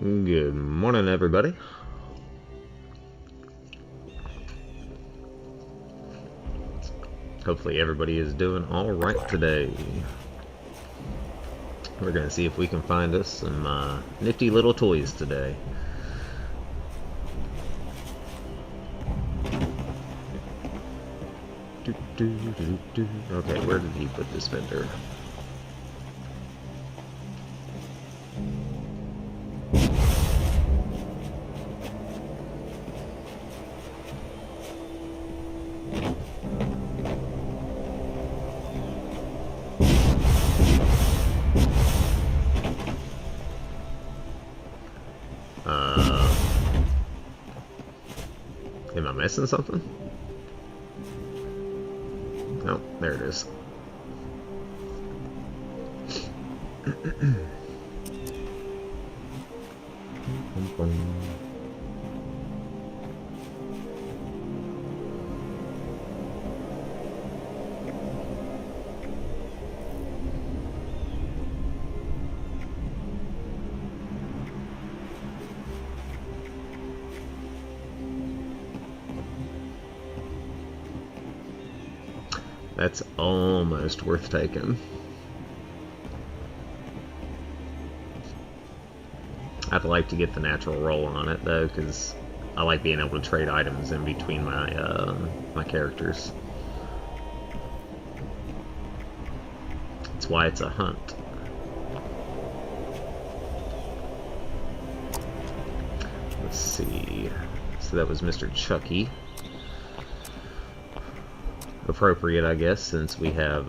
Good morning, everybody. Hopefully everybody is doing all right today. We're going to see if we can find us some nifty little toys today. Okay, where did he put this vendor? Am I missing something? Oh, there it is. That's almost worth taking. I'd like to get the natural roll on it though, because I like being able to trade items in between my my characters. That's why it's a hunt. Let's see. So that was Mr. Chucky. Appropriate, I guess, since we have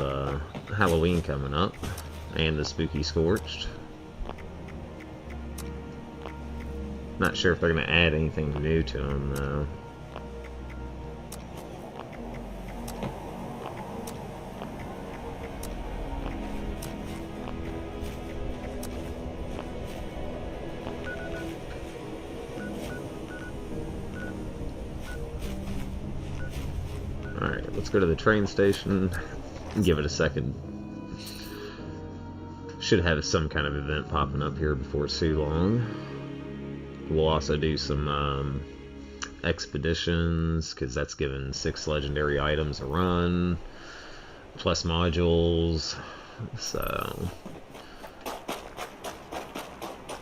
Halloween coming up and the Spooky Scorched. Not sure if they're going to add anything new to them, though. Alright, let's go to the train station and give it a second. Should have some kind of event popping up here before too long. We'll also do some expeditions, because that's given 6 legendary items a run, plus modules. So,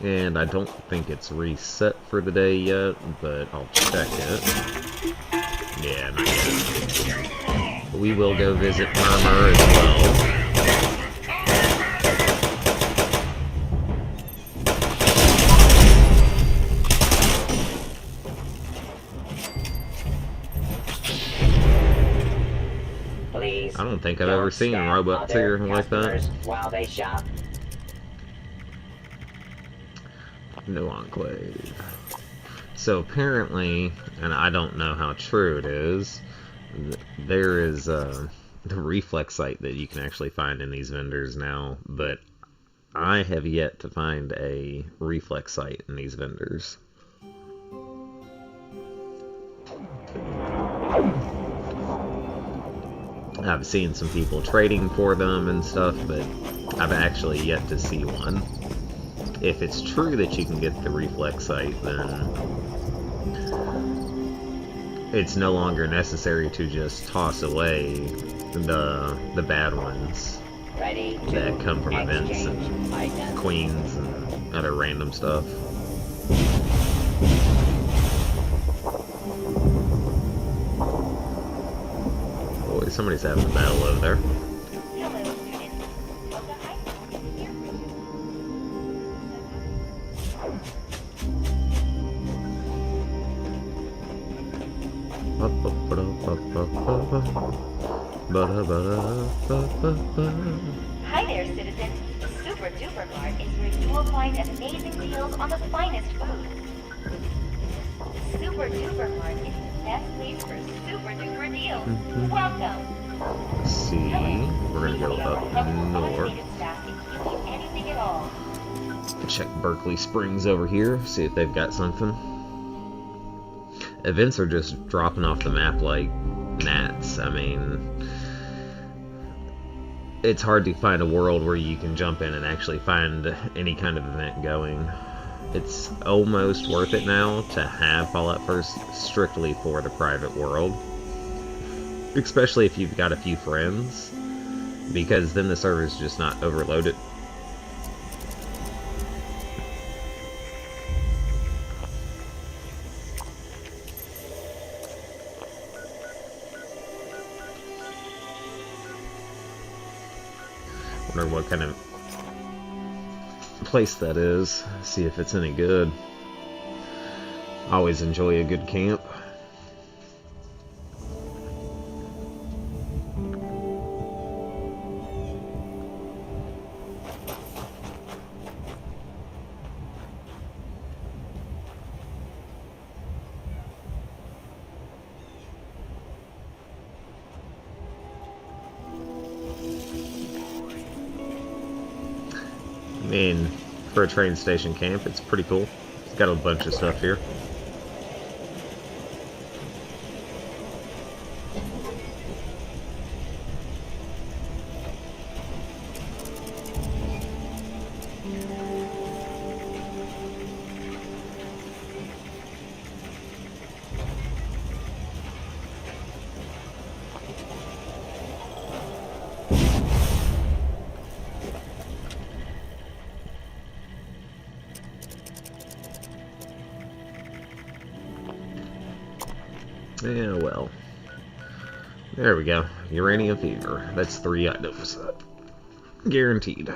and I don't think it's reset for today yet, but I'll check it. Yeah, not yet. But we will go visit Venor as well. I don't think I've ever seen robots here like that. While they shop. No enclave. So apparently, and I don't know how true it is, there is the reflex sight that you can actually find in these vendors now, but I have yet to find a reflex sight in these vendors. I've seen some people trading for them and stuff, but I've actually yet to see one. If it's true that you can get the reflex sight, then it's no longer necessary to just toss away the bad ones that come from events and queens and other random stuff. Boy, somebody's having a battle over there. Hi there, citizens. Super Duper Mart is where you will find amazing deals on the finest food. Super Duper Mart is the best place for super duper deals. Welcome. Let's see. We're gonna go up north. Anything at all. Check Berkeley Springs over here. See if they've got something. Events are just dropping off the map like gnats. I mean, it's hard to find a world where you can jump in and actually find any kind of event going. it's almost worth it now to have Fallout First strictly for the private world. Especially if you've got a few friends, because then the server's just not overloaded. Wonder what kind of place that is, see if it's any good. Always enjoy a good camp. I mean, for a train station camp, it's pretty cool. It's got a bunch of stuff here. Yeah, well. There we go. Uranium fever. That's 3 items. Guaranteed.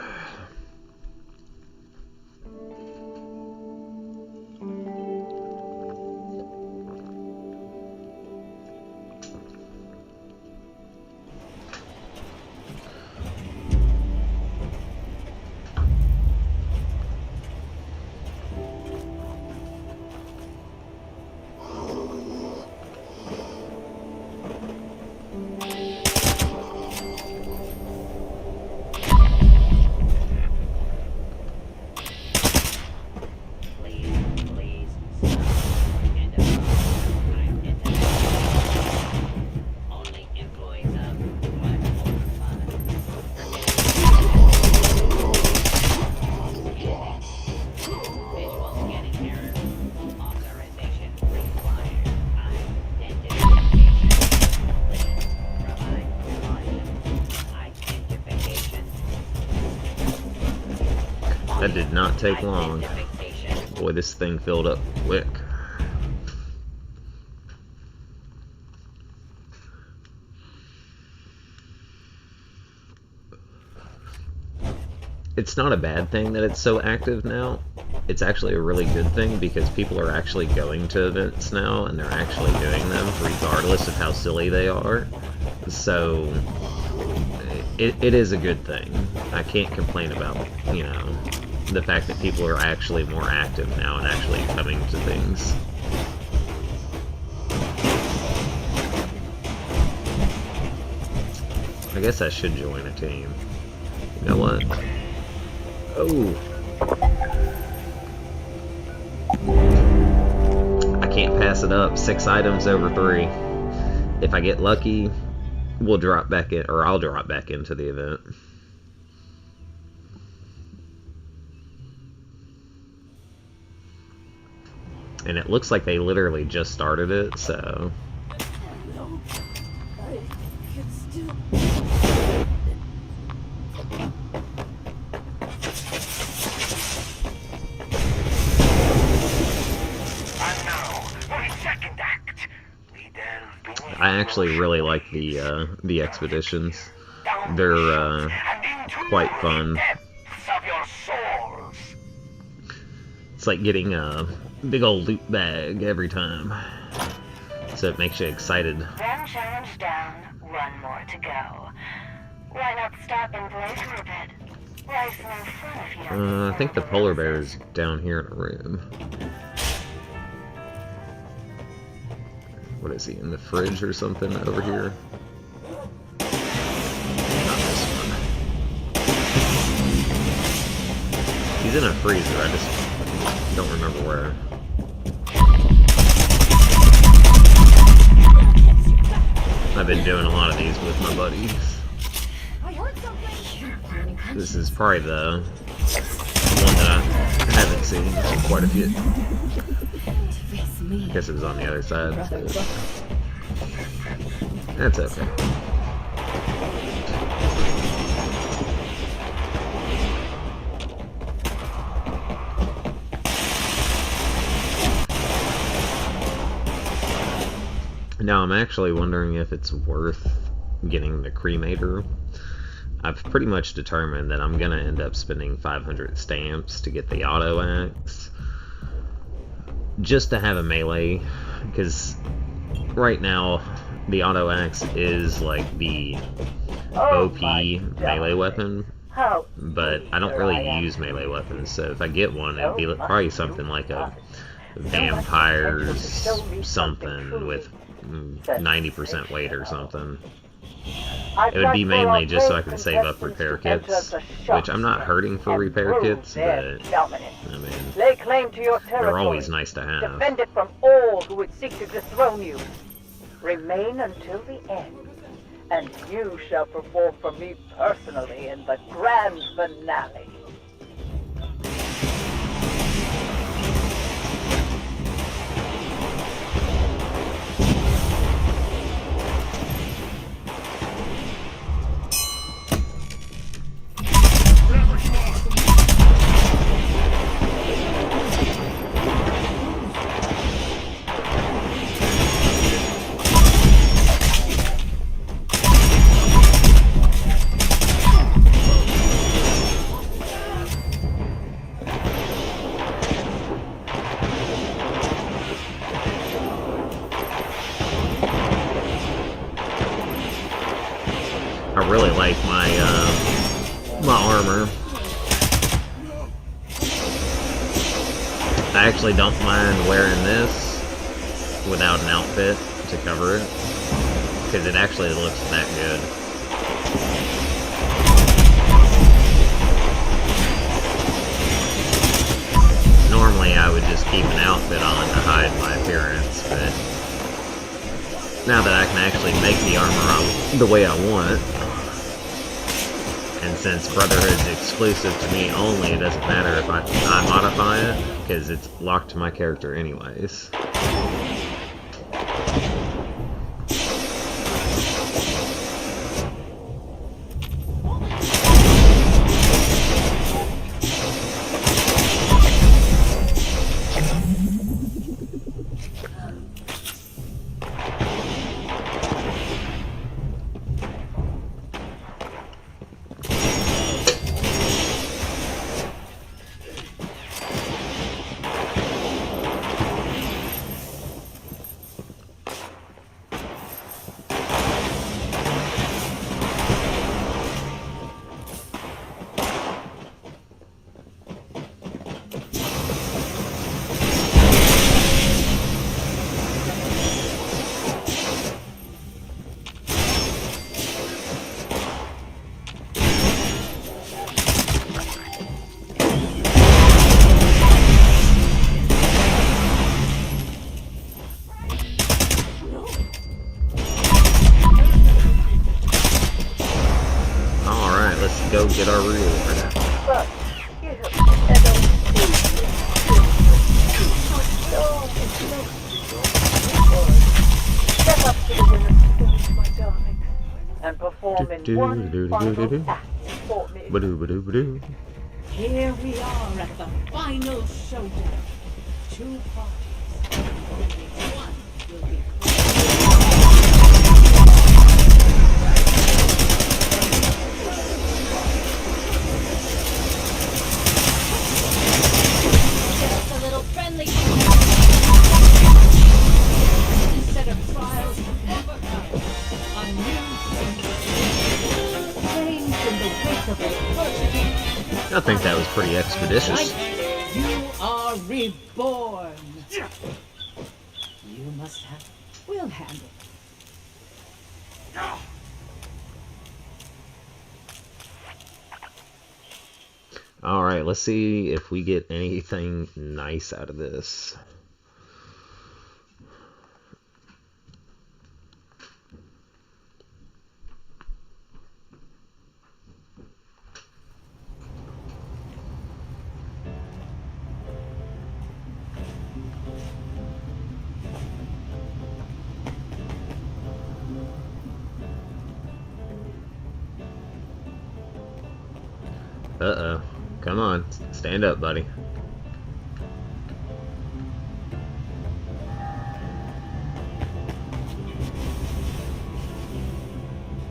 That did not take long. Boy, this thing filled up quick. It's not a bad thing that it's so active now. It's actually a really good thing because people are actually going to events now and they're actually doing them regardless of how silly they are. So it is a good thing. I can't complain about, you know, the fact that people are actually more active now and actually coming to things. I guess I should join a team. You know what? Oh. I can't pass it up. 6 items over 3. If I get lucky, we'll drop back in, or I'll drop back into the event. And it looks like they literally just started it, so... I actually really like the expeditions. They're quite fun. It's like getting a big old loot bag every time, so it makes you excited. One challenge down, 1 more to go. Why not stop and play for a bit? Life's no fun if you don't. I think the polar bear is down here in a room. What is he, in the fridge or something over here? Not this one. He's in a freezer, I just don't remember where. I've been doing a lot of these with my buddies. This is probably the one that I haven't see quite a few. Face me. I guess it was on the other side. That's okay. Now I'm actually wondering if it's worth getting the cremator. I've pretty much determined that I'm gonna end up spending 500 stamps to get the auto axe, just to have a melee, because right now the auto axe is like the OP melee weapon, but I don't really use melee weapons, so if I get one, it'd be probably something like a vampire's something with 90% weight or something. It would be mainly just so I can save up repair kits, which I'm not hurting for repair kits, but I mean, lay claim to your territory. they're always nice to have. Defend it from all who would seek to dethrone you. Remain until the end, and you shall perform for me personally in the grand finale. I really like my armor. I actually don't mind wearing this without an outfit to cover it, because it actually looks that good. Normally I would just keep an outfit on to hide my appearance, but now that I can actually make the armor the way I want, and since Brotherhood's exclusive to me only, it doesn't matter if I modify it, because it's locked to my character anyways. Go get our reward. But step up to the winner's stage, my darling, and perform in one final act for me. Here we are at the final showdown. Two parties. Only one will be just a little friendly. Instead of trials to overcome, a new change in the wake of adversity. I think that was pretty expeditious. You are reborn. You must have. We'll handle it. Alright, let's see if we get anything nice out of this. Uh-oh. Come on. Stand up, buddy.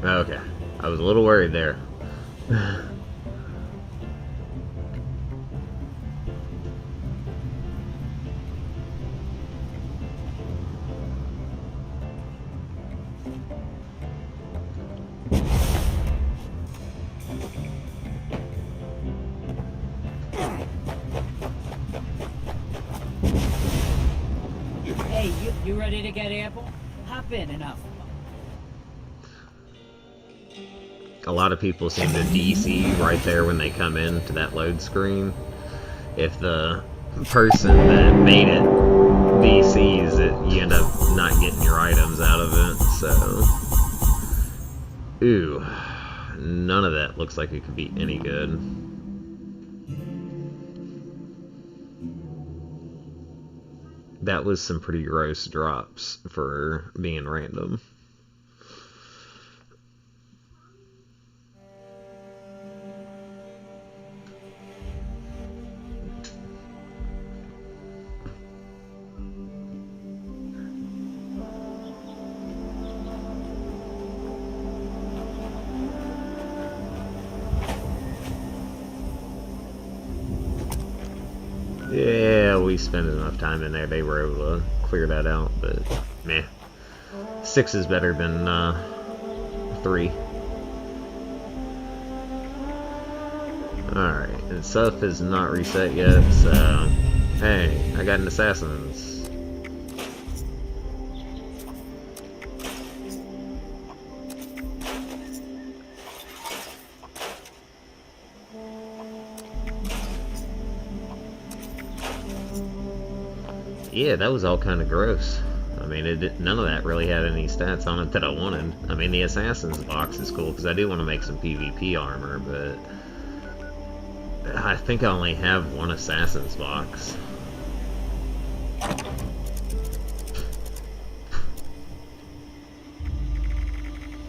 Okay. I was a little worried there. Hey, you ready to get ample? Hop in and up. A lot of people seem to DC right there when they come into that load screen. If the person that made it DCs it, you end up not getting your items out of it, so... Ooh. None of that looks like it could be any good. That was some pretty gross drops for being random. Yeah, we spent enough time in there. They were able to clear that out, but meh. 6 is better than 3. Alright, and stuff is not reset yet, so... Hey, I got an assassin's. Yeah, that was all kind of gross. I mean, none of that really had any stats on it that I wanted. I mean, the Assassin's box is cool because I do want to make some PvP armor, but I think I only have one Assassin's box.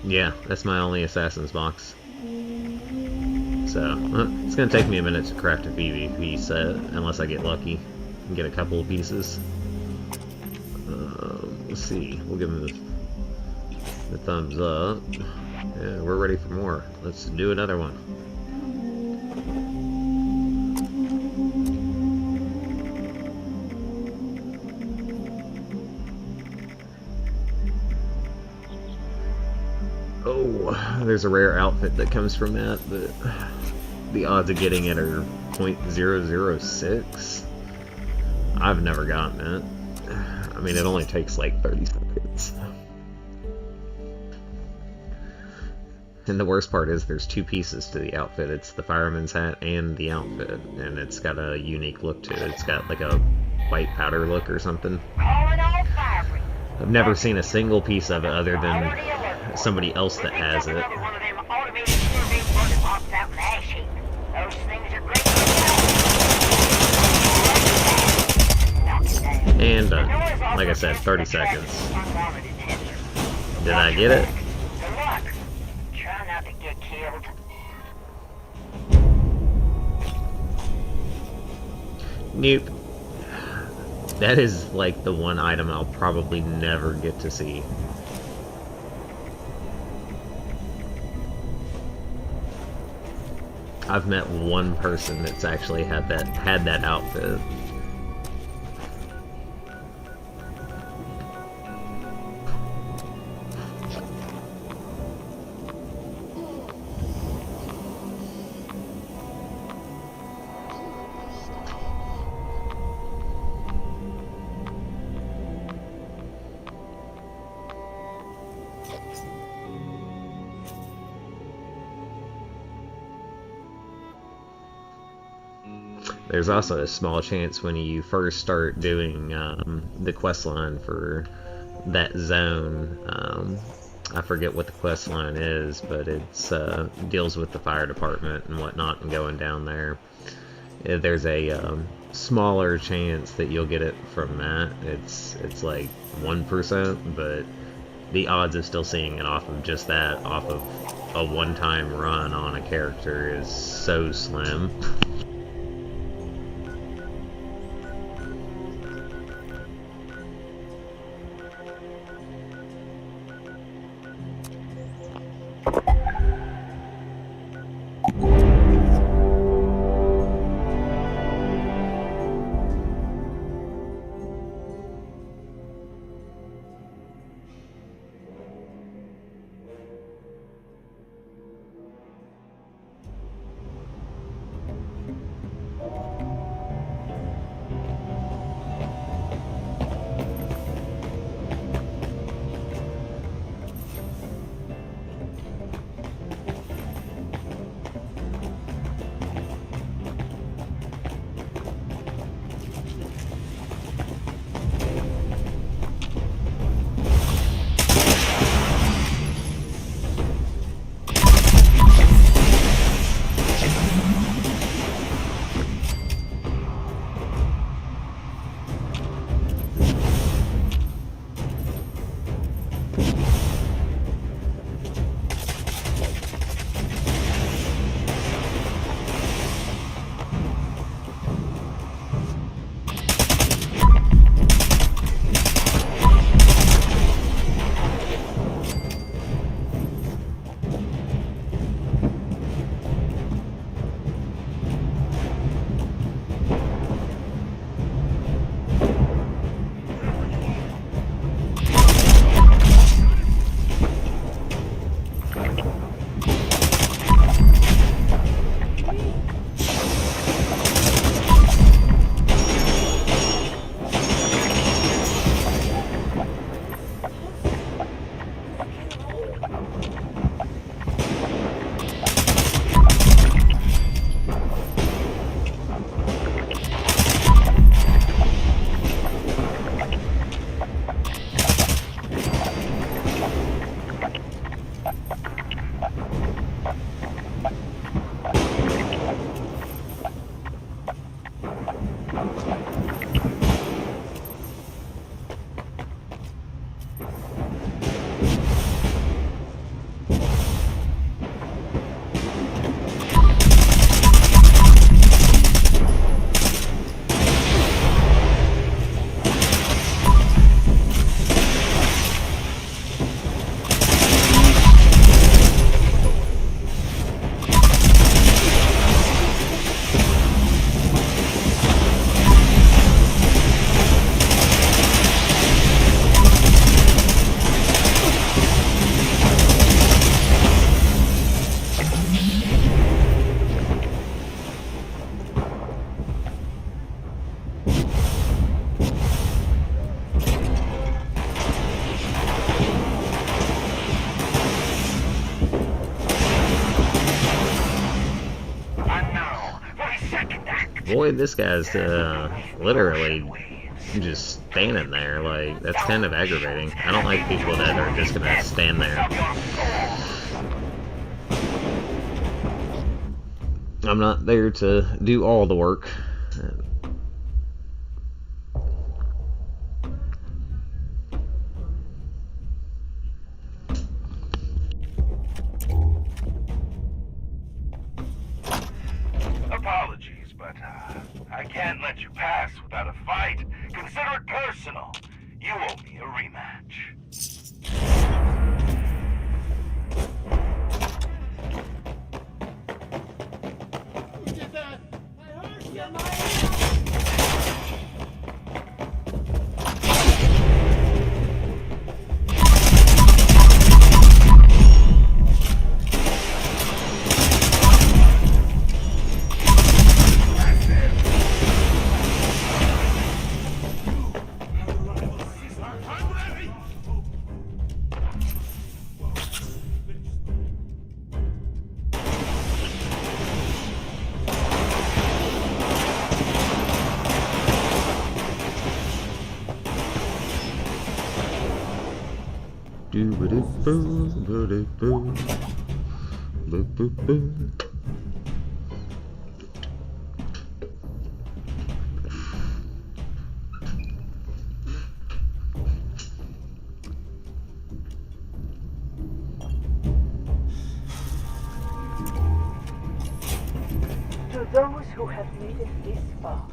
Yeah, that's my only Assassin's box. So, it's going to take me a minute to craft a PvP set, unless I get lucky and get a couple of pieces. Let's see, we'll give him the thumbs up. Yeah, we're ready for more. Let's do another one. Oh, there's a rare outfit that comes from that, but the odds of getting it are 0.006. I've never gotten it. I mean, it only takes like 30 seconds. And the worst part is there's 2 pieces to the outfit. It's the fireman's hat and the outfit, and it's got a unique look to it. It's got like a white powder look or something. I've never seen a single piece of it other than somebody else that has it. And, like I said, 30 seconds. Did I get it? Try not to get killed. Nope. That is like the one item I'll probably never get to see. I've met one person that's actually had that outfit. There's also a small chance when you first start doing the quest line for that zone. I forget what the quest line is, but it's deals with the fire department and whatnot and going down there. There's a smaller chance that you'll get it from that. It's like 1%, but the odds of still seeing it off of just that, off of a one-time run on a character, is so slim. Boy, this guy's literally just standing there. Like, that's kind of aggravating. I don't like people that are just gonna stand there. I'm not there to do all the work. Apologies, but I can't let you pass without a fight. Consider it personal. You owe me a rematch. Who did that? I heard you. To those who have made it this far,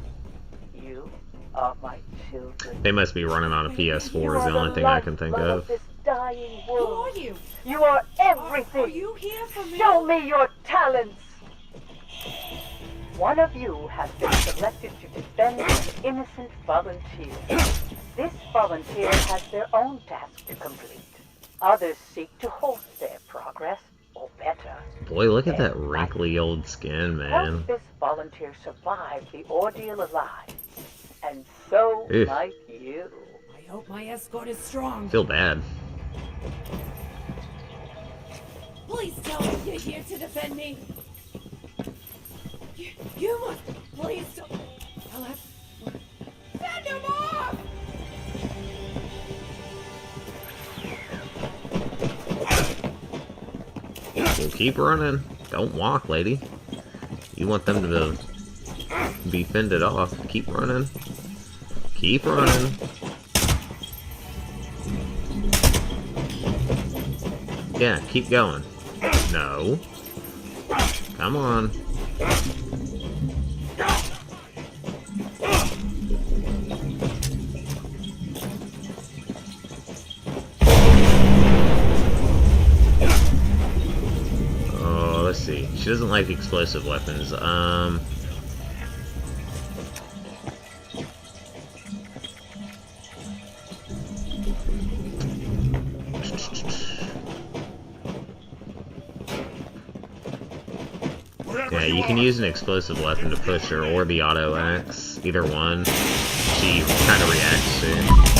you are my children. They must be running on a PS4 You is are the only thing I can think lifeblood of. this dying Who world. are you? You are everything. Are you here for me? Show me your talents. One of you has been selected to defend an innocent volunteer. This volunteer has their own task to complete. Others seek to halt their progress, or better. Boy, look at that their wrinkly old skin, life. man. Help this volunteer survive the ordeal alive. And so Ew. might you. I hope my escort is strong. Feel bad. Please tell me you're here to defend me. You must. Please don't. I'll have. Send him off! Well, keep running. Don't walk, lady. You want them to be fended off. Keep running. Keep running. Yeah, keep going. No. Come on. Oh, let's see. She doesn't like explosive weapons. Yeah, you can use an explosive weapon to push her, or the auto axe. Either one. She kind of reacts to.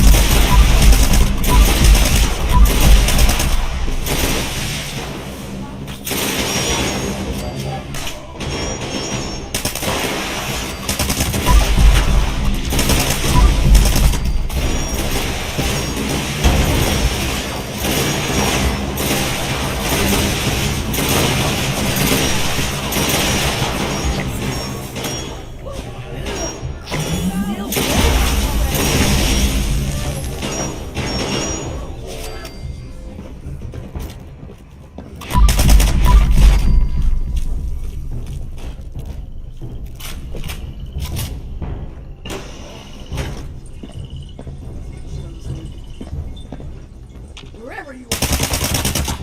Wherever you are.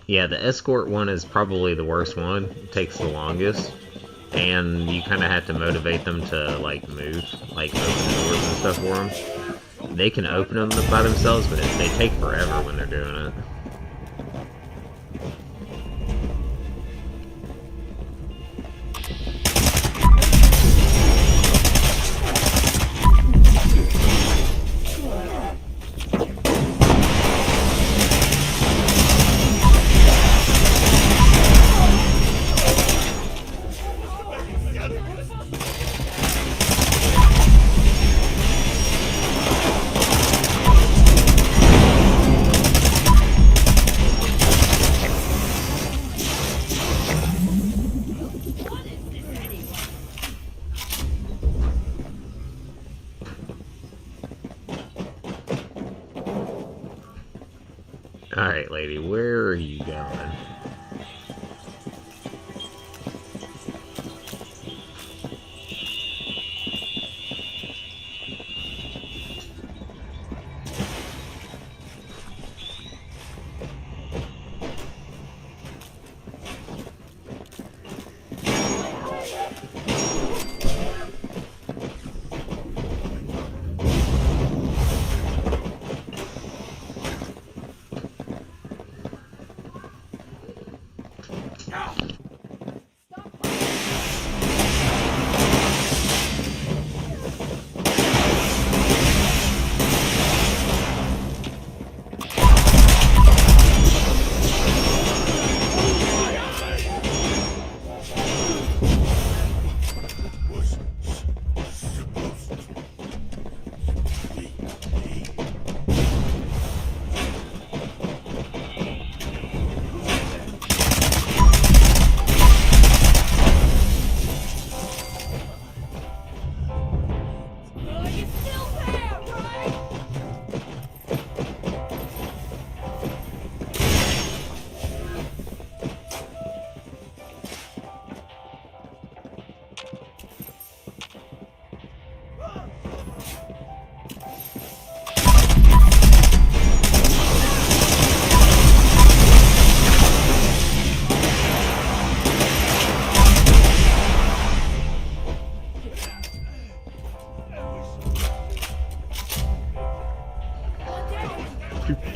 Yeah, the escort one is probably the worst one. It takes the longest. And you kind of have to motivate them to, like, move. Like, open doors and stuff for them. They can open them by themselves, but they take forever when they're doing it. Alright, lady, where are you going?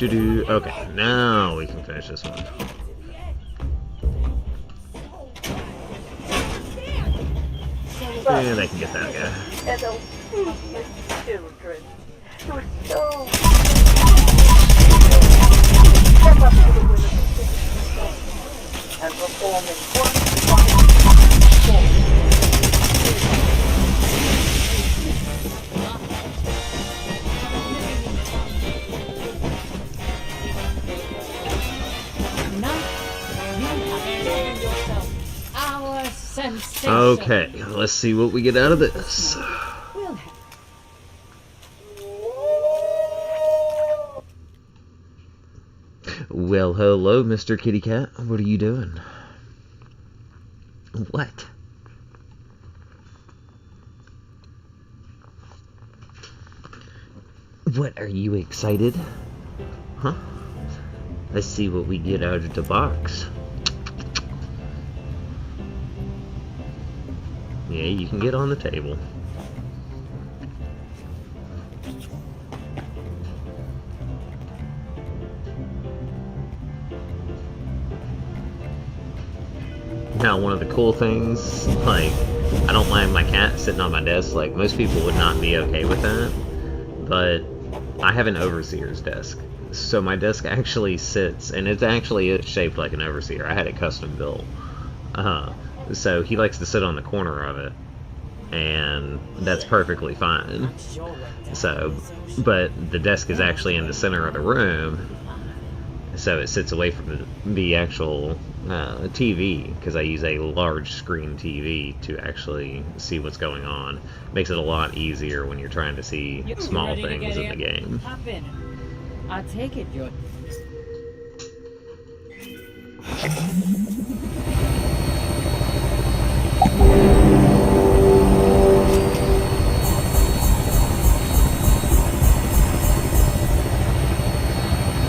Okay, now we can finish this one. And they can get that guy. And obedient children who are so come up to the will of the king and perform in one Our sensation. Okay, let's see what we get out of this. We'll have Well, hello, Mr. Kitty Cat. What are you doing? What? What, are you excited? Huh? Let's see what we get out of the box. Yeah, you can get on the table. Now, one of the cool things, like, I don't mind my cat sitting on my desk. Like, most people would not be okay with that. But I have an overseer's desk. So my desk actually sits, and it's actually shaped like an overseer. I had it custom built. So he likes to sit on the corner of it. And that's perfectly fine. So, but the desk is actually in the center of the room. So it sits away from the actual TV, because I use a large screen TV to actually see what's going on. Makes it a lot easier when you're trying to see small things in the game. hop in. I take it you're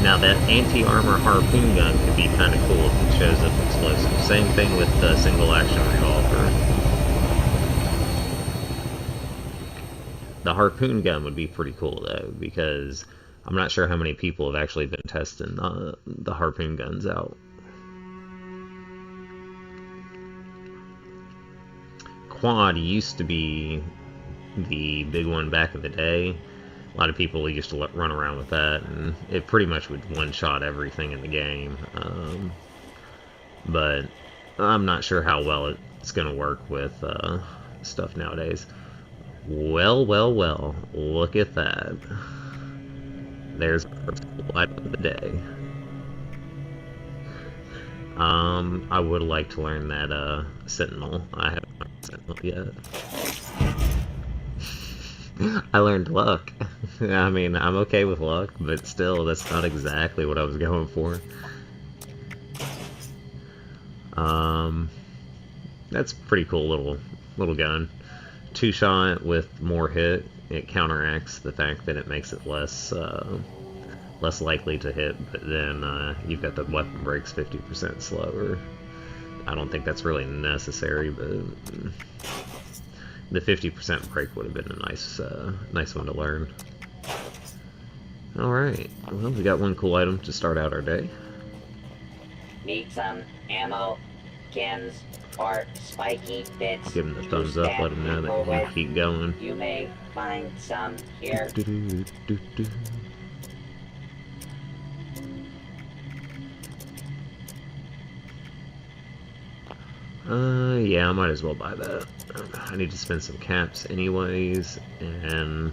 Now that anti-armor harpoon gun could be kind of cool if it shows up explosive. Same thing with the single action revolver. The harpoon gun would be pretty cool though, because I'm not sure how many people have actually been testing the harpoon guns out. Quad used to be the big one back in the day. A lot of people used to run around with that, and it pretty much would one-shot everything in the game. But I'm not sure how well it's going to work with stuff nowadays. Well, well, well, look at that. There's the first light of the day. I would like to learn that Sentinel. I haven't learned Sentinel yet. I learned luck. I mean, I'm okay with luck, but still, that's not exactly what I was going for. That's a pretty cool little gun. 2-shot with more hit. It counteracts the fact that it makes it less likely to hit, but then you've got the weapon breaks 50% slower. I don't think that's really necessary, but the 50% break would have been a nice one to learn. Alright, well, we got one cool item to start out our day. Need some ammo, kins, or spiky bits. Give him the thumbs up, let him know that we want to keep going. You may find some here. Yeah, I might as well buy that. I need to spend some caps anyways, and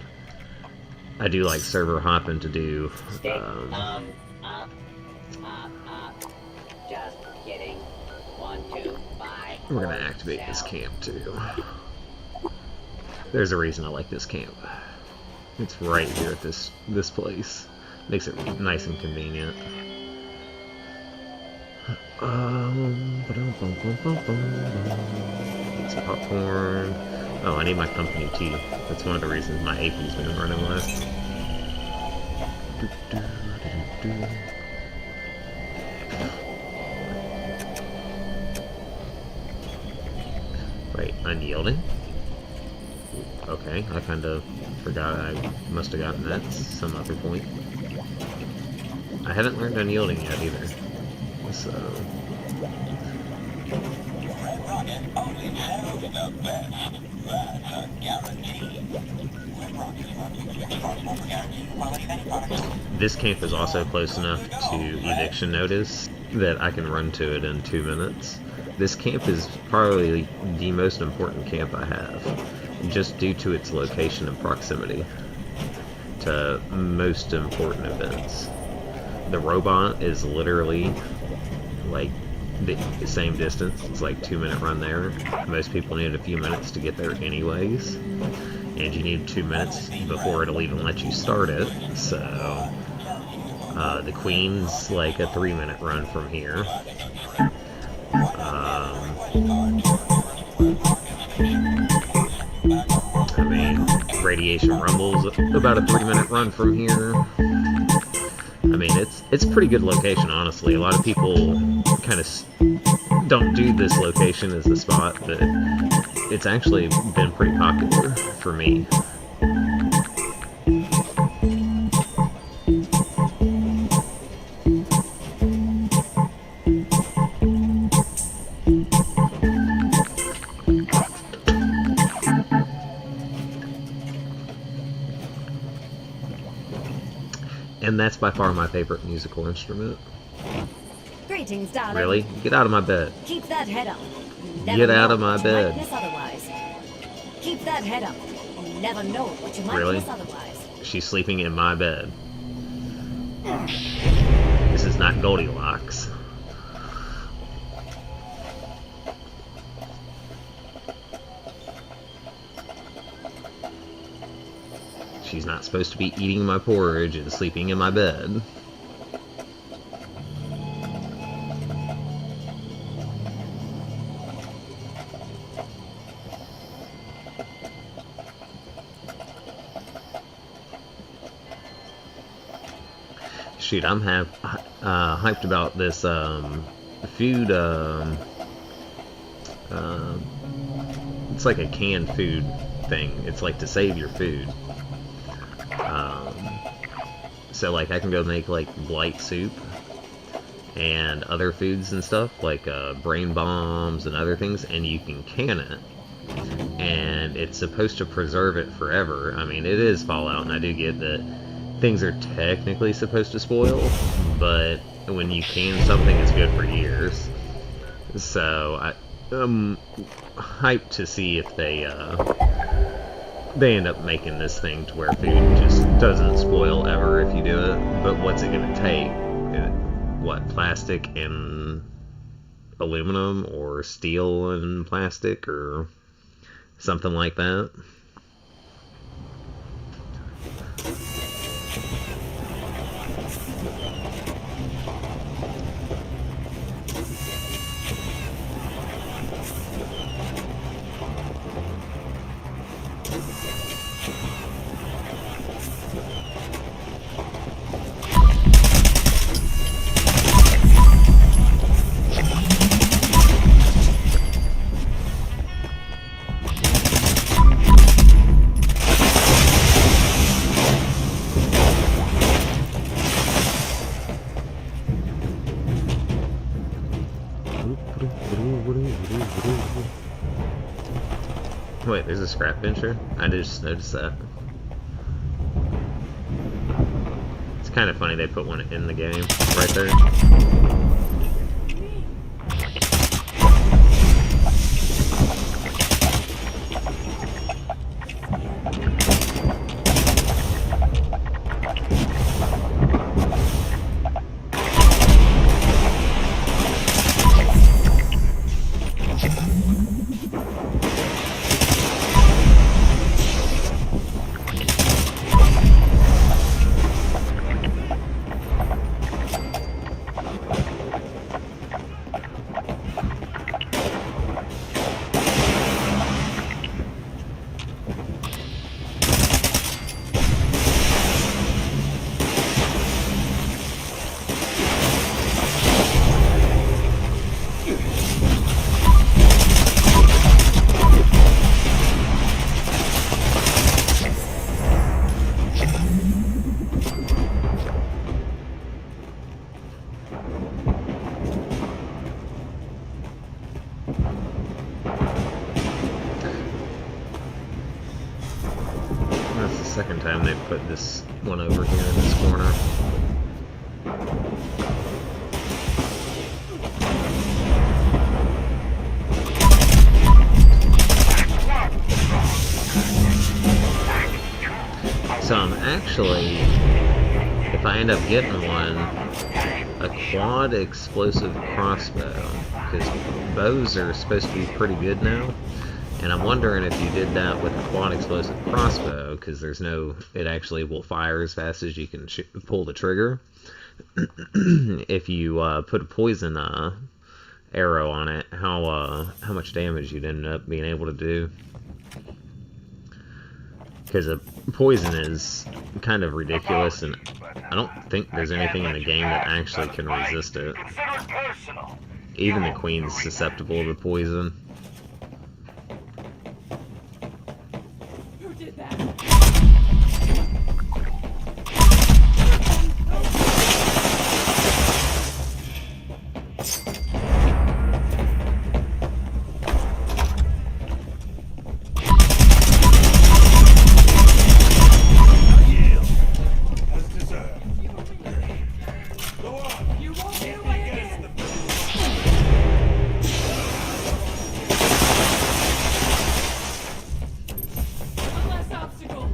I do like server hopping to do, Stick up. Just kidding. 1, 2, 5. we're gonna activate this camp too. There's a reason I like this camp. It's right here at this place. Makes it nice and convenient. It's popcorn. Oh, I need my company tea. That's one of the reasons my AP's been running less. Wait, unyielding? Okay, I kind of forgot I must have gotten that at some other point. I haven't learned unyielding yet either. So this camp is also close enough to eviction notice that I can run to it in 2 minutes. This camp is probably the most important camp I have, just due to its location and proximity to most important events. The robot is literally like the same distance. It's like 2-minute run there. Most people need a few minutes to get there anyways, and you need 2 minutes before it'll even let you start it. So the Queen's like a 3-minute run from here. I mean, Radiation Rumble's about a 3-minute run from here. I mean, it's a pretty good location, honestly. A lot of people kind of don't do this location as the spot, but it's actually been pretty popular for me. And that's by far my favorite musical instrument. Greetings, darling. Really? Get out of my bed. Keep that head up. Get out of my bed. Otherwise. Keep that head up. You never know what you might Really? miss otherwise. She's sleeping in my bed. This is not Goldilocks. She's not supposed to be eating my porridge and sleeping in my bed. Shoot, I'm hyped about this food. It's like a canned food thing. It's like to save your food. So like I can go make like blight soup and other foods and stuff like brain bombs and other things, and you can can it, and it's supposed to preserve it forever. I mean, it is Fallout, and I do get that things are technically supposed to spoil, but when you can something, it's good for years. So I'm hyped to see if they end up making this thing to where food just doesn't spoil ever if you do it. But what's it gonna take? What, plastic and aluminum, or steel and plastic, or something like that? Wait, there's a scrap bencher? I just noticed that. It's kind of funny they put one in the game right there. second time they put this one over here in this corner. So I'm actually, if I end up getting one, a quad explosive crossbow, because bows are supposed to be pretty good now, and I'm wondering if you did that with a quad explosive crossbow, because there's no, it actually will fire as fast as you can pull the trigger. If you put a poison arrow on it, how much damage you'd end up being able to do. Because a poison is kind of ridiculous, and I don't think there's anything in the game that actually can resist it. Even the queen's susceptible to poison. Who did that? You won't get away again. One less obstacle.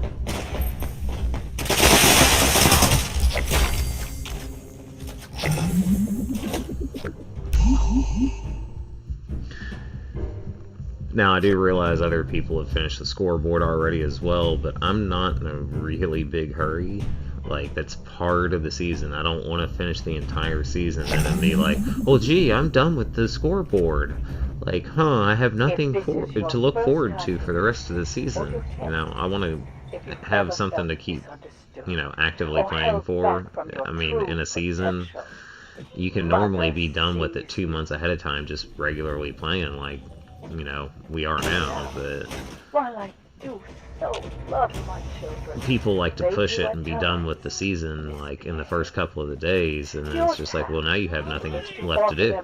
Now, I do realize other people have finished the scoreboard already as well, but I'm not in a really big hurry. Like, that's part of the season. I don't want to finish the entire season and then be like, well, gee, I'm done with the scoreboard. Like, I have nothing to look forward to for the rest of the season. You know, I want to have something to keep, you know, actively playing for. I mean, in a season, you can normally be done with it 2 months ahead of time, just regularly playing, like, you know, we are now, but While I do so love my children, people like to push it and be done with the season, like, in the first couple of the days, and then it's just like, well, now you have nothing left to do.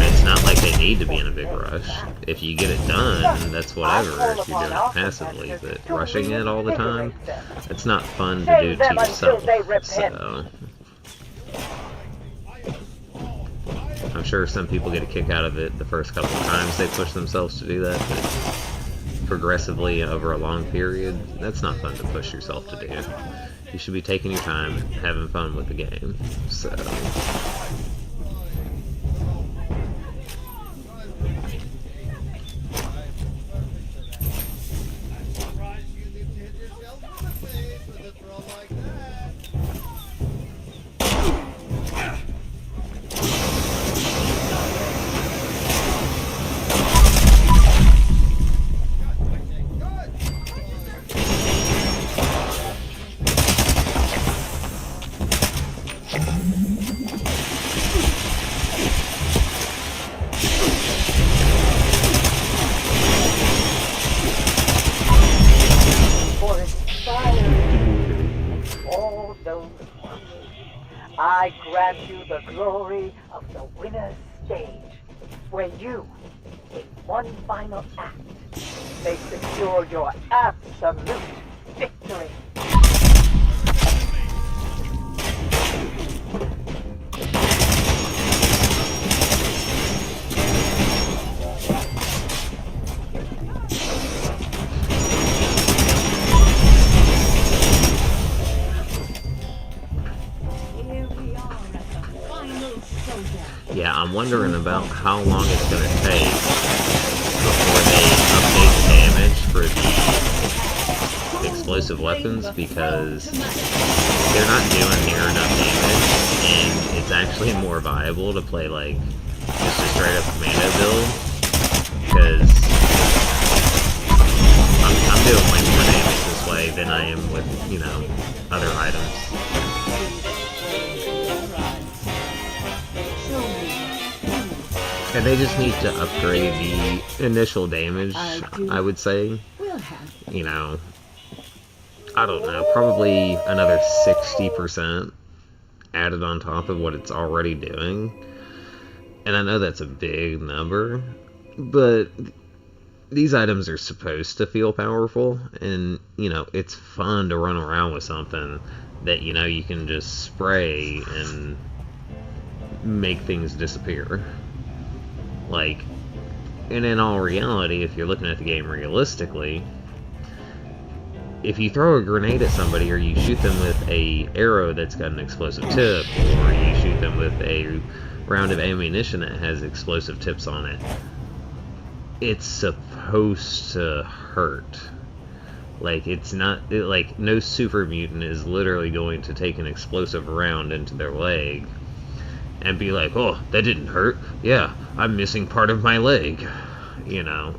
It's not like they need to be in a big rush. If you get it done, that's whatever, if you're doing it passively, but rushing it all the time, it's not fun to do to yourself, so I'm sure some people get a kick out of it the first couple of times they push themselves to do that, but progressively over a long period, that's not fun to push yourself to do. You should be taking your time, having fun with the game, so I grant you the glory of the winner's stage, where you, in one final act, may secure your absolute victory. yeah, I'm wondering about how long it's going to take before they update the damage for the explosive weapons, because they're not doing near enough damage, and it's actually more viable to play, like, just a straight up commando build, because I'm doing way more damage this way than I am with, you know, other items. And they just need to upgrade the initial damage, I would say. You know, I don't know, probably another 60% added on top of what it's already doing. And I know that's a big number, but these items are supposed to feel powerful, and, you know, it's fun to run around with something that, you know, you can just spray and make things disappear. Like, and in all reality, if you're looking at the game realistically, if you throw a grenade at somebody, or you shoot them with a arrow that's got an explosive tip, or you shoot them with a round of ammunition that has explosive tips on it, it's supposed to hurt. Like, it's not, like, no super mutant is literally going to take an explosive round into their leg and be like, oh, that didn't hurt. Yeah, I'm missing part of my leg. You know,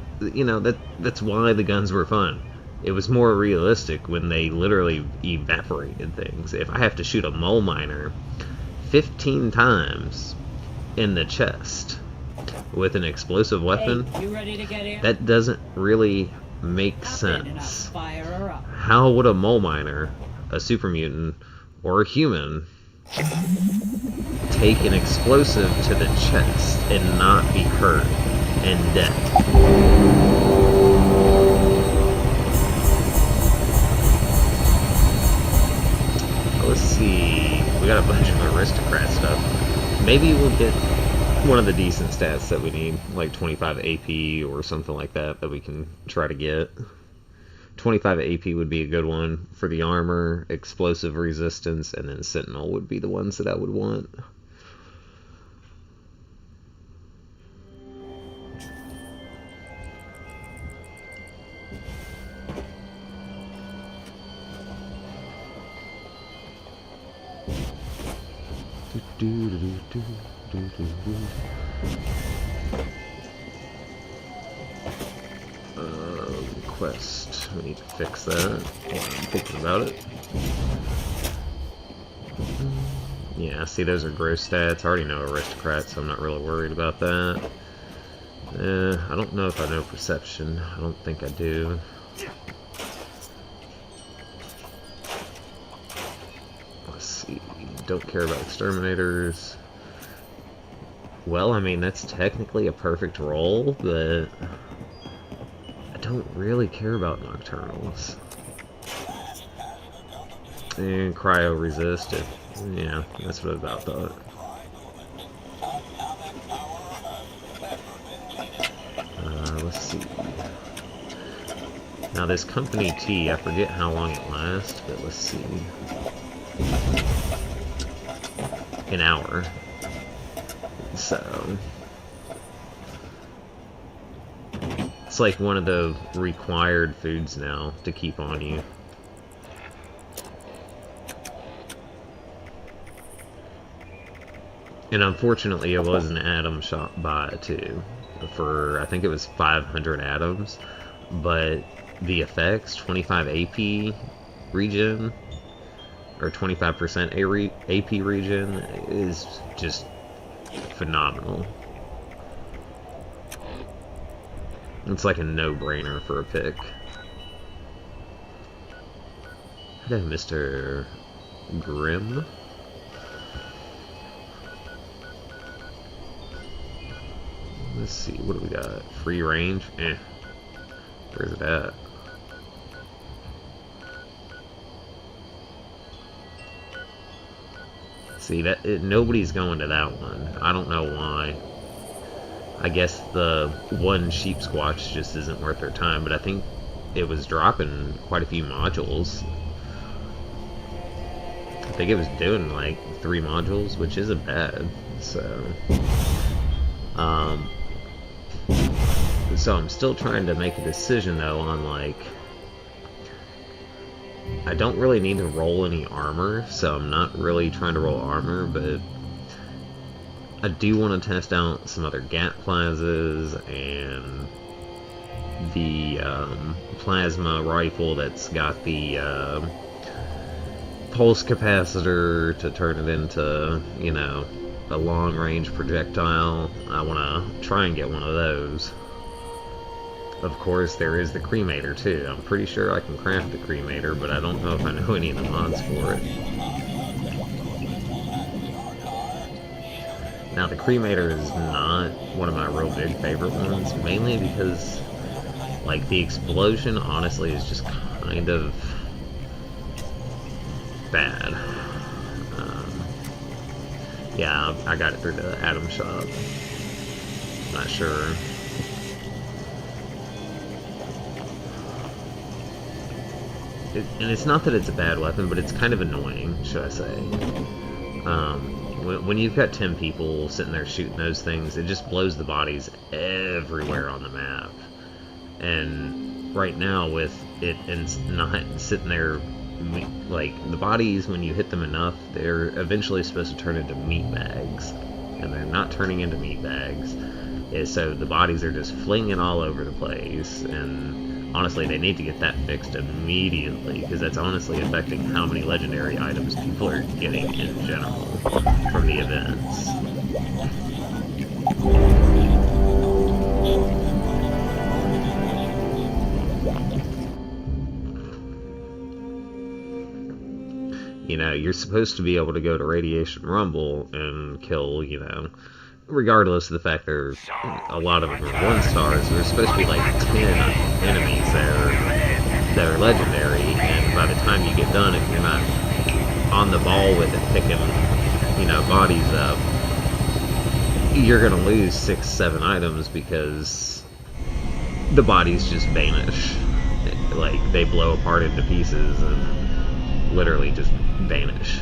that's why the guns were fun. It was more realistic when they literally evaporated things. If I have to shoot a mole miner 15 times in the chest with an explosive weapon, Hey, you ready to get in? that doesn't really make Hop in and I'll sense. fire her up. How would a mole miner, a super mutant, or a human take an explosive to the chest and not be hurt and dead? Let's see. We got a bunch of aristocrat stuff. Maybe we'll get one of the decent stats that we need, like 25 AP or something like that we can try to get. 25 AP would be a good one for the armor, explosive resistance, and then sentinel would be the ones that I would want. Quest. We need to fix that while I'm thinking about it. Yeah, see, those are gross stats. I already know aristocrat, so I'm not really worried about that. I don't know if I know perception. I don't think I do. Let's see. Don't care about exterminators. Well, I mean, that's technically a perfect roll, but I don't really care about nocturnals. And cryo resist it. Yeah, that's what I about thought. Let's see. Now this company T, I forget how long it lasts, but let's see. An hour. So it's like one of the required foods now to keep on you. And unfortunately, it was an atom shop buy too, for I think it was 500 atoms, but the effects, 25 AP regen, or 25% AP regen, is just phenomenal. It's like a no-brainer for a pick. Hello, Mr. Grimm. Let's see, what do we got? Free range? Eh. Where's it at? See, nobody's going to that one. I don't know why. I guess the one sheep squatch just isn't worth their time, but I think it was dropping quite a few modules. I think it was doing like 3 modules, which isn't bad. So I'm still trying to make a decision though on, like, I don't really need to roll any armor, so I'm not really trying to roll armor, but I do want to test out some other gap plazas and the plasma rifle that's got the pulse capacitor to turn it into, you know, a long-range projectile. I want to try and get one of those. Of course, there is the cremator too. I'm pretty sure I can craft the cremator, but I don't know if I know any of the mods for it. Now, the cremator is not one of my real big favorite ones, mainly because, like, the explosion, honestly, is just kind of bad. Yeah, I got it through the Atom Shop. Not sure. And it's not that it's a bad weapon, but it's kind of annoying, should I say. When you've got 10 people sitting there shooting those things, it just blows the bodies everywhere on the map. And right now, with it and not sitting there, like, the bodies, when you hit them enough, they're eventually supposed to turn into meat bags. And they're not turning into meat bags. So the bodies are just flinging all over the place. And honestly, they need to get that fixed immediately, because that's honestly affecting how many legendary items people are getting in general from the events. You know, you're supposed to be able to go to Radiation Rumble and kill, you know, regardless of the fact there's a lot of them are 1 stars, there's supposed to be like 10 enemies there that are legendary, and by the time you get done, if you're not on the ball with it picking, you know, bodies up, you're gonna lose 6-7 items because the bodies just vanish. Like, they blow apart into pieces and literally just vanish.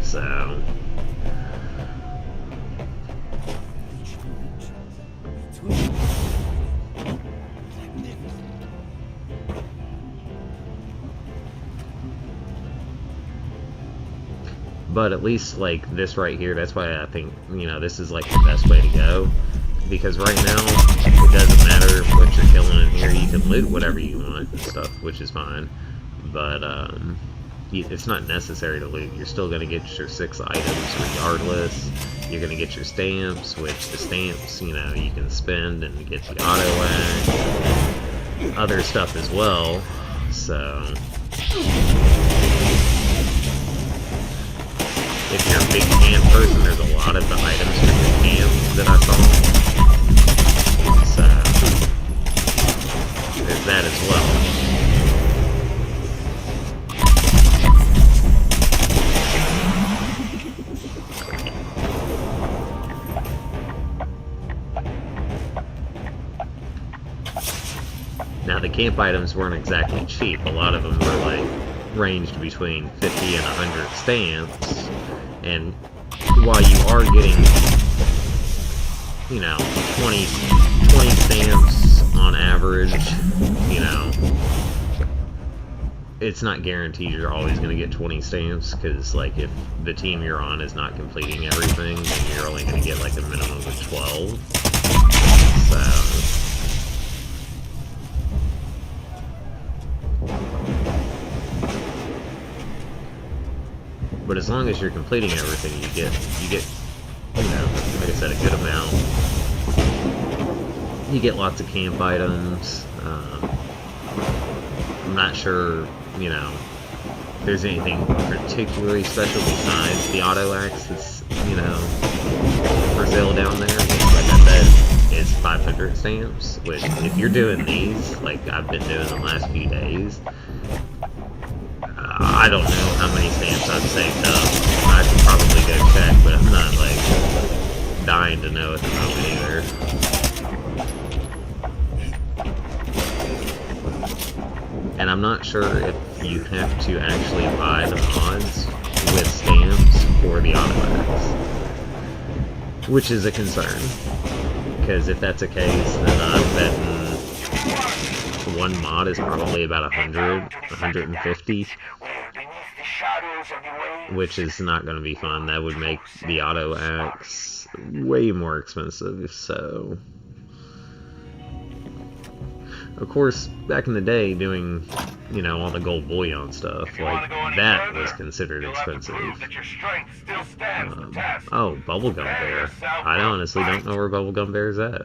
So but at least, like, this right here, that's why I think, you know, this is like the best way to go, because right now it doesn't matter what you're killing in here. You can loot whatever you want and stuff, which is fine, but it's not necessary to loot. You're still going to get your 6 items regardless. You're going to get your stamps, which the stamps, you know, you can spend and get the auto whack, other stuff as well. So if you're a big camp person, there's a lot of the items from the camp that I saw. So there's that as well. Now, the camp items weren't exactly cheap. A lot of them were like ranged between 50 and 100 stamps. And while you are getting, you know, 20 stamps on average, you know, it's not guaranteed you're always going to get 20 stamps, because, like, if the team you're on is not completing everything, then you're only going to get like a minimum of 12. So but as long as you're completing everything, you get, you know, like I said, a good amount. You get lots of camp items. I'm not sure, you know, if there's anything particularly special besides the auto axe that's, you know, for sale down there. Like I said, it's 500 stamps, which, if you're doing these, like I've been doing the last few days, I don't know how many stamps I've saved up. I could probably go check, but I'm not, like, dying to know at the moment either. And I'm not sure if you have to actually buy the mods with stamps for the auto-axe, which is a concern. Because if that's the case, then I'm betting one mod is probably about 100, 150, which is not going to be fun. That would make the auto axe way more expensive. So, of course, back in the day, doing, you know, all the gold bullion stuff, like, that was considered expensive. Oh, Bubblegum Bear. I honestly don't know where Bubblegum Bear is at.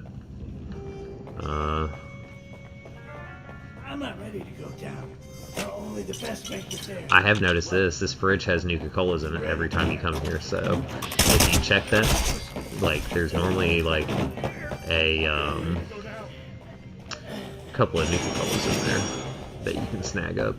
I'm not ready to go down. Only the best make it there. I have noticed this. This fridge has Nuka-Colas in it every time you come here, so if you check that, like, there's normally, like, a, couple of Nuka-Colas in there that you can snag up.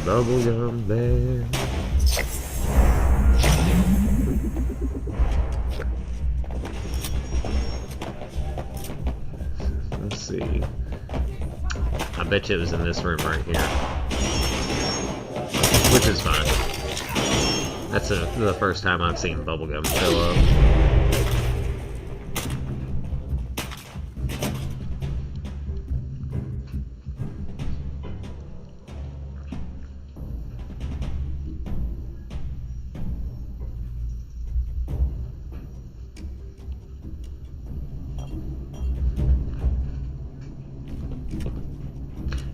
Bubblegum there. Let's see. I bet you it was in this room right here. Which is fine. That's the first time I've seen bubblegum show up.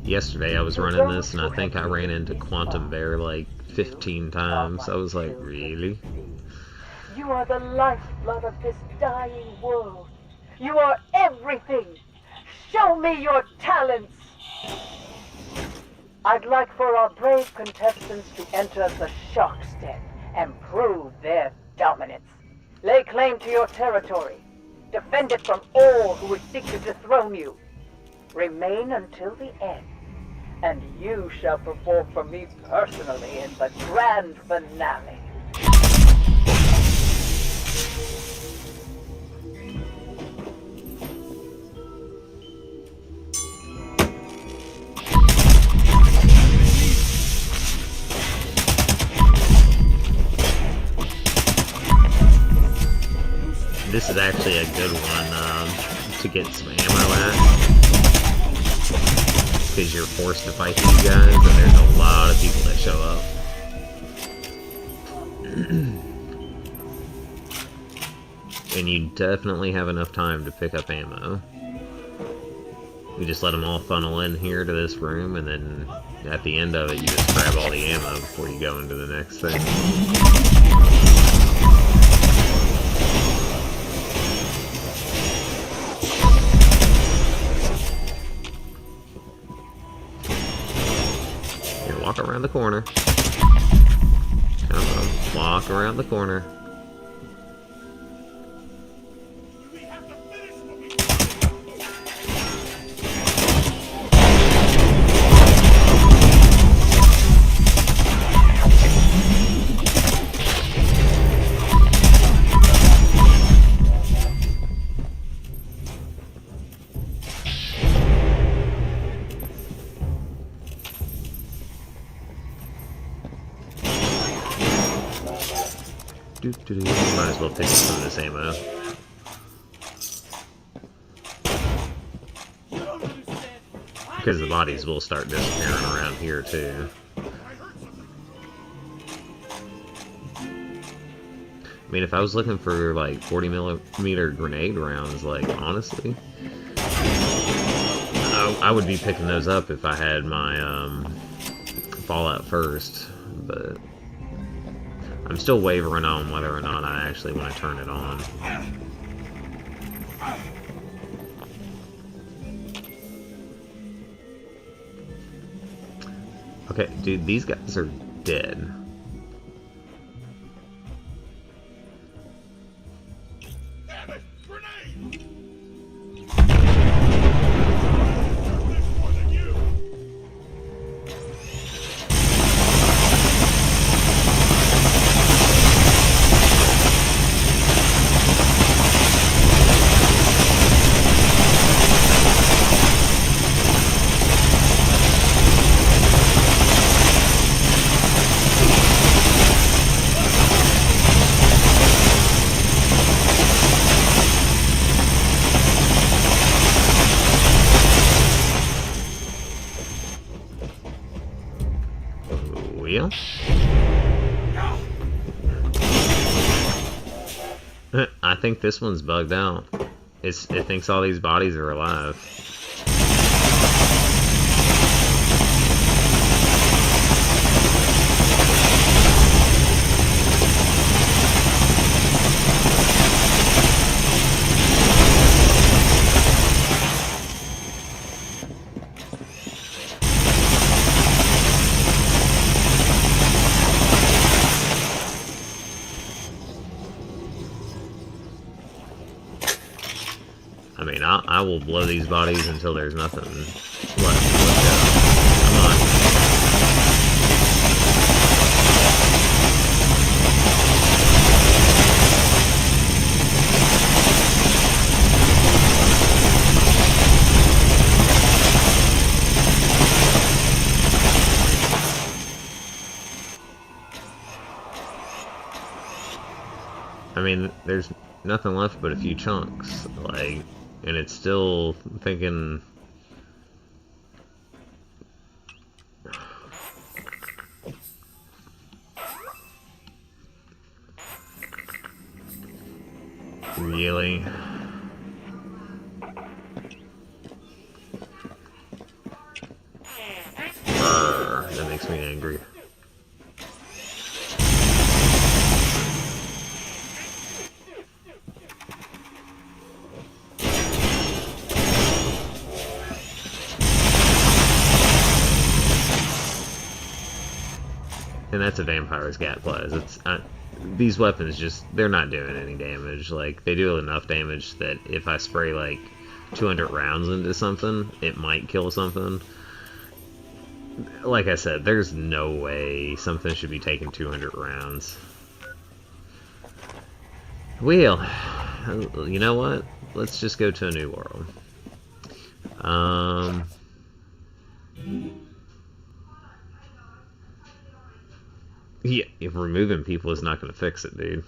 Yesterday I was running this and I think I ran into Quantum Bear like 15 times. I was like, really? You are the lifeblood of this dying world. You are everything. Show me your talents. I'd like for our brave contestants to enter the Shark's Den and prove their dominance. Lay claim to your territory. Defend it from all who would seek to dethrone you. Remain until the end, and you shall perform for me personally in the grand finale. This is actually a good one to get some ammo at. Because you're forced to fight these guys, and there's a lot of people that show up. And you definitely have enough time to pick up ammo. You just let them all funnel in here to this room, and then at the end of it, you just grab all the ammo before you go into the next thing. Walk around the corner. Come on, walk around the corner. Might as well pick up some of this ammo. Because the bodies will start disappearing around here too. I mean, if I was looking for like 40mm grenade rounds, like honestly, I would be picking those up if I had my Fallout first, but I'm still wavering on whether or not I actually want to turn it on. Okay, dude, these guys are dead. Wheel? I think this one's bugged out. it thinks all these bodies are alive. I mean, I will blow these bodies until there's nothing left. Let's go. Come on. I mean, there's nothing left but a few chunks, like, and it's still thinking. Really? That makes me angry. And that's a vampire's gat plus. It's these weapons they're not doing any damage. Like, they do enough damage that if I spray like 200 rounds into something, it might kill something. Like I said, there's no way something should be taking 200 rounds. Well, you know what? Let's just go to a new world. Yeah, if removing people is not going to fix it, dude.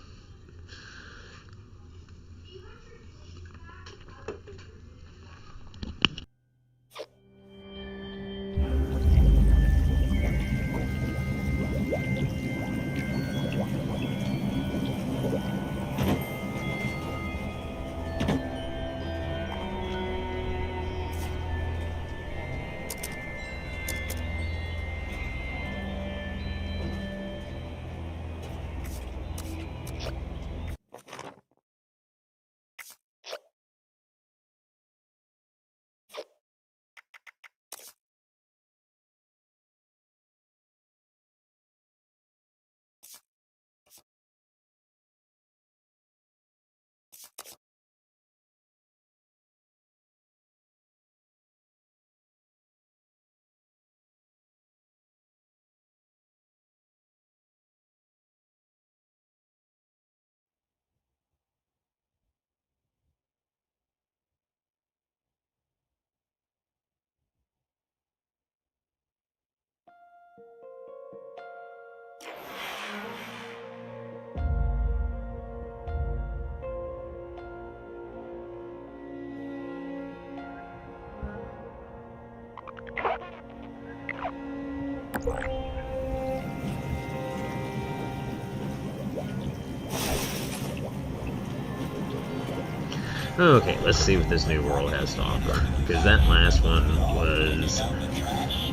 Okay, let's see what this new world has to offer, because that last one was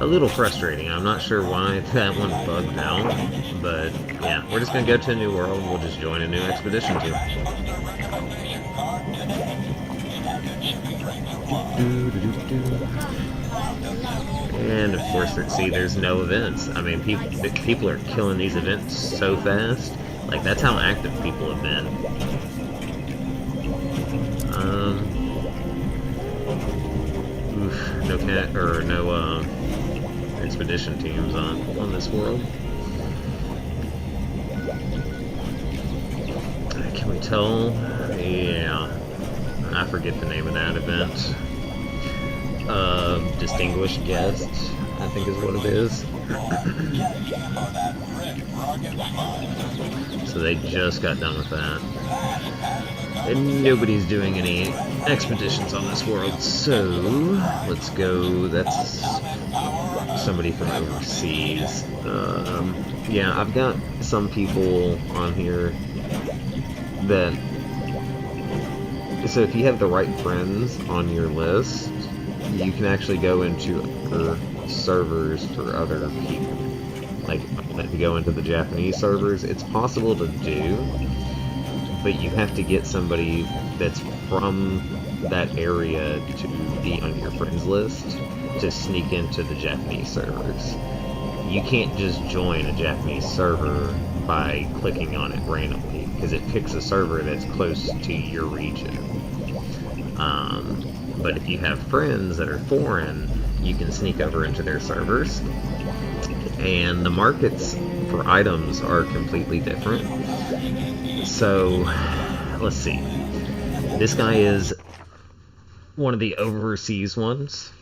a little frustrating. I'm not sure why that one bugged out, but yeah, we're just gonna go to a new world and we'll just join a new expedition team. And of course, see, there's no events. I mean, people are killing these events so fast. Like, that's how active people have been. No cat or no expedition teams on this world. Can we tell? Yeah, I forget the name of that event. Distinguished guests, I think is what it is. So they just got done with that. And nobody's doing any expeditions on this world, so let's go. That's somebody from overseas. Yeah, I've got some people on here that So if you have the right friends on your list, you can actually go into other servers for other people. Like, if you go into the Japanese servers, it's possible to do, but you have to get somebody that's from that area to be on your friends list to sneak into the Japanese servers. You can't just join a Japanese server by clicking on it randomly, because it picks a server that's close to your region. But if you have friends that are foreign, you can sneak over into their servers. And the markets for items are completely different. So, let's see. This guy is one of the overseas ones.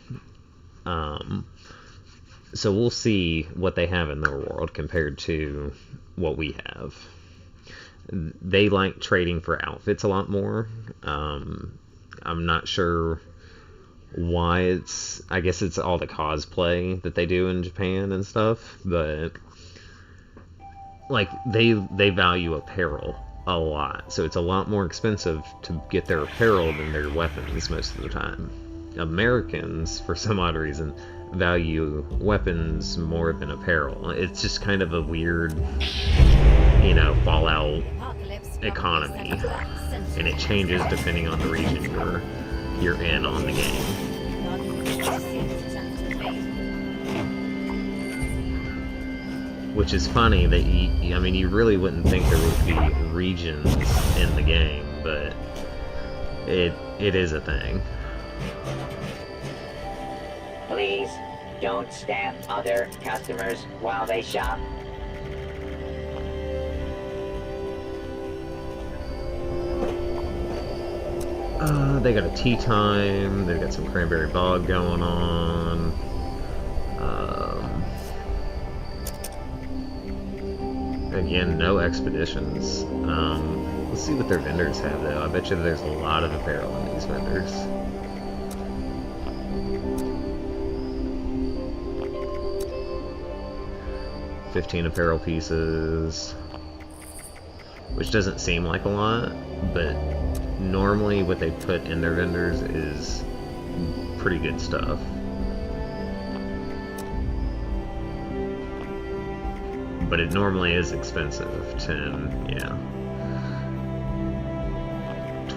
So we'll see what they have in their world compared to what we have. They like trading for outfits a lot more. I'm not sure why it's... I guess it's all the cosplay that they do in Japan and stuff, but like they value apparel a lot, so it's a lot more expensive to get their apparel than their weapons most of the time. Americans, for some odd reason, value weapons more than apparel. It's just kind of a weird, Fallout economy, and it changes depending on the region you're in on the game. Which is funny that you really wouldn't think there would be regions in the game, but it is a thing. Please don't stamp other customers while they shop. They got a tea time. They've got some cranberry bog going on. Again, no expeditions. Let's see what their vendors have, though. I bet you there's a lot of apparel in these vendors. $15 apparel pieces, which doesn't seem like a lot, but normally what they put in their vendors is pretty good stuff. But it normally is expensive. 10, yeah.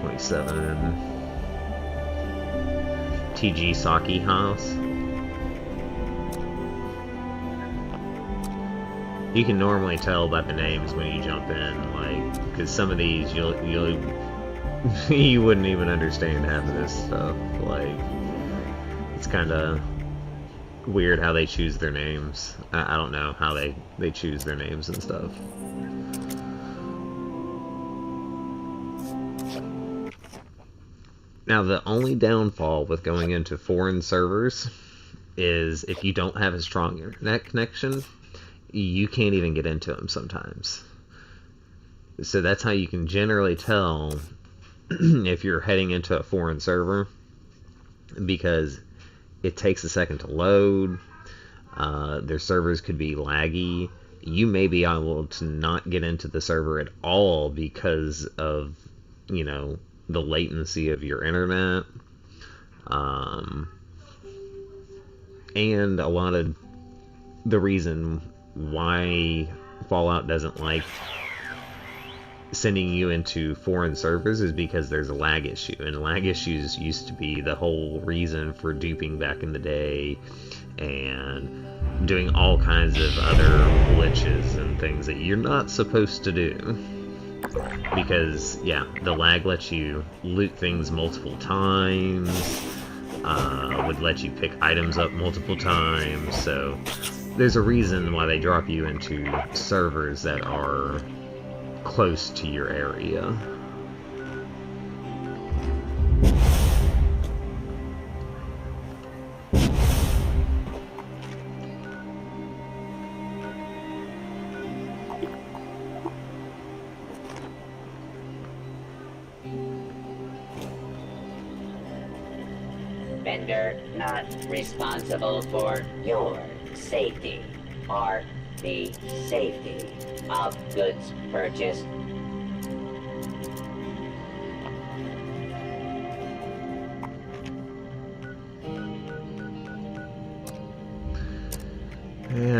27. TG Saki House. You can normally tell by the names when you jump in, like, because some of these you wouldn't even understand half of this stuff. Like, it's kind of weird how they choose their names. I don't know how they choose their names and stuff. Now, the only downfall with going into foreign servers is if you don't have a strong internet connection, you can't even get into them sometimes. So that's how you can generally tell if you're heading into a foreign server, because it takes a second to load. Their servers could be laggy. You may be able to not get into the server at all because of, the latency of your internet. And a lot of the reason why Fallout doesn't like sending you into foreign servers is because there's a lag issue, and lag issues used to be the whole reason for duping back in the day and doing all kinds of other glitches and things that you're not supposed to do, because the lag lets you loot things multiple times, would let you pick items up multiple times. So there's a reason why they drop you into servers that are close to your area. Vendor not responsible for your safety or the safety of goods purchased.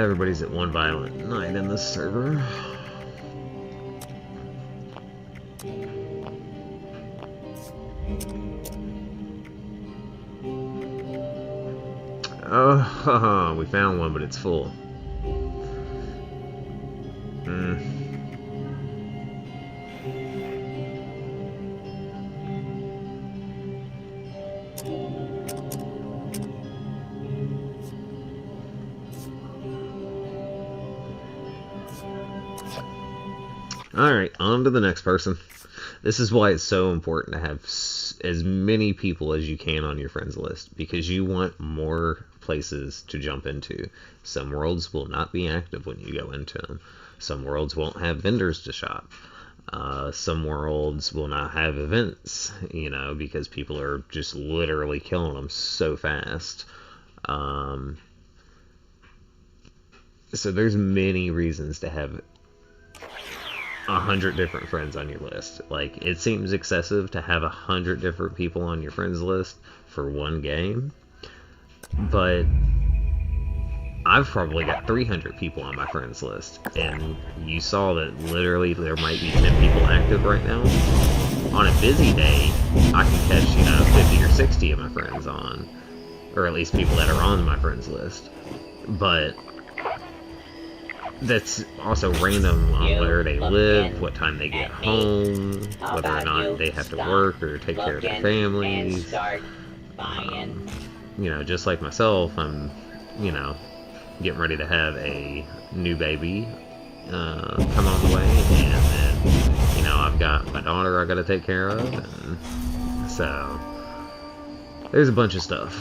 Everybody's at one violent night in this server. Oh, we found one, but it's full. Alright, on to the next person. This is why it's so important to have as many people as you can on your friends list, because you want more places to jump into. Some worlds will not be active when you go into them. Some worlds won't have vendors to shop. Some worlds will not have events, you know, because people are just literally killing them so fast. So there's many reasons to have 100 different friends on your list. Like, it seems excessive to have 100 different people on your friends list for one game, but I've probably got 300 people on my friends list, and you saw that literally there might be 10 people active right now. On a busy day, I can catch, you know, 50 or 60 of my friends on, or at least people that are on my friends list, but that's also random on where they live, what time they get home, whether or not they have to work or take care of their families. You know, just like myself, I'm, you know, getting ready to have a new baby come on the way, and then, you know, I've got my daughter I gotta take care of, and so there's a bunch of stuff.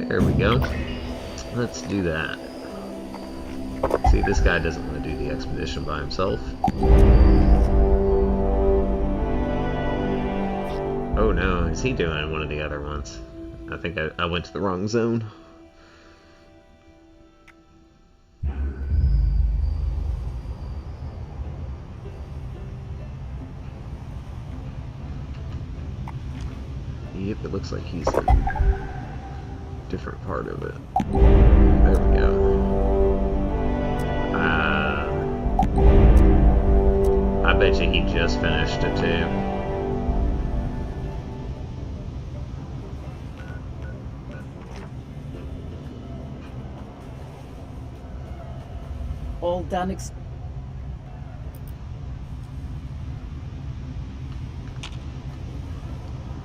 There we go. Let's do that. See, this guy doesn't want to do the expedition by himself. Oh no, is he doing one of the other ones? I think I went to the wrong zone. Yep, it looks like he's in a different part of it. There we go. I bet you he just finished it too. All done.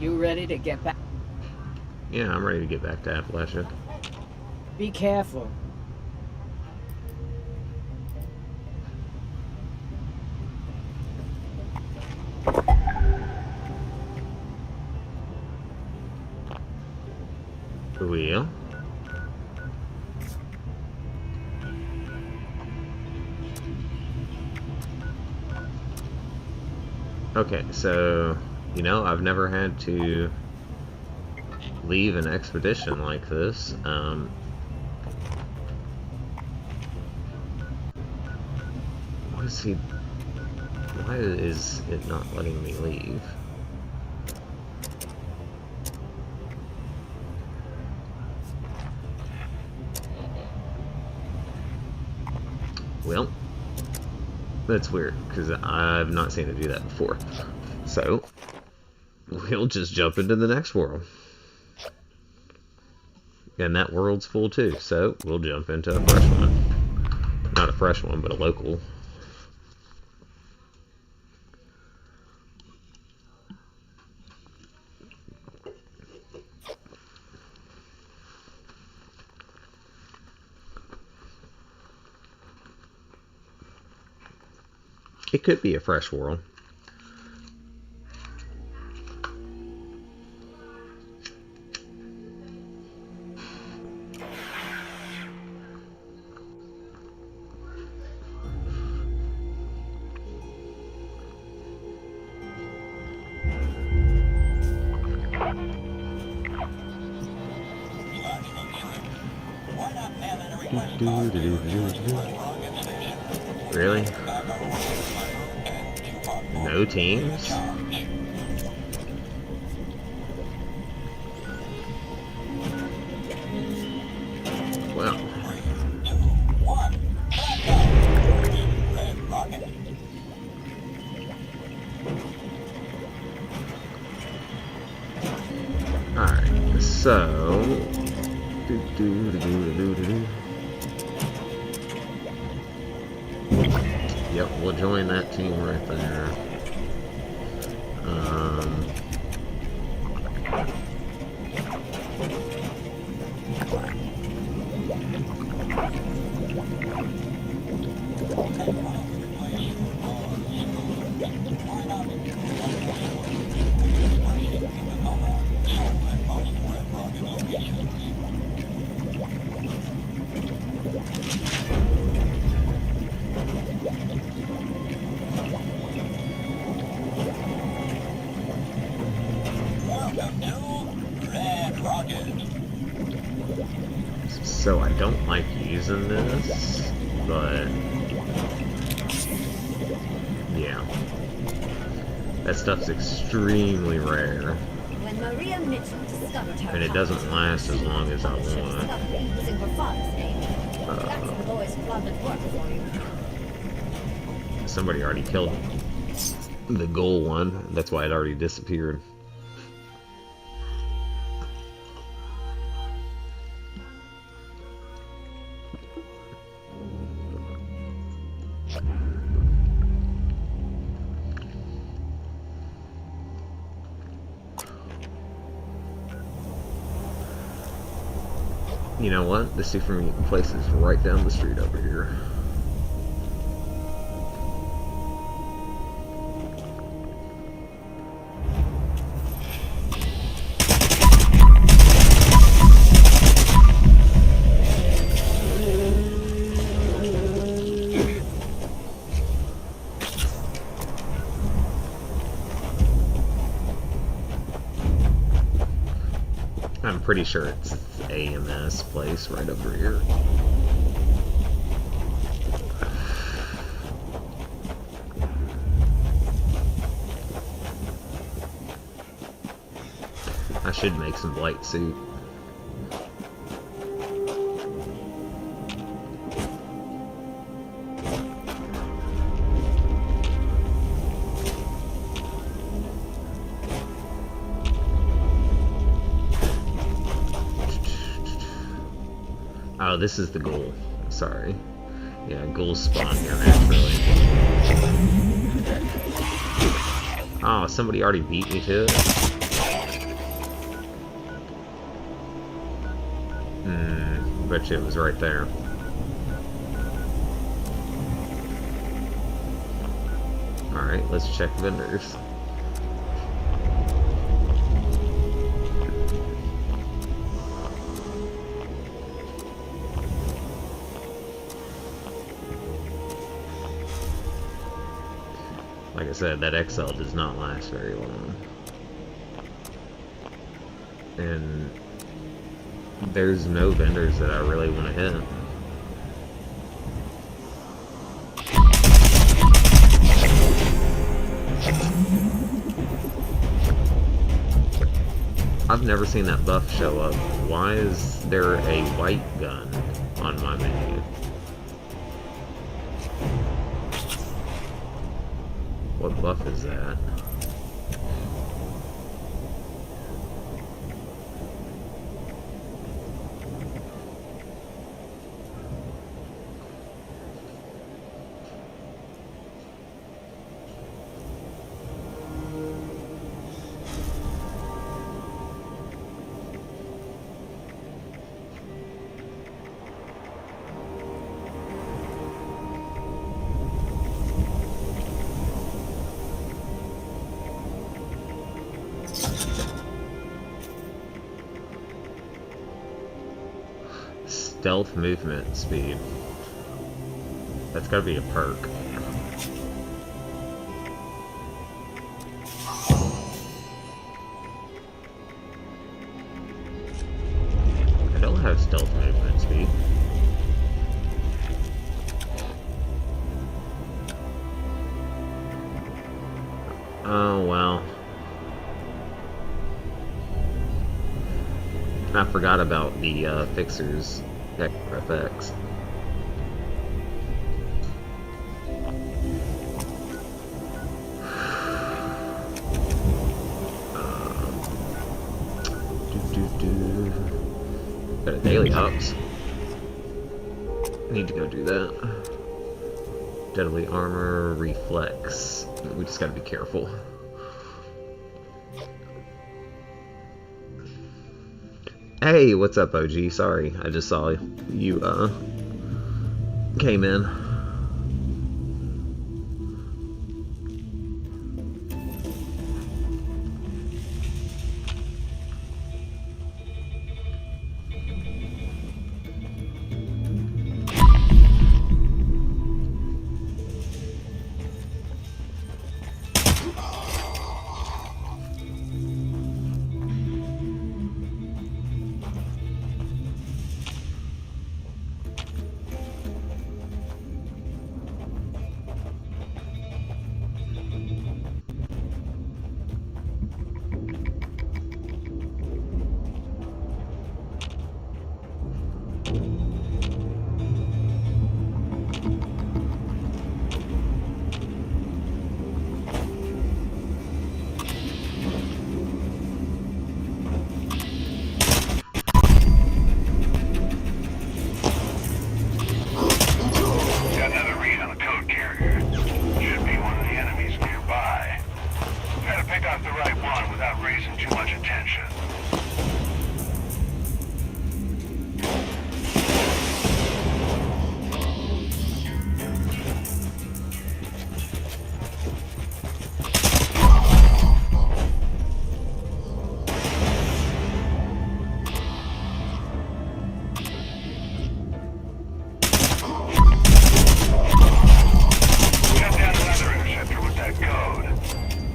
You ready to get back? Yeah, I'm ready to get back to Appalachia. Be careful. Wheel. Okay, so, you know, I've never had to leave an expedition like this. What is he... Why is it not letting me leave? Well, that's weird, because I've not seen it do that before. So, we'll just jump into the next world. And that world's full too, so we'll jump into a fresh one. Not a fresh one, but a local. It could be a fresh world. Really? No teams? So, yep, we'll join that team right there. So I don't like using this, but yeah, that stuff's extremely rare, When Maria Mitchell discovered her and it doesn't last as long as I want. using her father's name. That's the boy's plundered work for you. Somebody already killed the goal one, that's why it already disappeared. You know what? The super place is right down the street over here. I'm pretty sure it's AMS place right over here. I should make some blight suit. Oh, this is the ghoul. Sorry. Yeah, ghouls spawn here naturally. Oh, somebody already beat me to it? Bet you it was right there. Alright, let's check vendors. Like I said, that XL does not last very long. And there's no vendors that I really want to hit. I've never seen that buff show up. Why is there a white gun on my menu? What buff is that? Stealth movement speed. That's gotta be a perk. I don't have stealth movement speed. Oh well. I forgot about the fixers FX. Got a daily ops. Need to go do that. Deadly armor, reflex. We just gotta be careful. Hey, what's up, OG? Sorry, I just saw you came in. Got another read on the code carrier. Should be one of the enemies nearby. Try to pick off the right one without raising too much attention. Shut down another interceptor with that code.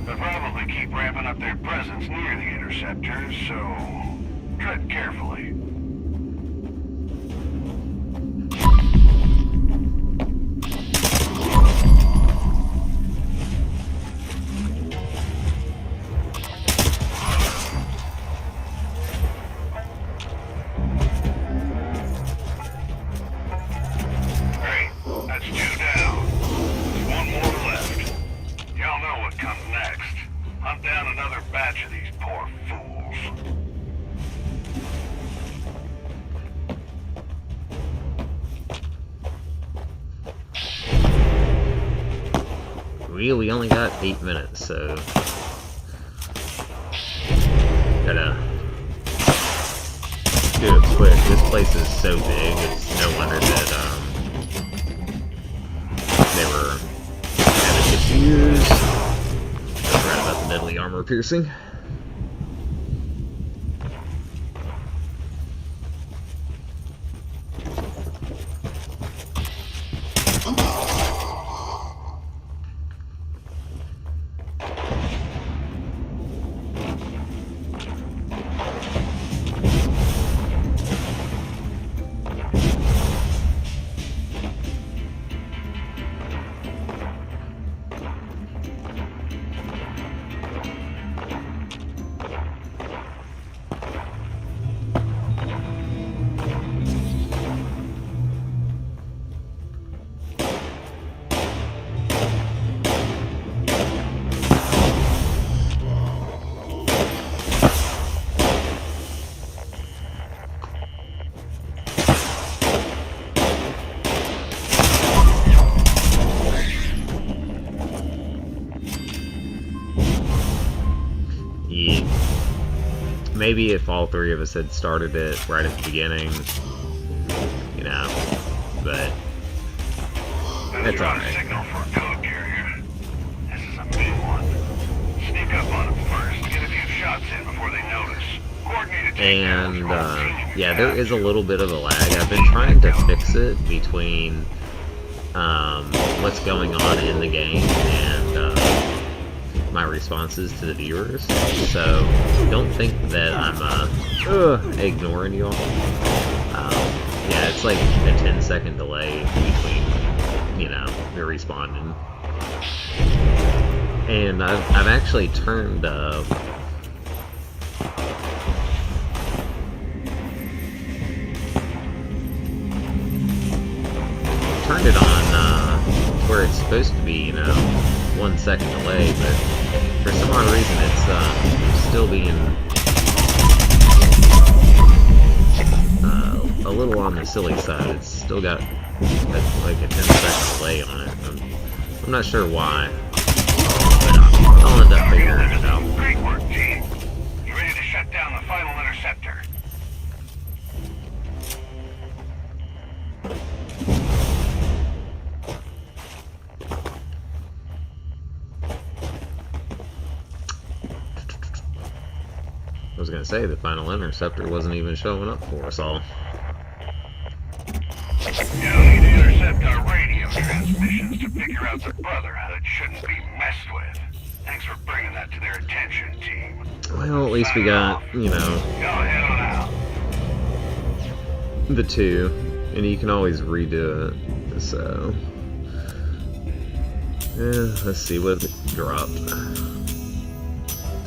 They'll probably keep ramping up their presence near the interceptors, so tread carefully. Great, that's 2 down. There's 1 more left. Y'all know what comes next. Hunt down another batch of these poor fools. We only got 8 minutes, so gotta do it quick. This place is so big, it's no wonder that they were having issues. I forgot about the deadly armor piercing. Yeah. Maybe if all 3 of us had started it right at the beginning, you know, but it's alright. Signal for a code carrier. This is a big one. Sneak up on them first. Get a few shots in before they notice. Coordinated And, takedowns. yeah, there is a little bit of a lag. I've been trying to fix it between, what's going on in the game and, my responses to the viewers. So, don't think that I'm, ignoring you all. Yeah, it's like a 10-second delay between, you know, me responding. And I've actually turned, turned it on where it's supposed to be, you know, 1 second delay, but for some odd reason it's still being little on the silly side. It's still got like a 10-second delay on it. I'm not sure why, but I'll end up figuring it out. Great work, team. You ready to shut down the final interceptor? I was gonna say the final interceptor wasn't even showing up for us all. You don't need to intercept our radio transmissions to figure out the Brotherhood shouldn't be messed with. Thanks for bringing that to their attention, team. Well, at least we got, you know, Go head on out. the 2, and you can always redo it. So, let's see what it dropped.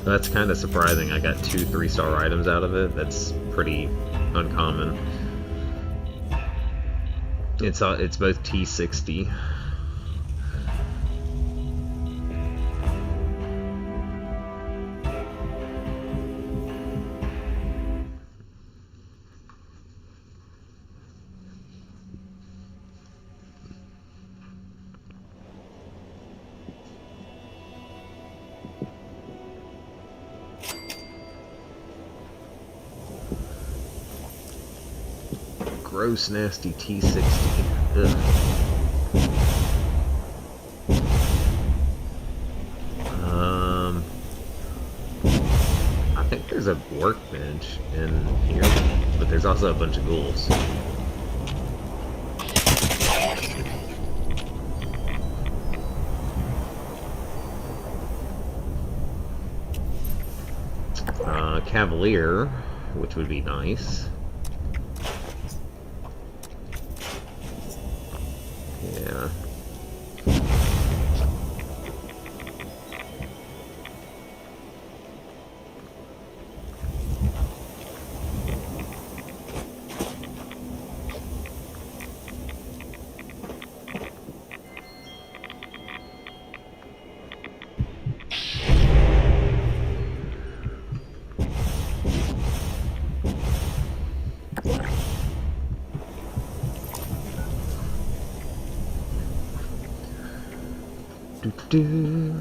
That's kind of surprising. I got 2 3-star items out of it. That's pretty uncommon. It's both T60. Gross, nasty T60. Ugh. I think there's a workbench in here, but there's also a bunch of ghouls. Cavalier, which would be nice. Yeah. Do.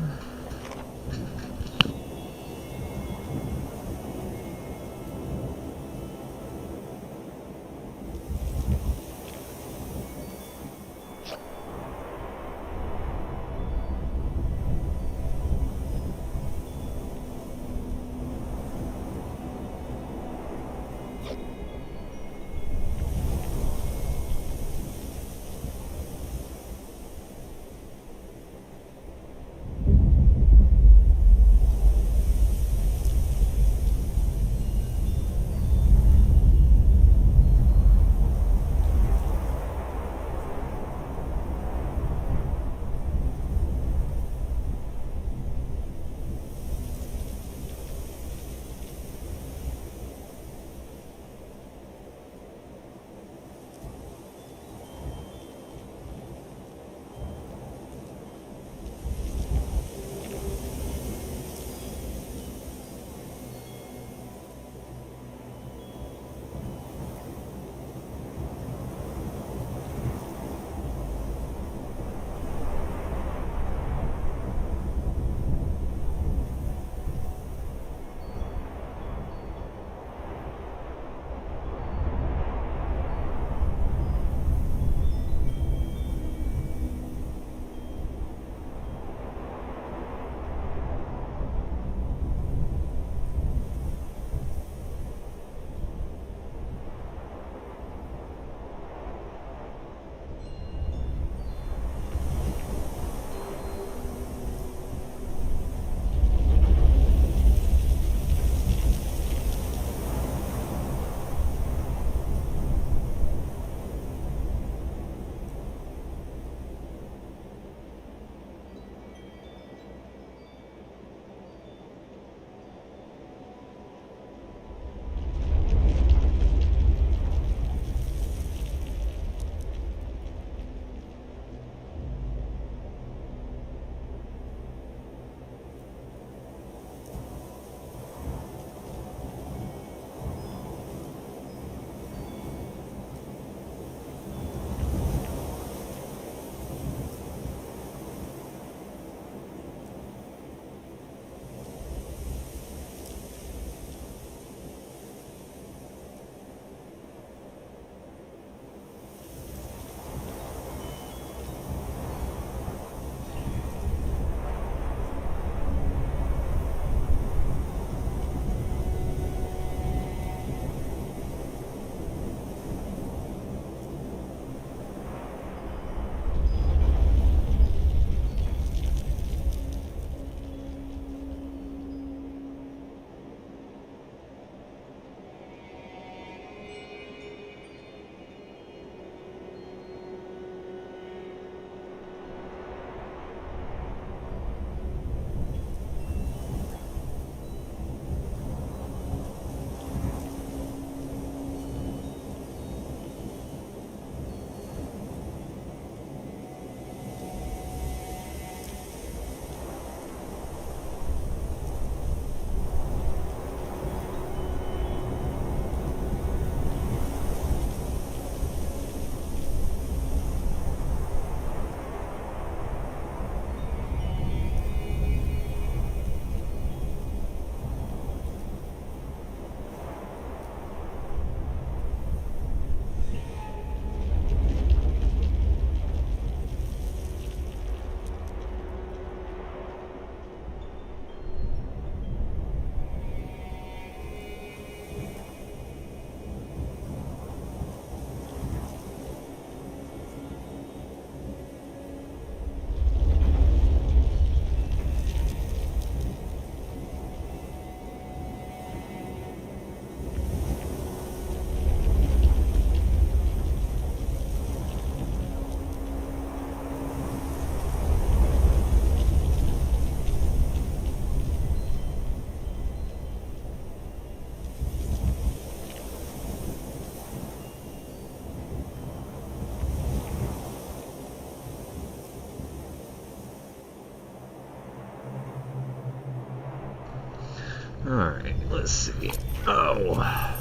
Let's see. Oh.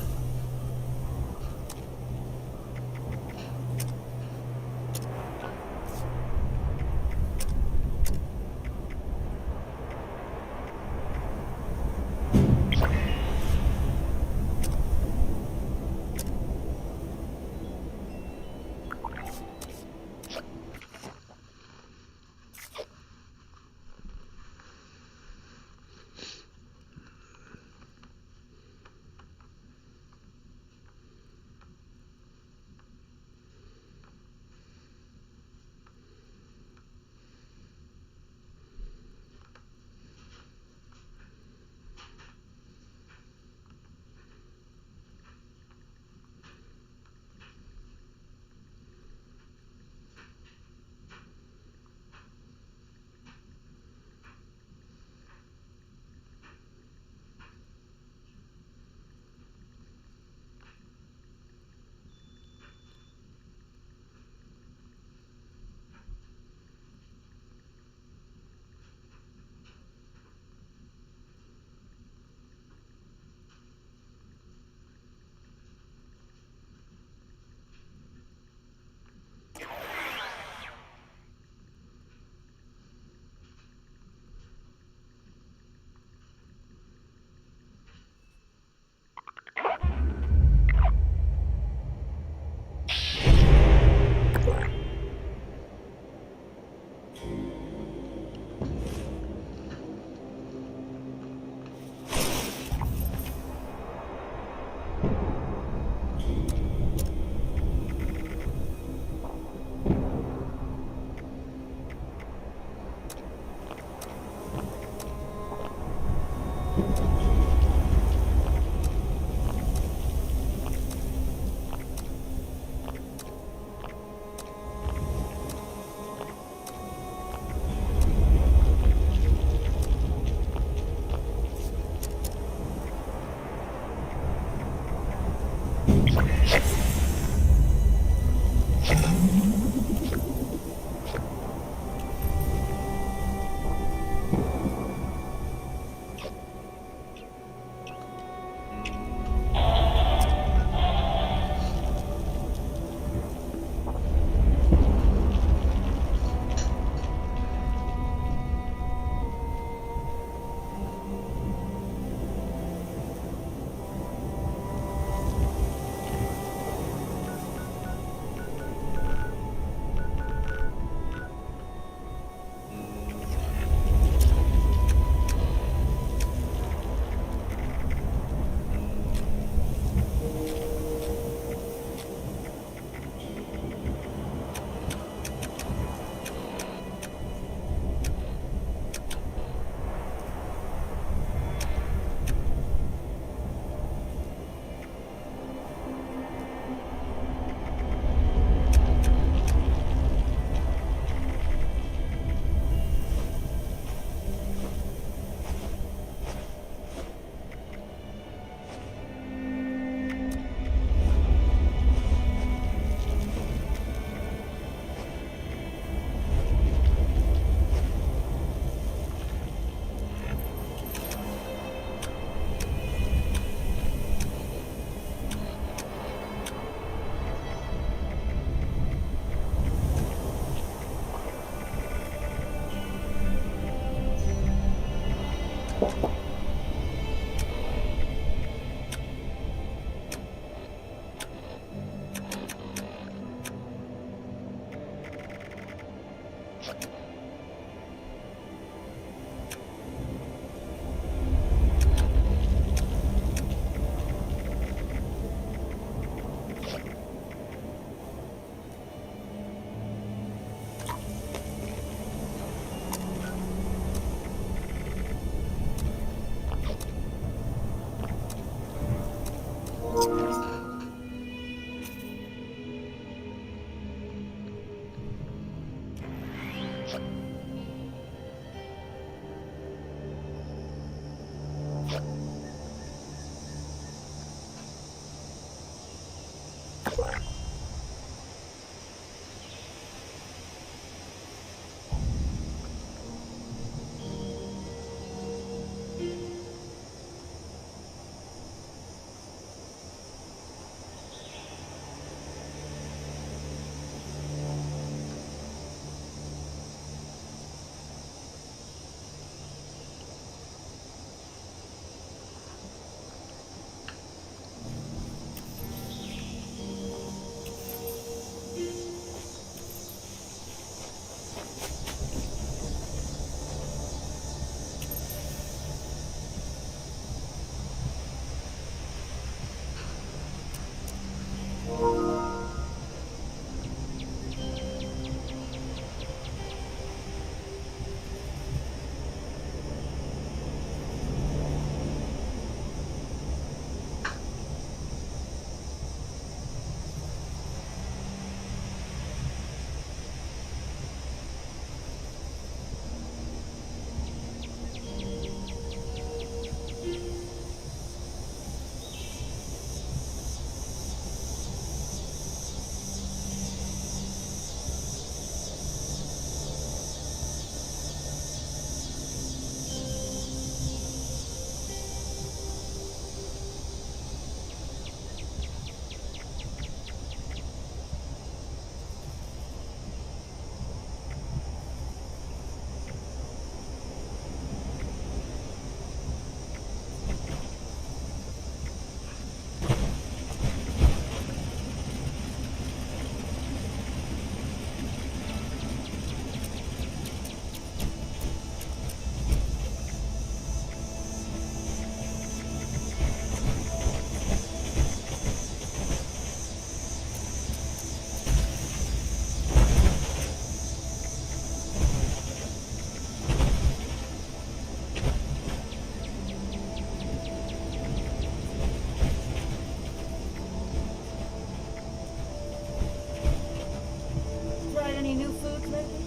any new food lately?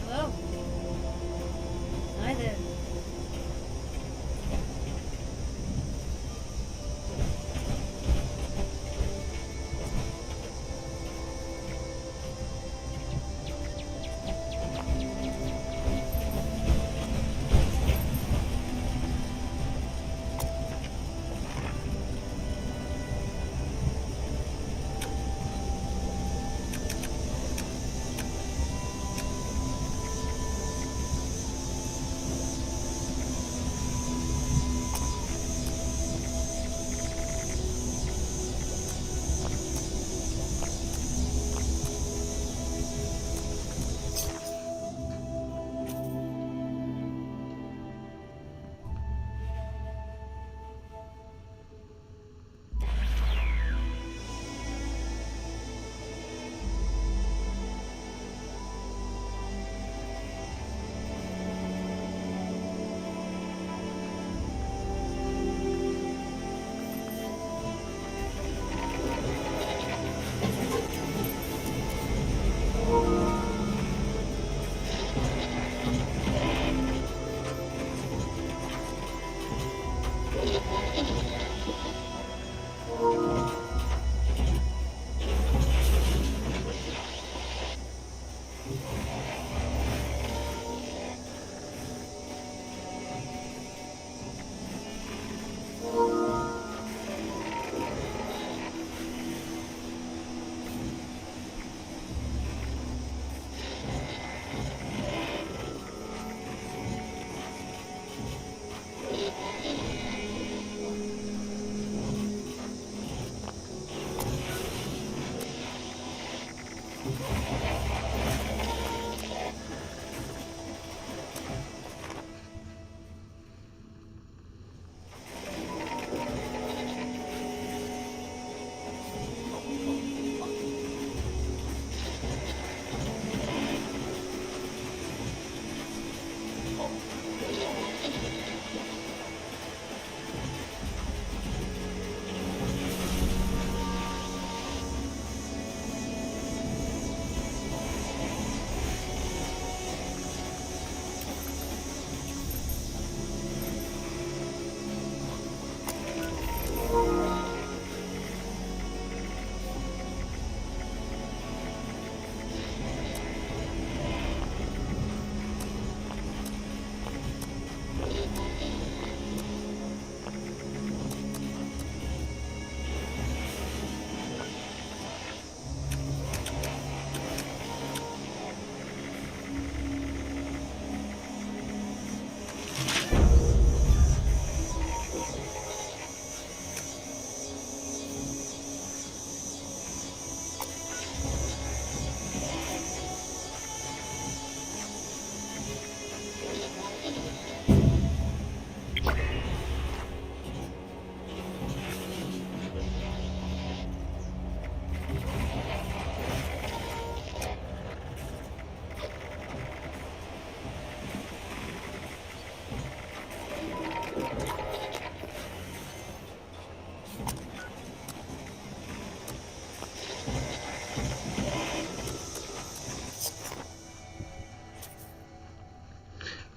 Hello? Hi there.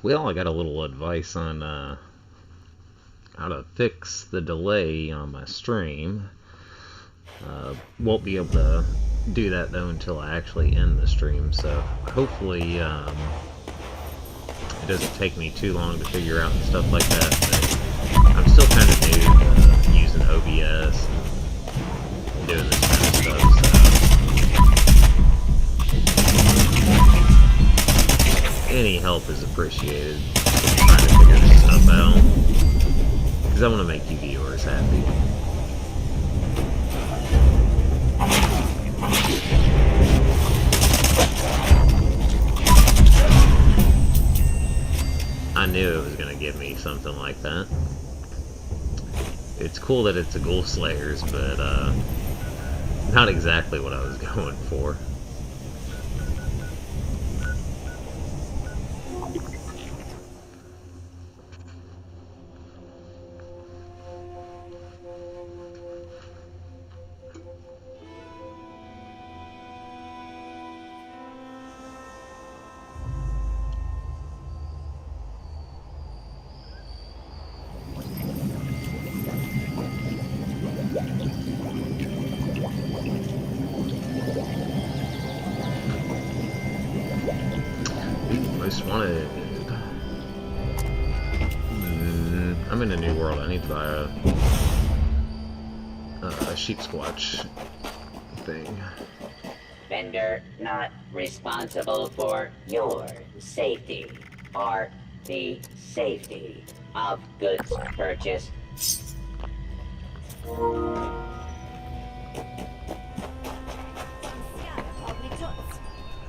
Well, I got a little advice on how to fix the delay on my stream. Won't be able to do that though until I actually end the stream, so hopefully it doesn't take me too long to figure out and stuff like that. But I'm still kind of new to using OBS and doing this kind of stuff, so any help is appreciated trying to figure this stuff out, because I want to make you viewers happy. I knew it was going to give me something like that. It's cool that it's a Ghoul Slayers, but not exactly what I was going for. Most wanted. I'm in a new world. I need to buy a sheep squatch thing. Vendor not responsible for your safety or the safety of goods purchased.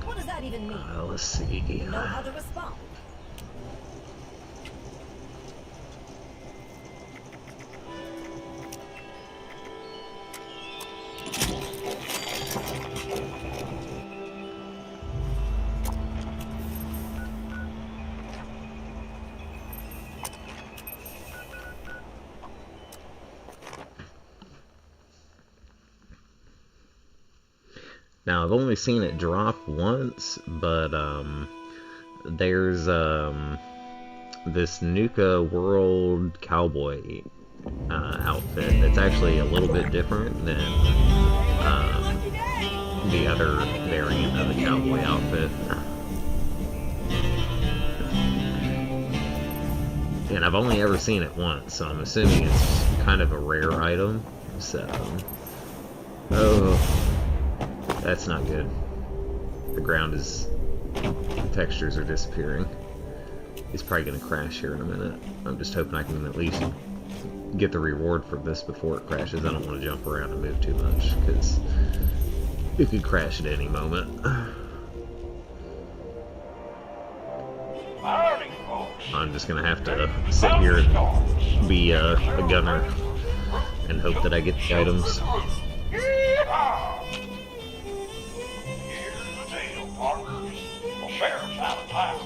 What does that even mean? Let's see. Know how to respond. Now, I've only seen it drop once, but there's this Nuka World Cowboy outfit that's actually a little bit different than the other variant of the cowboy outfit. And I've only ever seen it once, so I'm assuming it's kind of a rare item. So, oh, that's not good. The ground is, the textures are disappearing. He's probably gonna crash here in a minute. I'm just hoping I can at least get the reward for this before it crashes. I don't want to jump around and move too much, because it could crash at any moment. I'm just gonna have to sit here and be a gunner and hope that I get the items. Sheriff's out of town.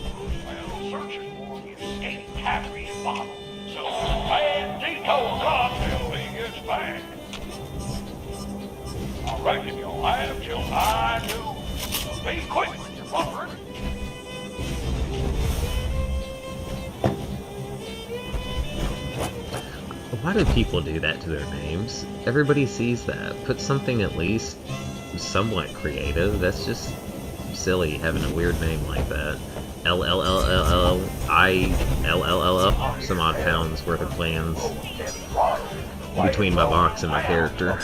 Well, searching for an escaped Cattery's bottle. So bad detour cop till he gets back. I reckon you'll have till I do. So be quick with your buffering. Why do people do that to their names? Everybody sees that. Put something at least somewhat creative. That's just silly having a weird name like that. LLLLLILLLL. Some odd pounds worth of plans between my box and my character.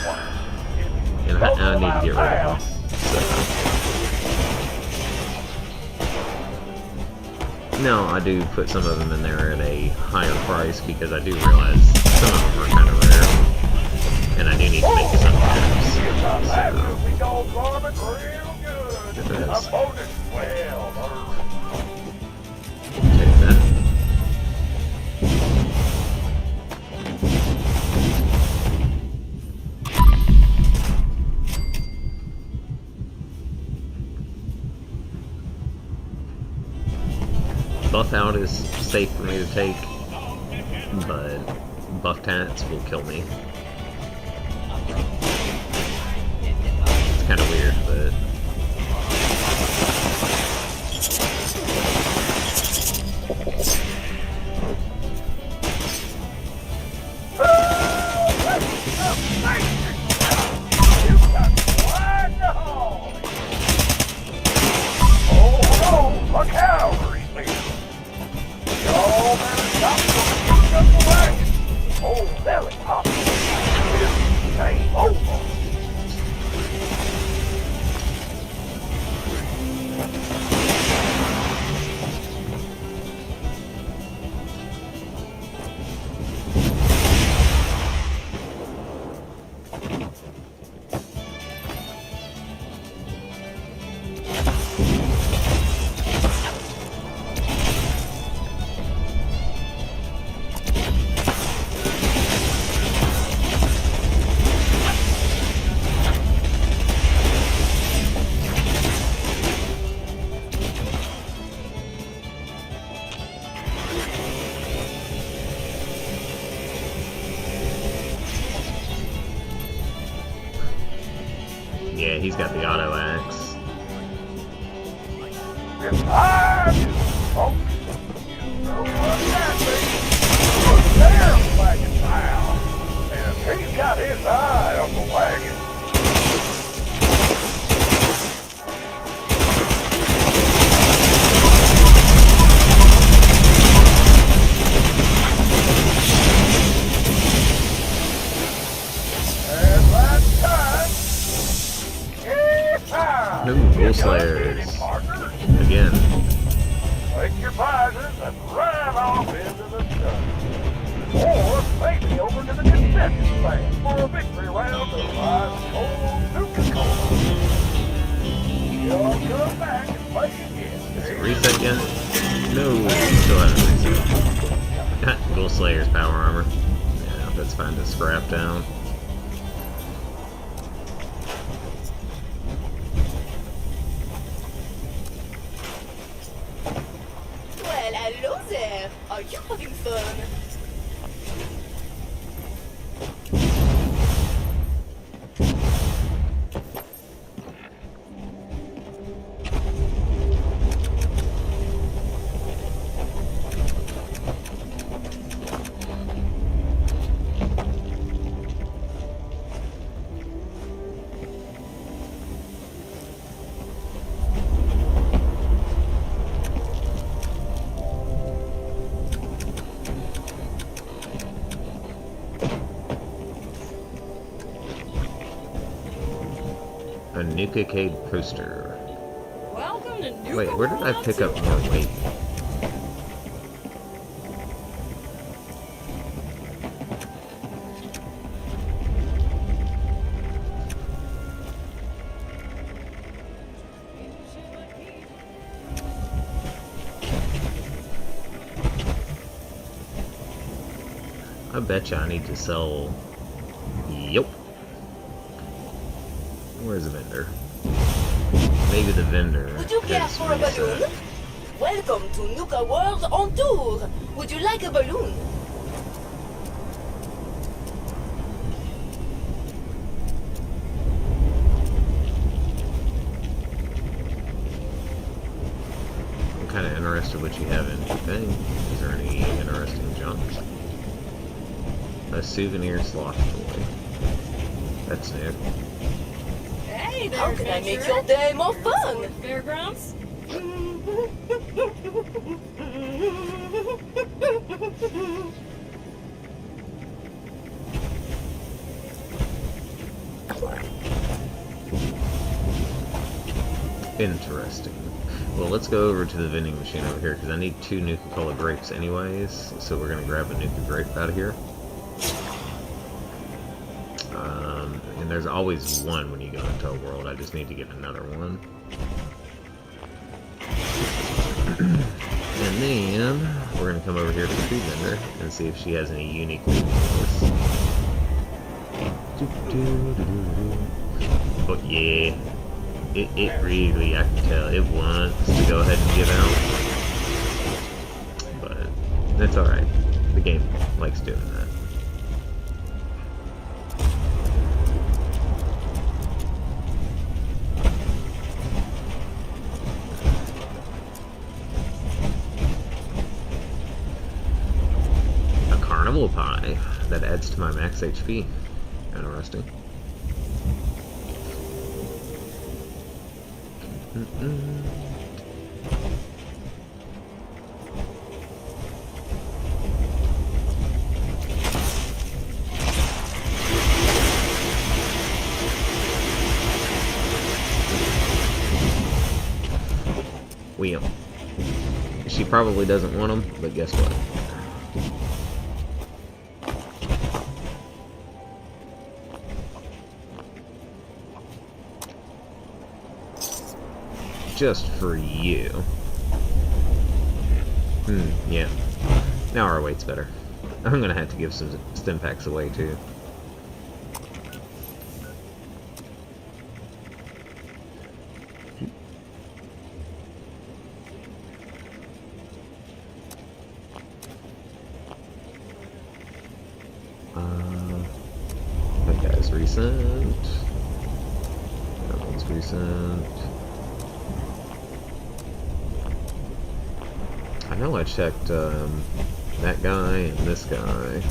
And I need to get rid of them. So. No, I do put some of them in there at a higher price because I do realize some of them are kind of rare. And I do need to make some items. Buff out is safe for me to take, but buff tats will kill me. It's kind of weird, but yeah, he's got the auto axe. He's got his eye on the wagon. Ghoul Slayers. Again. Take your prizes and ride off into the sun. Or maybe over to the concession stand for a victory round of ice cold Nuka-Cola. You'll come back and play again. Is it reset again? No, still haven't reset. Ghoul Slayer's power armor. Yeah, that's fine to scrap down. Well, hello there. Are you having fun? A Nuka-Cade poster. Welcome to Nuka Wait, where did I World pick up Tour. more weight? I bet you I need to sell. Yep. Where's the vendor? Maybe the vendor. Would you care has for a reset. balloon? Welcome to Nuka World on tour. Would you like a balloon? I'm kind of interested what you have in your thing. Is there any interesting junk? A souvenir sloth toy. That's new. Hey there, How can I make your day more fun? Fairgrounds? Interesting. Well, let's go over to the vending machine over here, because I need 2 Nuka-Cola grapes anyways, so we're going to grab a Nuka grape out of here. And there's always one when you go into a world, I just need to get another one. And then, we're going to come over here to the food vendor, and see if she has any unique food for us. Oh yeah. It really, I can tell, it wants to go ahead and give out. But, that's alright. The game likes doing that. A carnival pie that adds to my max HP. Interesting. Well, she probably doesn't want them, but guess what? Just for you. Yeah. Now our weight's better. I'm gonna have to give some stim packs away too. That guy's recent. That one's recent. I know I checked that guy and this guy.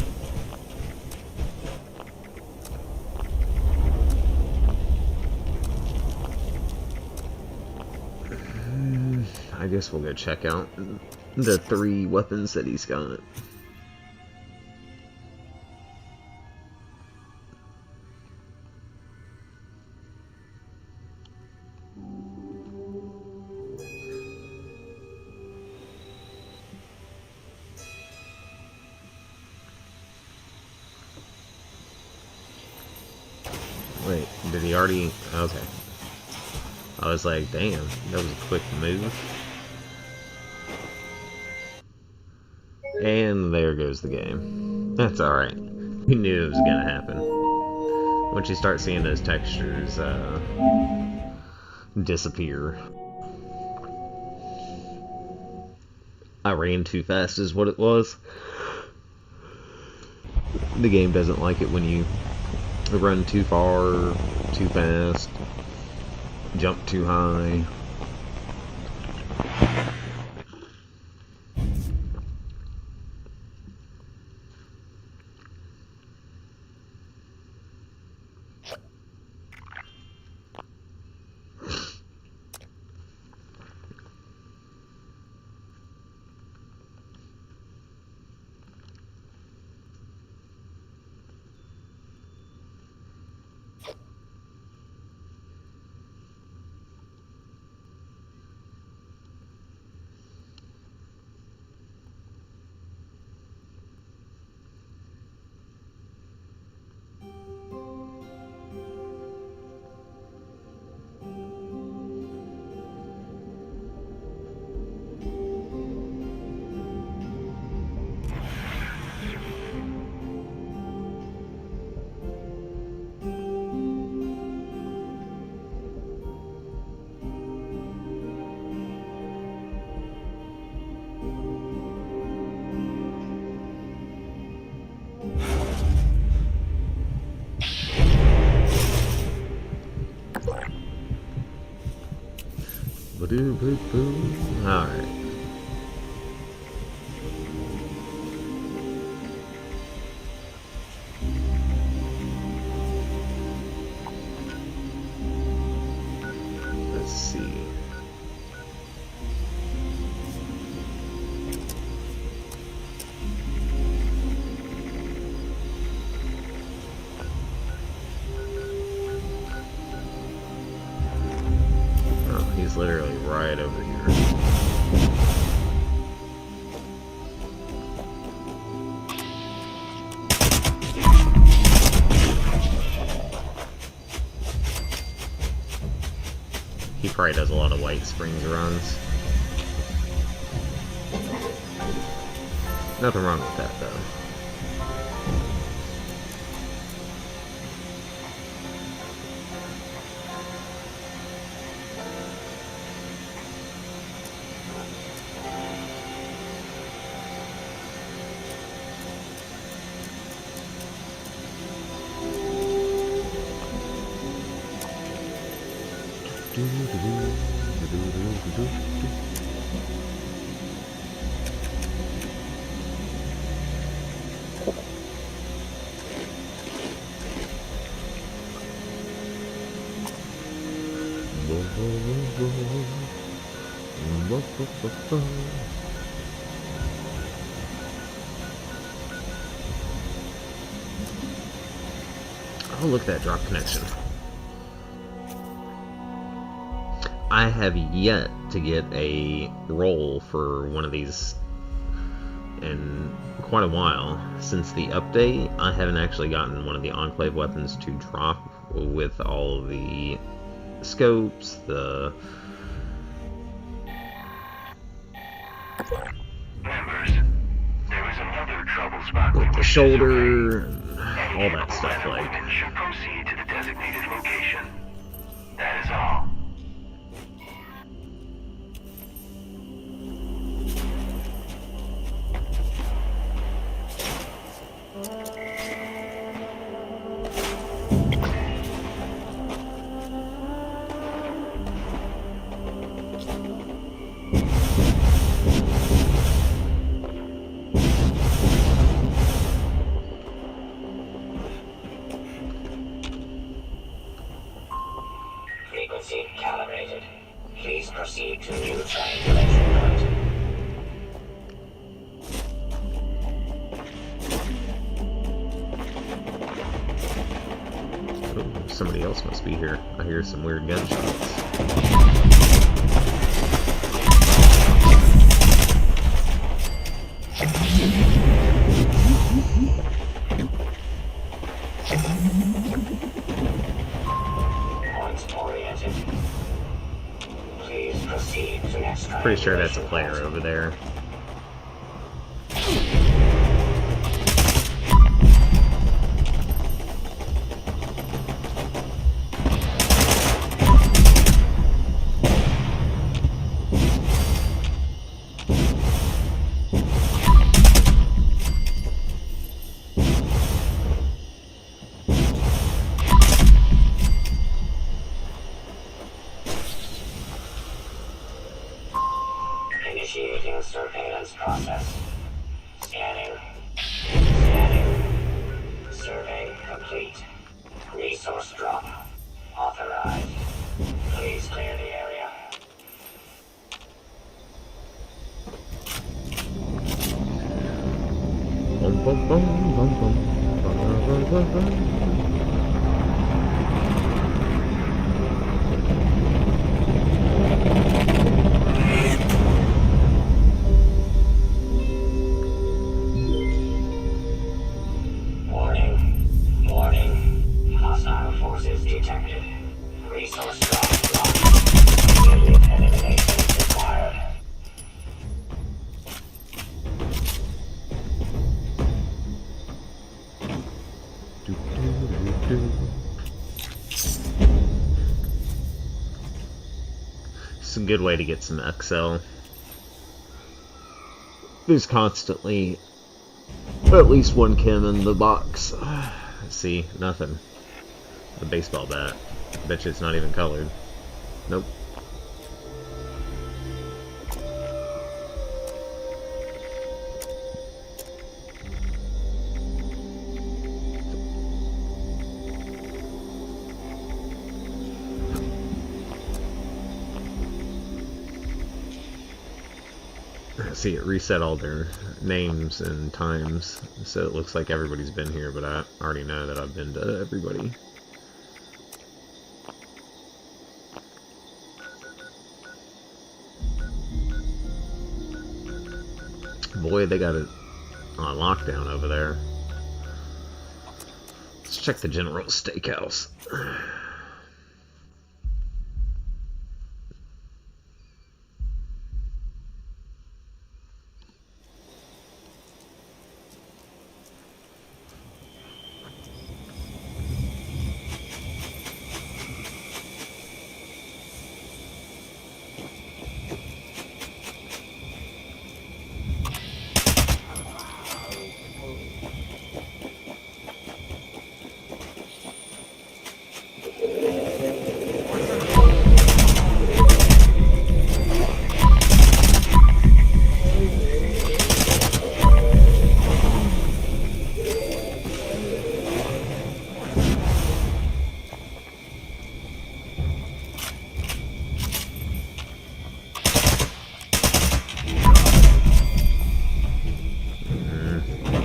I guess we'll go check out the 3 weapons that he's got. already... Okay. I was like, damn, that was a quick move. And there goes the game. That's alright. We knew it was gonna happen. Once you start seeing those textures disappear. I ran too fast is what it was. The game doesn't like it when you run too far, too fast, jump too high. Alright. Let's see. Oh, he's literally right over here. He probably does a lot of White Springs runs. Nothing wrong with that, though. Oh, look at that drop connection. I have yet to get a roll for one of these in quite a while. Since the update, I haven't actually gotten one of the Enclave weapons to drop with all of the scopes, the... Members, there is another trouble spot with the shoulder, and all that stuff, like... should proceed to the designated location. That is all. Frequency calibrated. Please proceed to new triangulation point. Oh, somebody else must be here. I hear some weird gunshots. Please proceed to next Pretty sure that's a triangulation player point. over there. Initiating surveillance process. Scanning. Scanning. Survey complete. Resource drop. Authorized. Please clear the area. Bum, bum, bum, bum, bum. Bum, bum, bum, bum. Warning. Warning. Hostile forces detected. Resource drop locked. Immediate elimination required. Do, do, do, do. It's a good way to get some XL. There's constantly at least one chem in the box. See, nothing. A baseball bat. Bet you it's not even colored. Nope. See, it reset all their names and times, so it looks like everybody's been here, but I already know that I've been to everybody. Boy, they got it on lockdown over there. Let's check the General Steakhouse.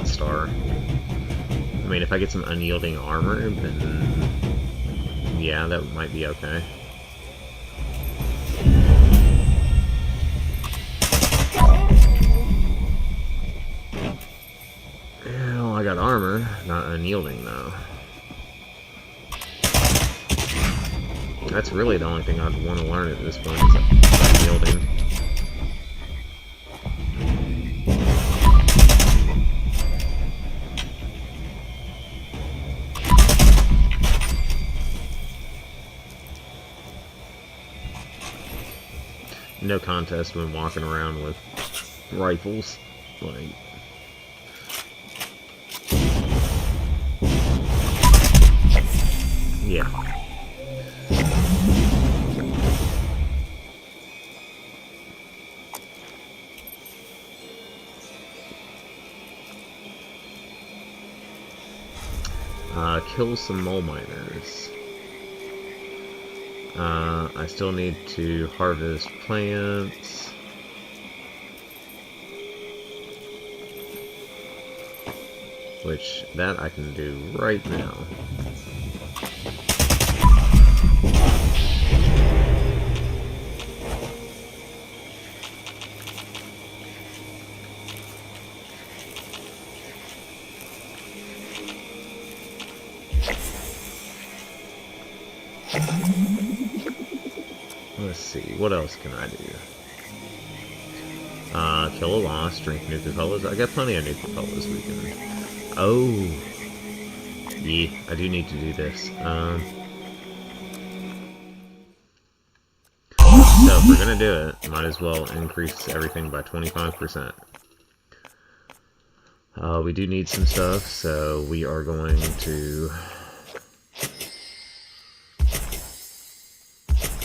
Star. I mean, if I get some unyielding armor, then yeah, that might be okay. Well, I got armor, not unyielding though. That's really the only thing I'd want to learn at this point is unyielding. No contest when walking around with rifles. Like, yeah. Kill some mole miners. I still need to harvest plants. Which, that I can do right now. let's see, what else can I do? Kill a lost, drink Nuka-Colas. I got plenty of Nuka-Colas we can... Oh! Yeah, I do need to do this. So if we're gonna do it, might as well increase everything by 25%. We do need some stuff, so we are going to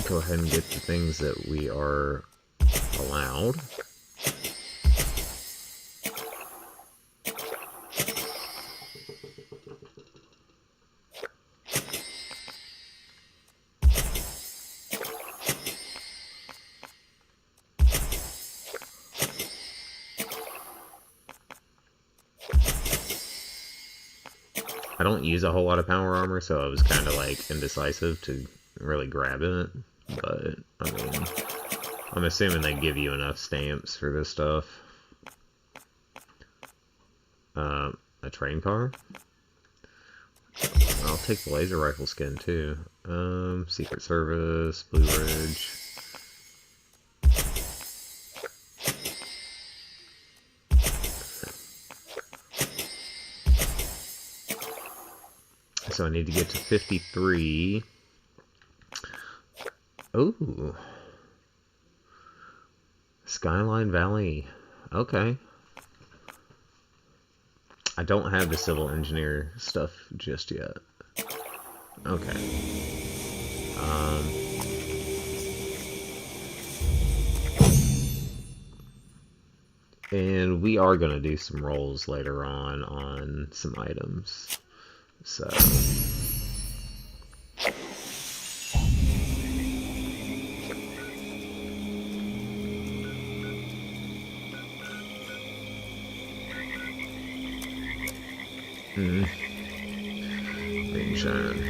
go ahead and get the things that we are allowed. I don't use a whole lot of power armor, so I was kind of like indecisive to really grab it. But, I mean, I'm assuming they give you enough stamps for this stuff. A train car? I'll take the laser rifle skin too. Secret Service, Blue Ridge. So I need to get to 53. Ooh. Skyline Valley. Okay. I don't have the civil engineer stuff just yet. Okay. And we are going to do some rolls later on some items. So... Moonshine.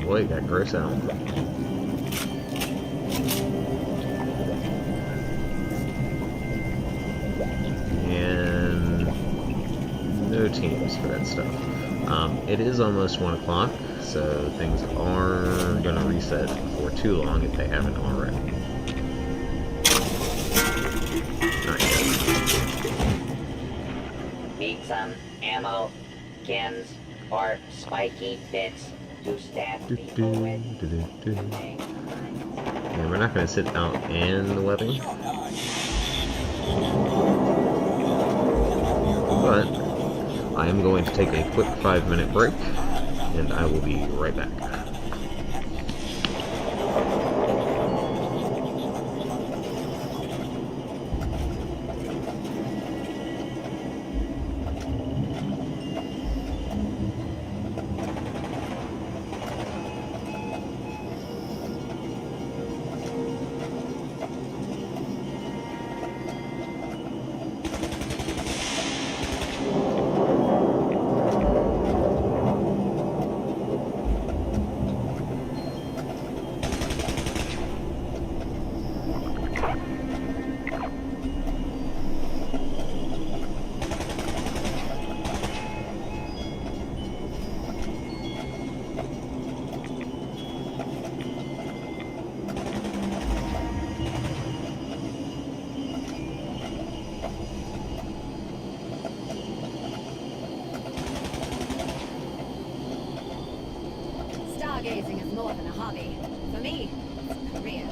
Boy, it got gross out. Teams for that stuff. It is almost 1 o'clock, so things are going to reset before too long if they haven't already. Not yet. Need some ammo, chems, or spiky bits to stab people with. Yeah, we're not going to sit out in the webbing. But I am going to take a quick 5-minute break, and I will be right back. Stargazing is more than a hobby. For me, it's a career.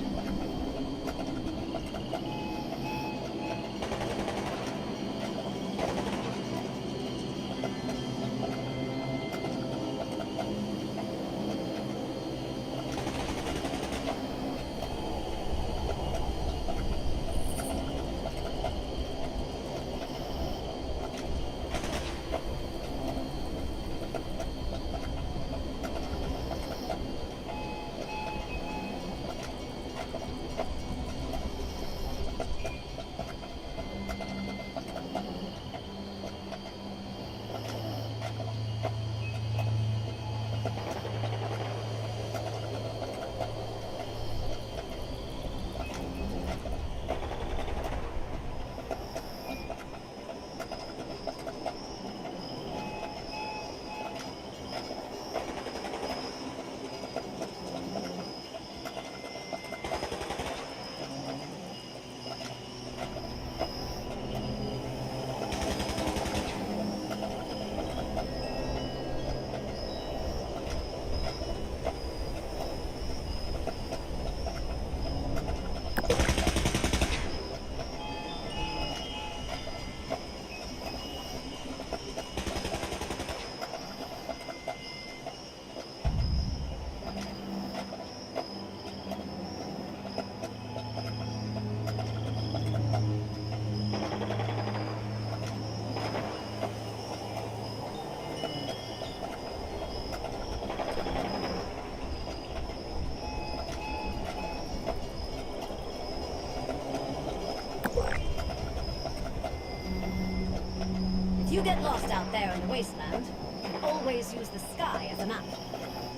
get lost out there in the wasteland, you can always use the sky as a map.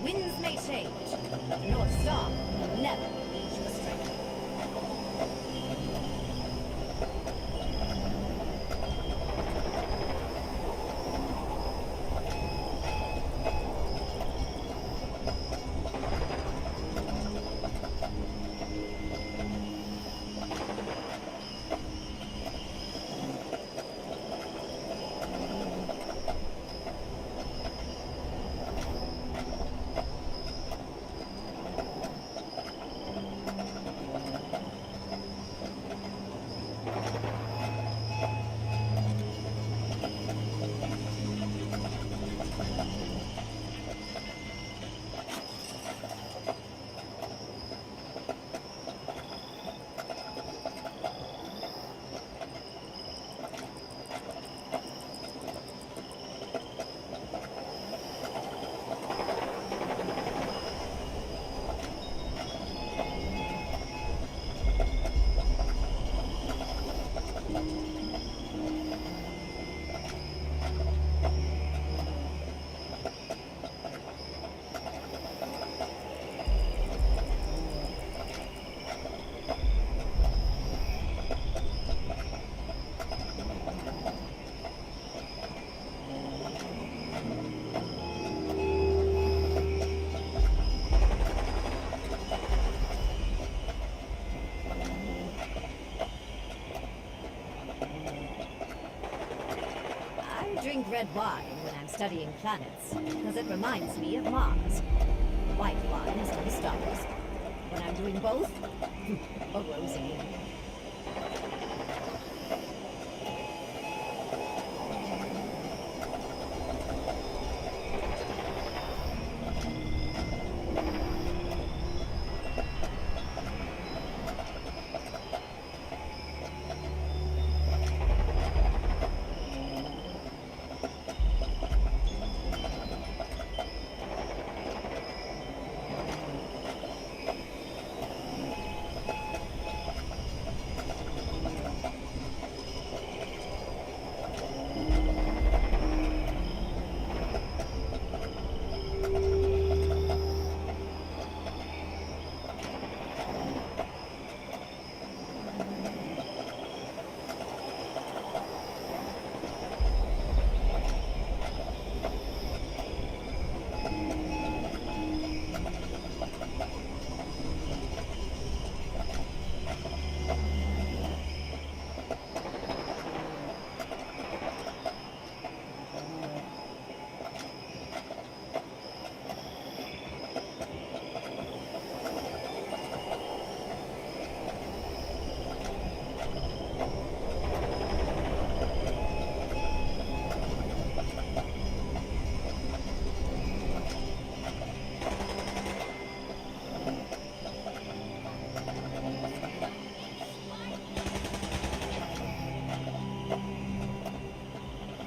Winds may change, but the North Star will never lead you astray. I drink red wine when I'm studying planets, because it reminds me of Mars. White wine is for the stars. When I'm doing both, a rosy.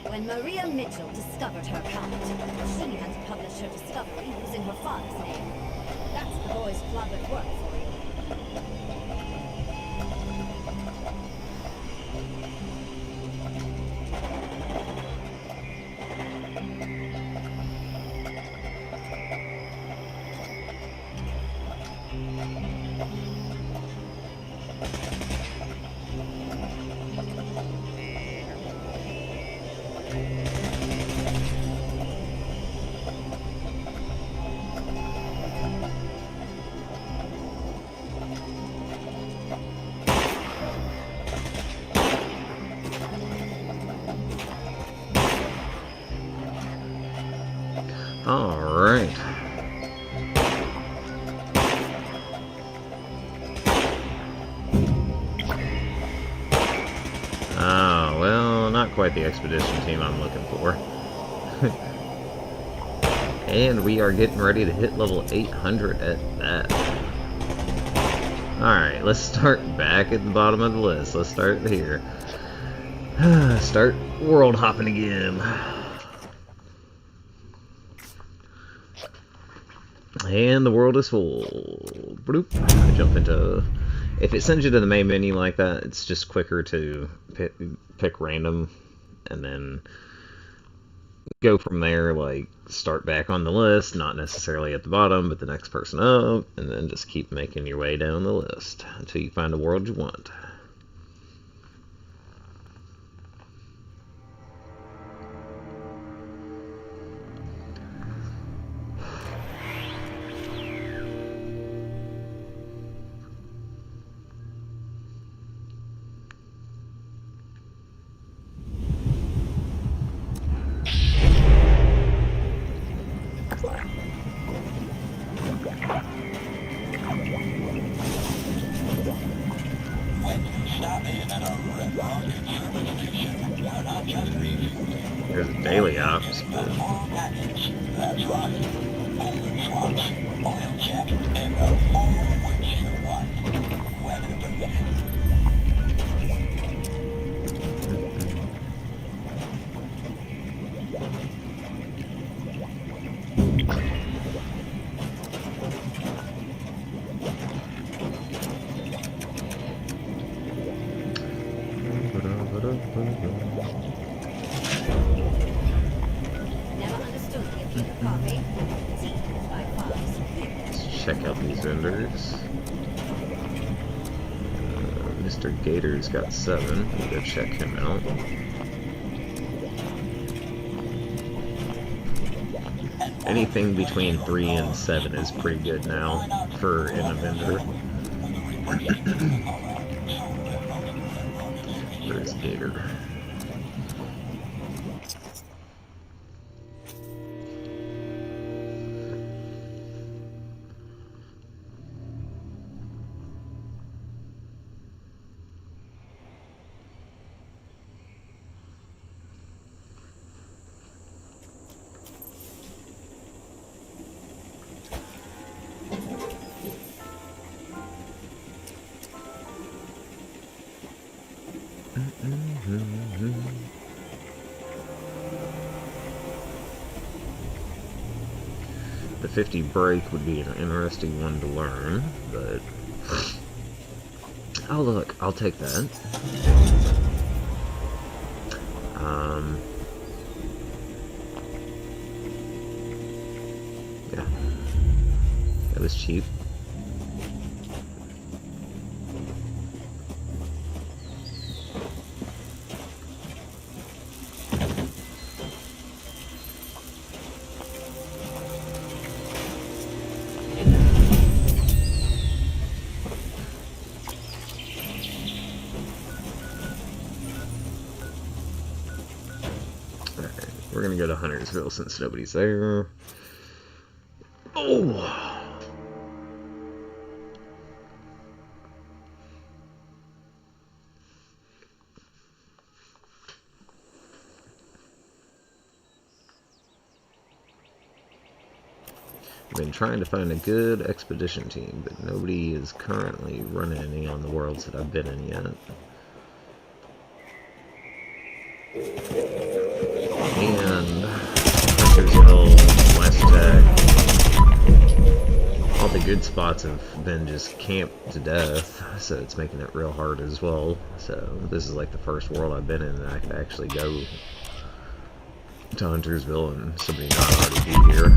When Maria Mitchell discovered her comet, she had to publish her discovery using her father's name. That's the boys' club at work for you. All right. Ah, well, not quite the expedition team I'm looking for. And we are getting ready to hit level 800 at that. Alright, let's start back at the bottom of the list. Let's start here. Start world hopping again. And the world is full. Bloop. I jump into... If it sends you to the main menu like that, it's just quicker to pick random and then go from there, like start back on the list, not necessarily at the bottom, but the next person up, and then just keep making your way down the list until you find a world you want. There's a daily ops, but Never understood the appeal of coffee. Tea by far superior. check out these vendors. Mr. Gator's got 7. We'll go check him out. Anything between 3 and 7 is pretty good now for in a vendor. Where's Gator? The 50 break would be an interesting one to learn, but oh look, I'll take that. Yeah, that was cheap. We're gonna go to Huntersville since nobody's there. Oh! I've been trying to find a good expedition team, but nobody is currently running any on the worlds that I've been in yet. And Huntersville, West Tech, all the good spots have been just camped to death, so it's making it real hard as well. So this is like the first world I've been in that I could actually go to Huntersville and somebody not already be here.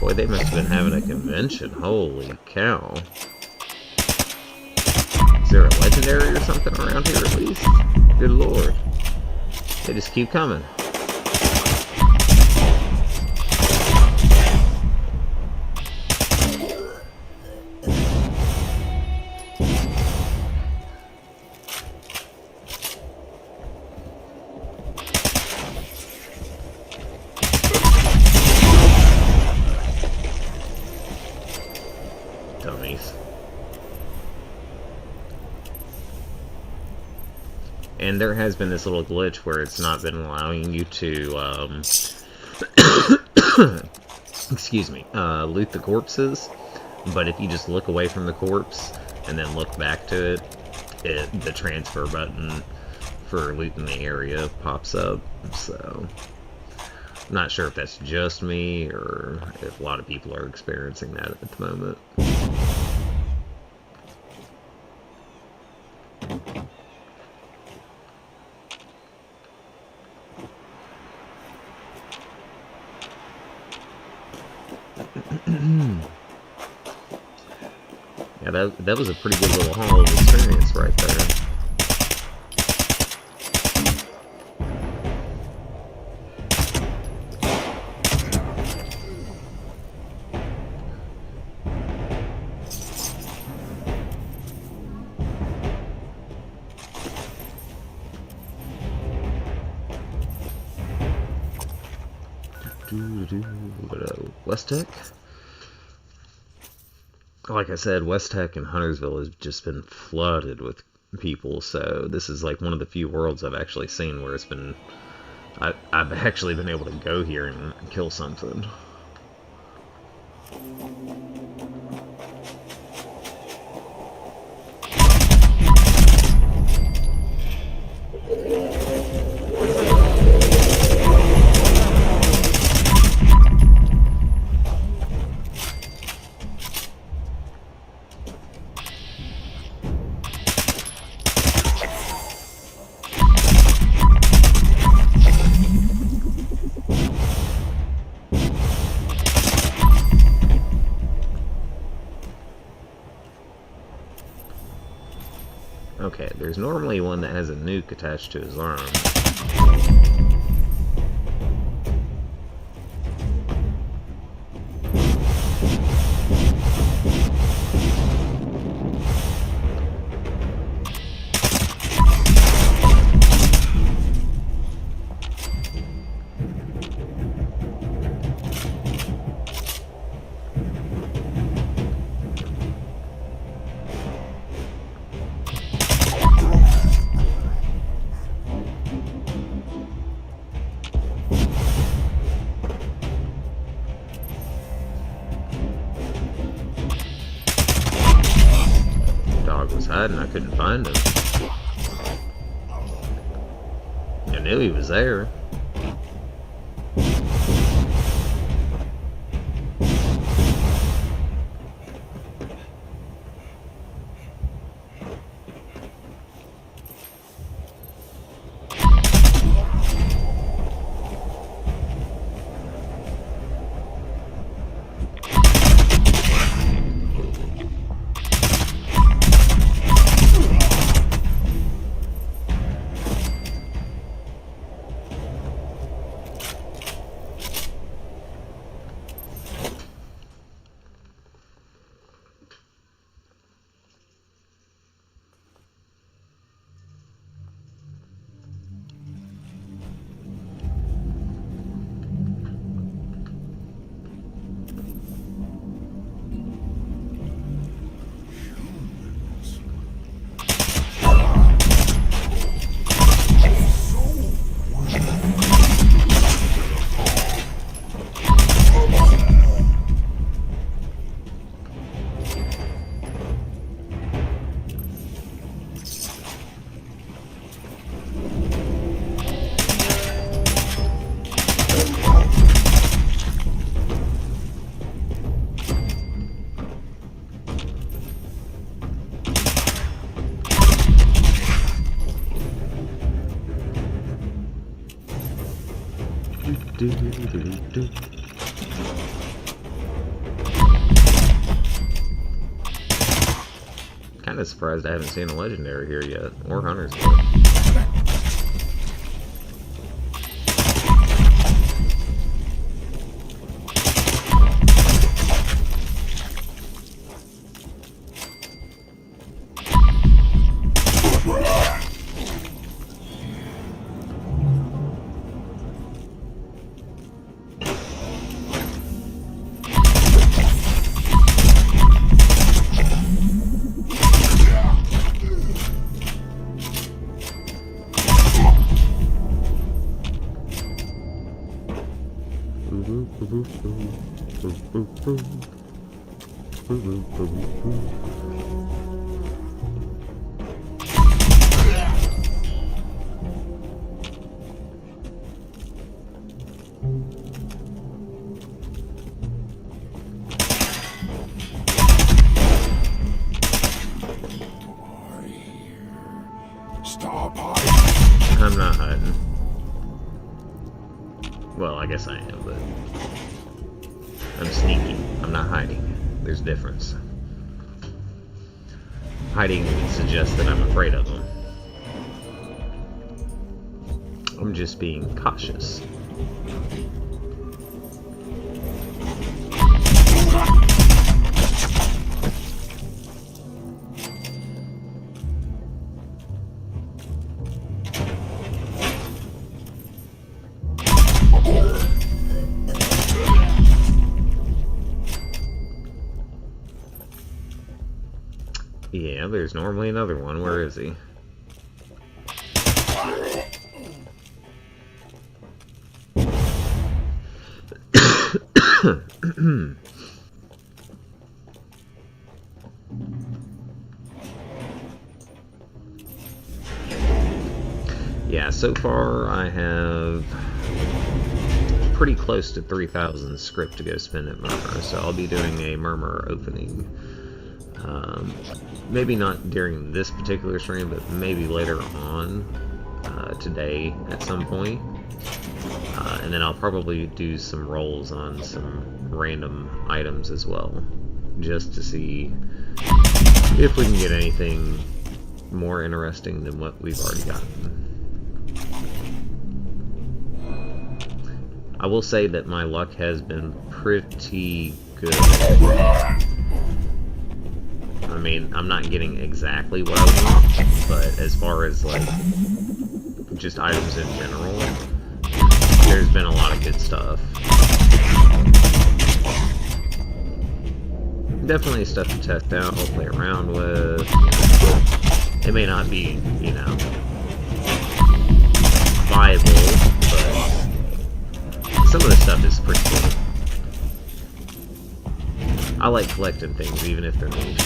Boy, they must have been having a convention. Holy cow. Is there a legendary or something around here at least? Good lord. They just keep coming. underneath. And there has been this little glitch where it's not been allowing you to, excuse me, loot the corpses. But if you just look away from the corpse and then look back to it, the transfer button for looting the area pops up. So, I'm not sure if that's just me or if a lot of people are experiencing that at the moment. Yeah, that was a pretty good little haul of experience right there. West Tech? Like I said, West Tech and Huntersville has just been flooded with people, so this is like one of the few worlds I've actually seen where it's been... I've actually been able to go here and kill something. Okay, there's normally one that has a nuke attached to his arm. And I couldn't find him. I knew he was there. Kind of surprised I haven't seen a legendary here yet, or hunters yet. Stop hiding. I'm not hiding. Well, I guess I am, but I'm sneaky. I'm not hiding. There's a difference. Hiding suggests that I'm afraid of them. I'm just being cautious. Yeah, there's normally another one. Where is he? Yeah, so far I have pretty close to 3,000 script to go spend at Murmur, so I'll be doing a Murmur opening. Maybe not during this particular stream, but maybe later on today at some point. And then I'll probably do some rolls on some random items as well, just to see if we can get anything more interesting than what we've already gotten. I will say that my luck has been pretty good. I mean, I'm not getting exactly what I want, but as far as, like, just items in general, there's been a lot of good stuff. Definitely stuff to test out, play around with. It may not be, you know, viable, but some of the stuff is pretty cool. I like collecting things, even if they're niche.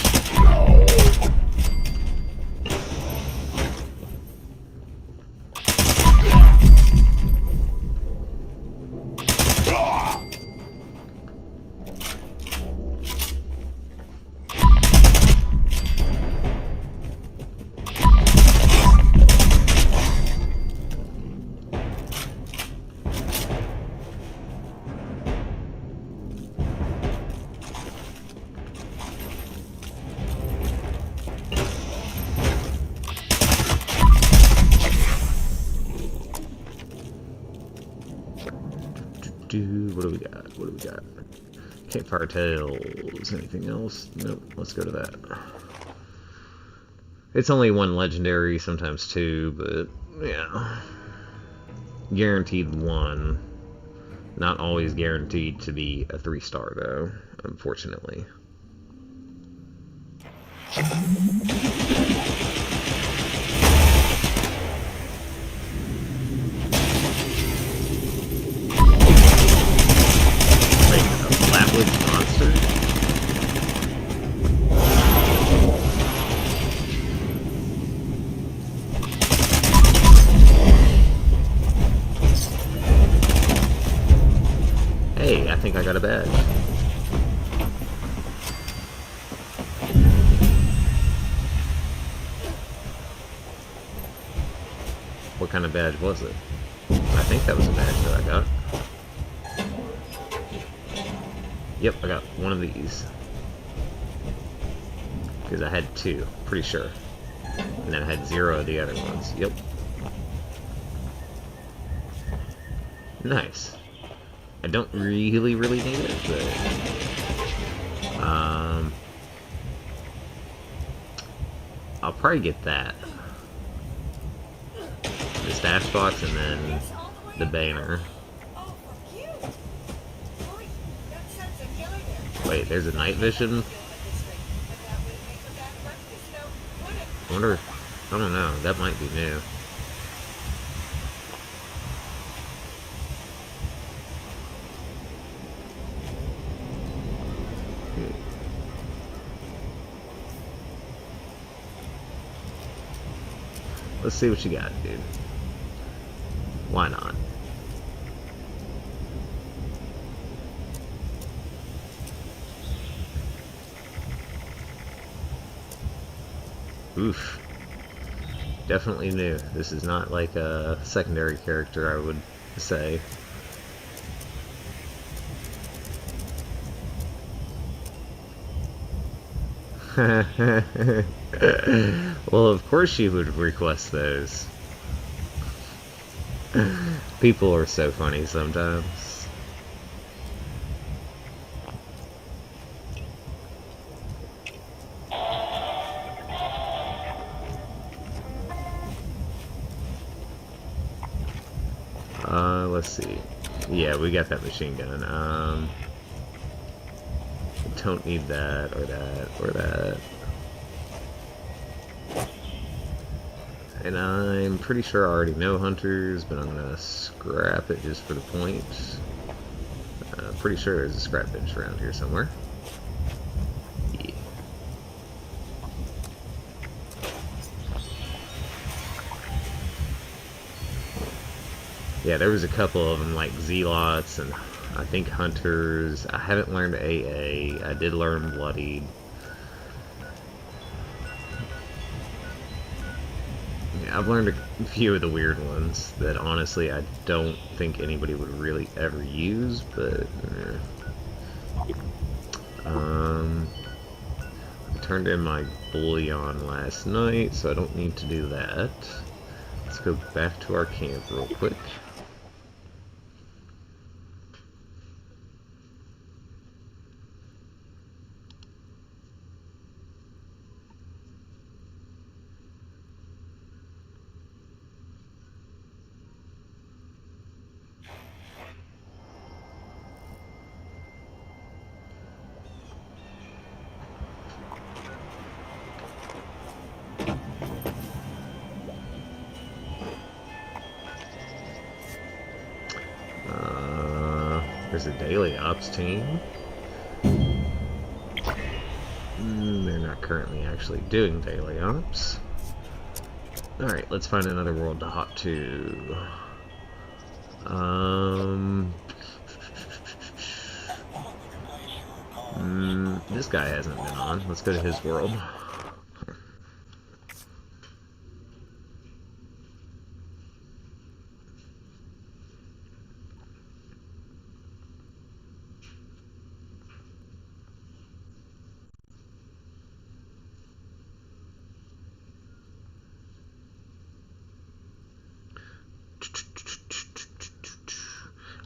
What do we got? What do we got? Campfire Tales. Anything else? Nope. Let's go to that. It's only one legendary, sometimes two, but yeah. Guaranteed one. Not always guaranteed to be a 3-star, though, unfortunately. Monster? Hey, I think I got a badge. What kind of badge was it? I think that was a badge that I got. Yep, I got one of these. Because I had 2, pretty sure. And then I had 0 of the other ones. Yep. Nice. I don't really need it, but... I'll probably get that. The stash box and then the banner. Wait, there's a night vision? I wonder if, I don't know, that might be new. Let's see what you got, dude. Why not? Oof. Definitely new. This is not like a secondary character, I would say. Well, of course you would request those. People are so funny sometimes. Let's see. Yeah, we got that machine gun. Don't need that, or that, or that. And I'm pretty sure I already know hunters, but I'm gonna scrap it just for the point. Pretty sure there's a scrap bench around here somewhere. Yeah. Yeah, there was a couple of them, like zealots and I think hunters. I haven't learned AA. I did learn bloodied. Yeah, I've learned a few of the weird ones that honestly I don't think anybody would really ever use, but I turned in my bullion last night, so I don't need to do that. Let's go back to our camp real quick. There's a daily ops team. They're not currently actually doing daily ops. Alright, let's find another world to hop to. This guy hasn't been on. Let's go to his world.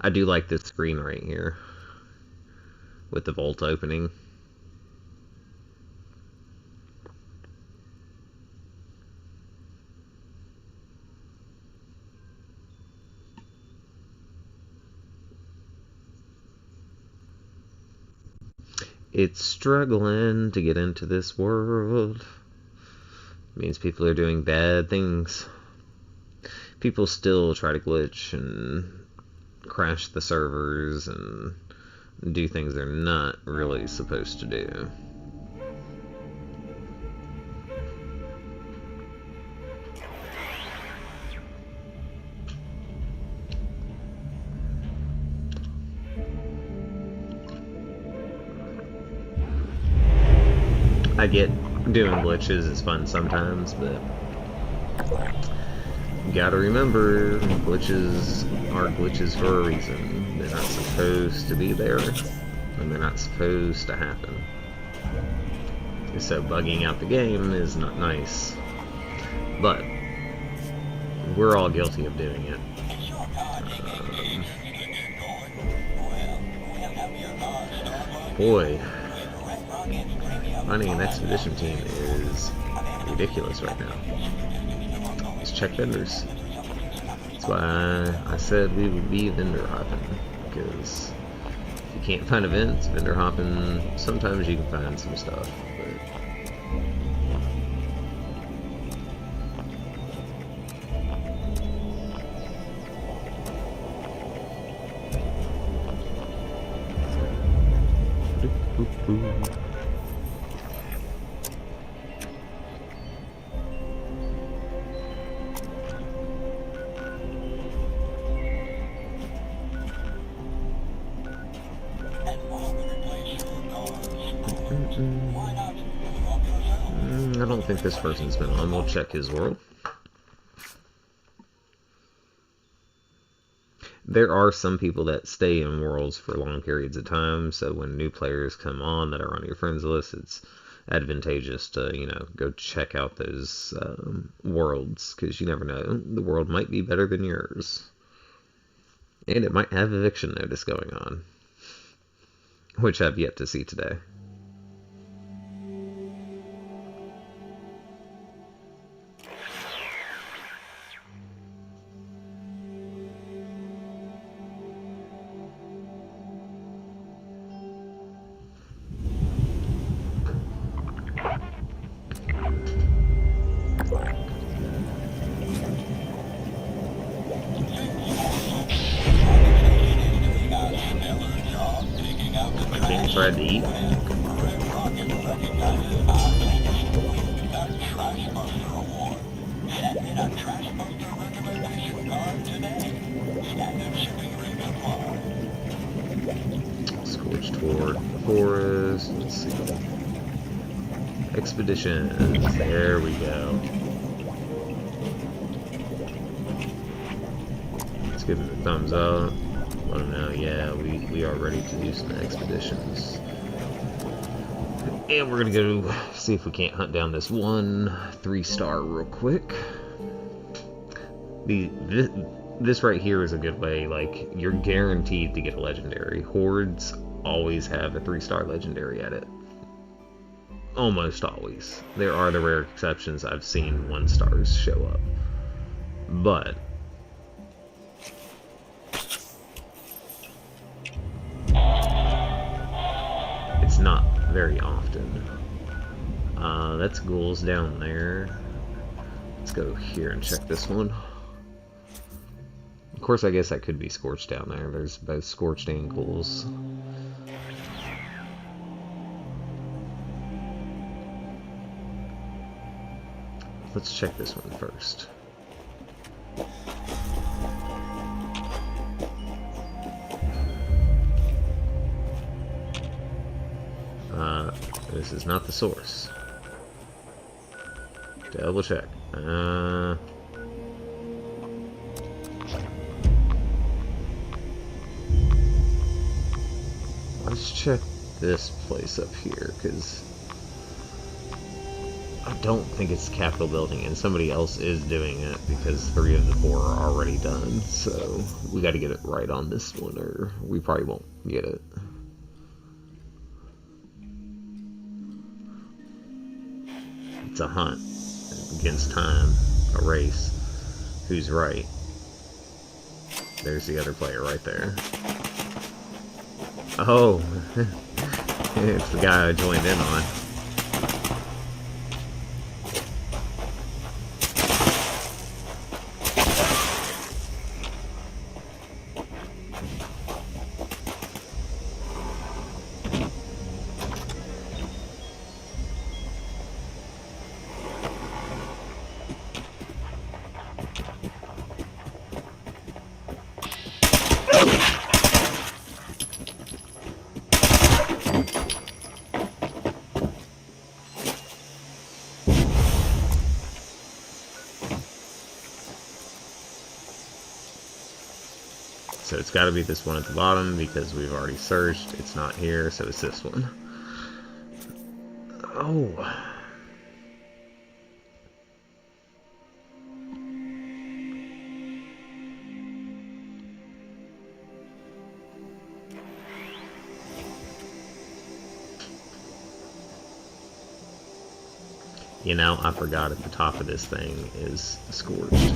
I do like this screen right here with the vault opening. It's struggling to get into this world. It means people are doing bad things. People still try to glitch and crash the servers and do things they're not really supposed to do. I get doing glitches is fun sometimes, but you gotta remember, glitches are glitches for a reason. They're not supposed to be there, and they're not supposed to happen. So bugging out the game is not nice. But we're all guilty of doing it. Boy, finding an expedition team is ridiculous right now. Let's check vendors. That's why I said we would be vendor hopping, because if you can't find events, vendor hopping, sometimes you can find some stuff, but I don't think this person's been on. We'll check his world. There are some people that stay in worlds for long periods of time, so when new players come on that are on your friends list, it's advantageous to, go check out those worlds, because you never know. The world might be better than yours. And it might have eviction notice going on, which I've yet to see today. Tried to eat. Scorched toward the forest. Let's see. Expeditions. There we go. Let's give him a thumbs up. Let them know, yeah, we are ready to do some expeditions. And we're gonna go see if we can't hunt down this 3-star real quick. This right here is a good way, like, you're guaranteed to get a legendary. Hordes always have a 3-star legendary at it. Almost always. There are the rare exceptions. I've seen 1-stars show up. But it's not very often. That's ghouls down there. Let's go here and check this one. Of course, I guess that could be Scorched down there. There's both Scorched and ghouls. Let's check this one first. This is not the source. Double check. Let's check this place up here, because I don't think it's the Capitol building, and somebody else is doing it, because 3 of the 4 are already done. So we got to get it right on this one, or we probably won't get it. It's a hunt against time, a race. Who's right? There's the other player right there. Oh, it's the guy I joined in on. So it's got to be this one at the bottom, because we've already searched. It's not here, so it's this one. Oh. You know, I forgot at the top of this thing is Scorched.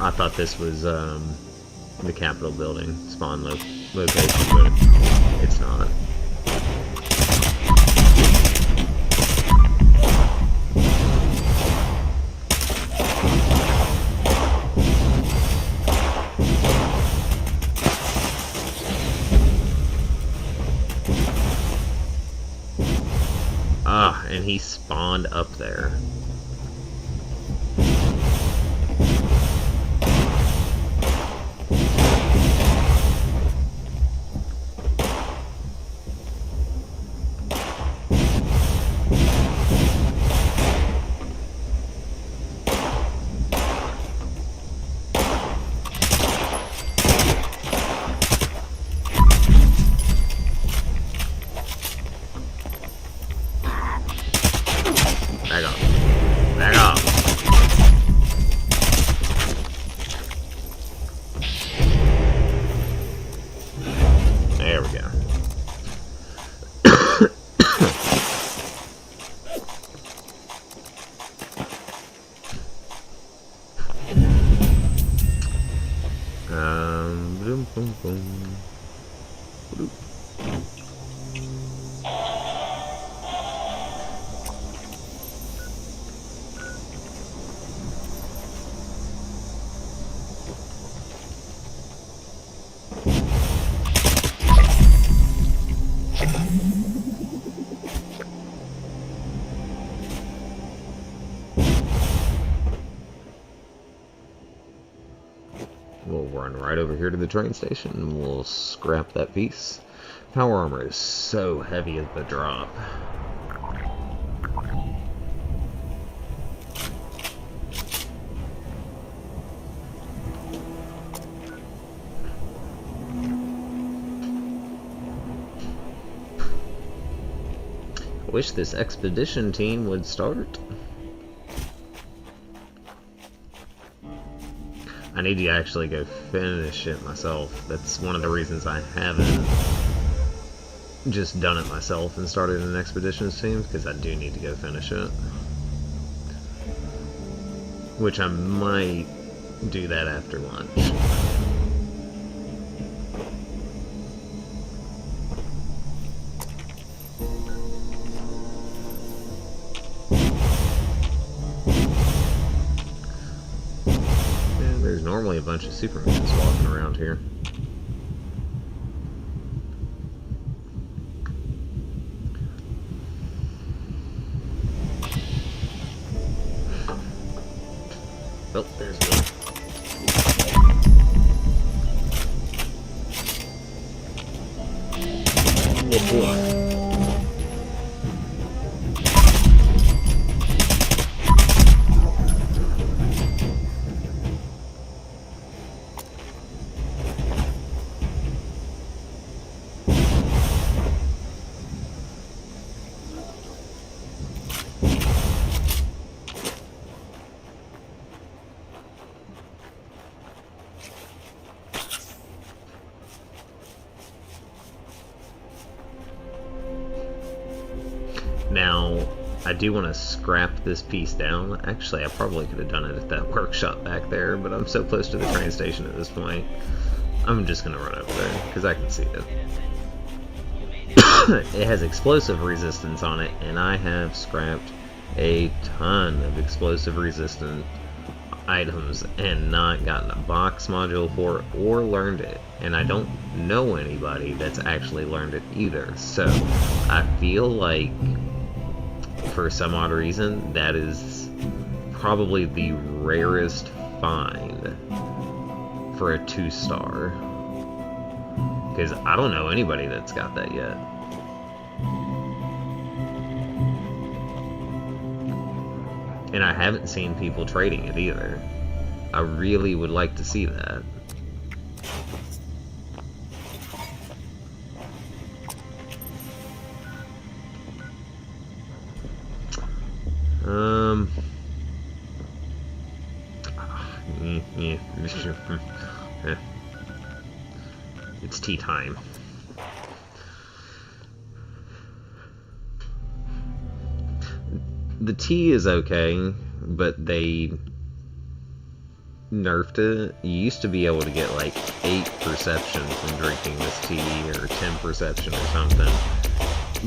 I thought this was the Capitol building spawn location, but it's not. Ah, and he spawned up there. We'll run right over here to the train station and we'll scrap that piece. Power armor is so heavy at the drop. Wish this expedition team would start. I need to actually go finish it myself. That's one of the reasons I haven't just done it myself and started an expeditions team, because I do need to go finish it. Which I might do that after lunch. There's normally a bunch of Supermans walking around here. Oh, there's one. Oh boy. Now, I do want to scrap this piece down. Actually, I probably could have done it at that workshop back there, but I'm so close to the train station at this point. I'm just going to run over there, because I can see it. It has explosive resistance on it, and I have scrapped a ton of explosive resistant items and not gotten a box module for it or learned it. And I don't know anybody that's actually learned it either. So, I feel like for some odd reason, that is probably the rarest find for a 2-star. Because I don't know anybody that's got that yet. And I haven't seen people trading it either. I really would like to see that. It's tea time. The tea is okay, but they nerfed it. You used to be able to get like 8 perception from drinking this tea, or 10 perception or something.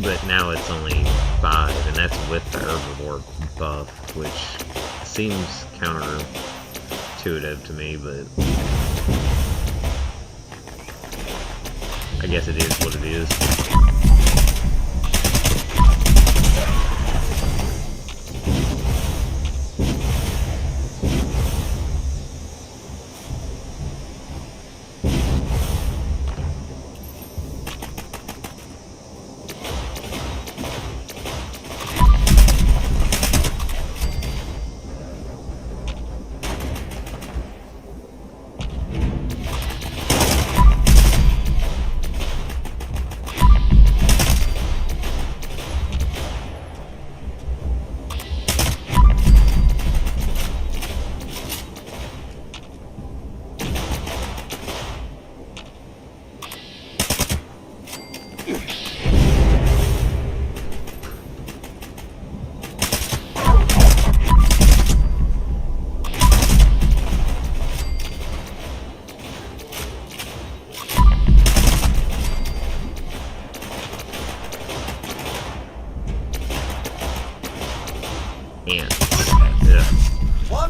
But now it's only 5, and that's with the herbivore buff, which seems counterintuitive to me, but I guess it is what it is.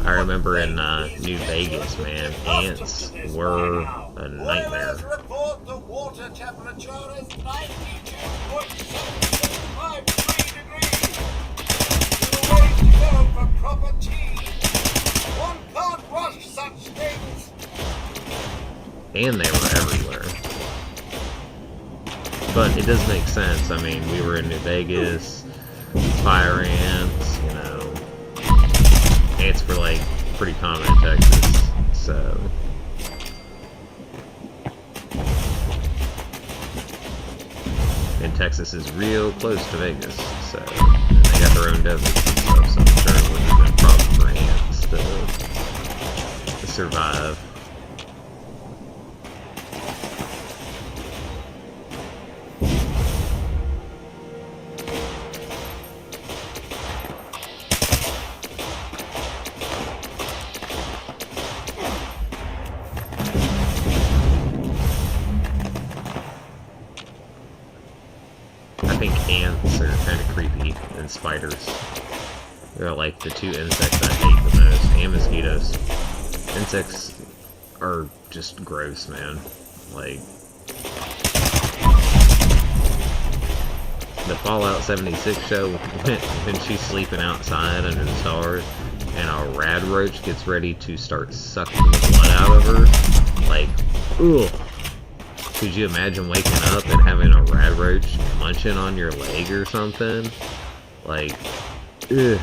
I remember in New Vegas, man, ants were a nightmare. Report the water temperature is 92.5 and they were everywhere. But it does make sense. I mean, we were in New Vegas, fire ants, you know. Ants were like pretty common in Texas, so. And Texas is real close to Vegas, so and they got their own deserts and stuff, so I'm sure it wouldn't have been a problem for ants to survive. I think ants are kind of creepy than spiders. They're like the two insects I hate the most, and mosquitoes. Insects are just gross, man. Like, the Fallout 76 show, when she's sleeping outside under the stars, and a rad roach gets ready to start sucking the blood out of her, like, ugh. Could you imagine waking up and having a rad roach munching on your leg or something? Like, ugh.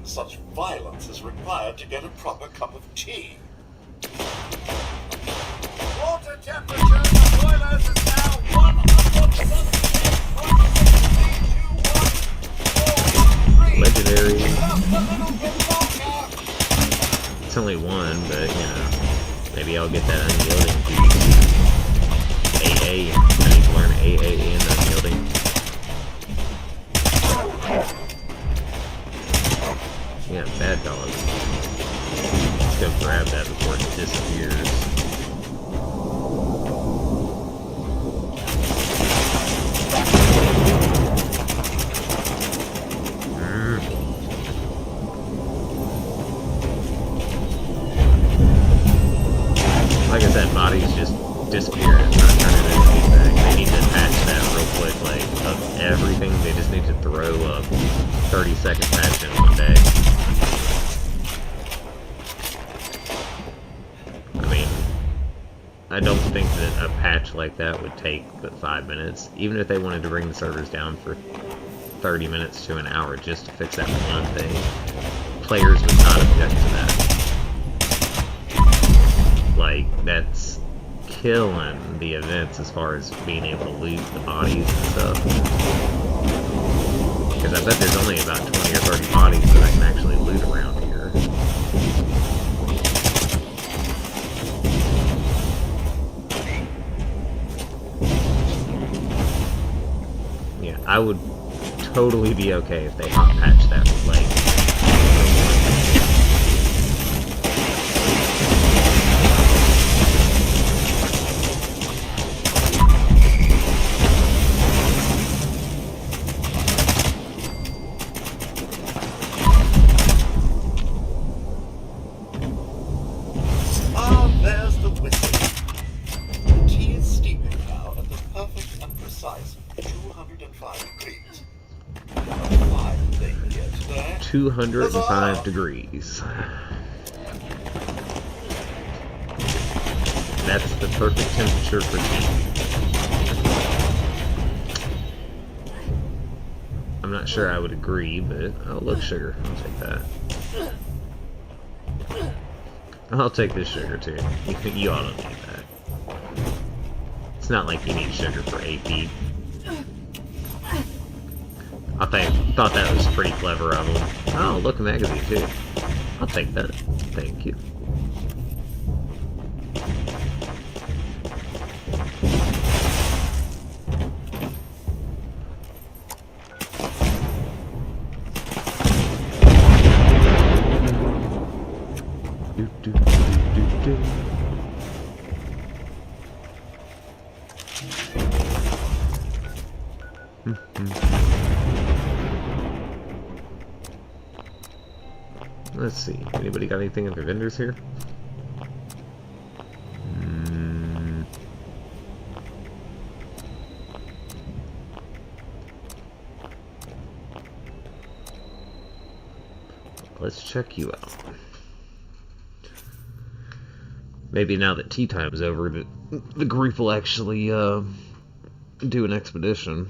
Such violence is required to get a proper cup of tea. Water temperature in the boilers is now 178.321. Legendary. It's only one, but you know, maybe I'll get that unyielding piece. AA. I need to learn AA and unyielding. Yeah, bad dog. Let's go grab that before it disappears. Like I said, bodies just disappear and not turning into anything. They need to patch that real quick, like, of everything. They just need to throw a 30-second patch in one day. I don't think that a patch like that would take but 5 minutes. Even if they wanted to bring the servers down for 30 minutes to an hour just to fix that one thing, players would not object to that. Like, that's killing the events as far as being able to loot the bodies and stuff. Because I bet there's only about 20 or 30 bodies that I can actually loot around here. I would totally be okay if they hot patch that, like, there's the whistle. The tea is steaming now at the perfect and precise 205 degrees. 205 degrees. That's the perfect temperature for tea. I'm not sure I would agree, but oh, look, sugar. I'll take that. I'll take this sugar too. You all don't need that. It's not like you need sugar for AP. I thought that was pretty clever of them. Oh, look, a magazine too. I'll take that. Thank you. Let's see. Anybody got anything under vendors here? Let's check you out. Maybe now that tea time's over, the group will actually do an expedition.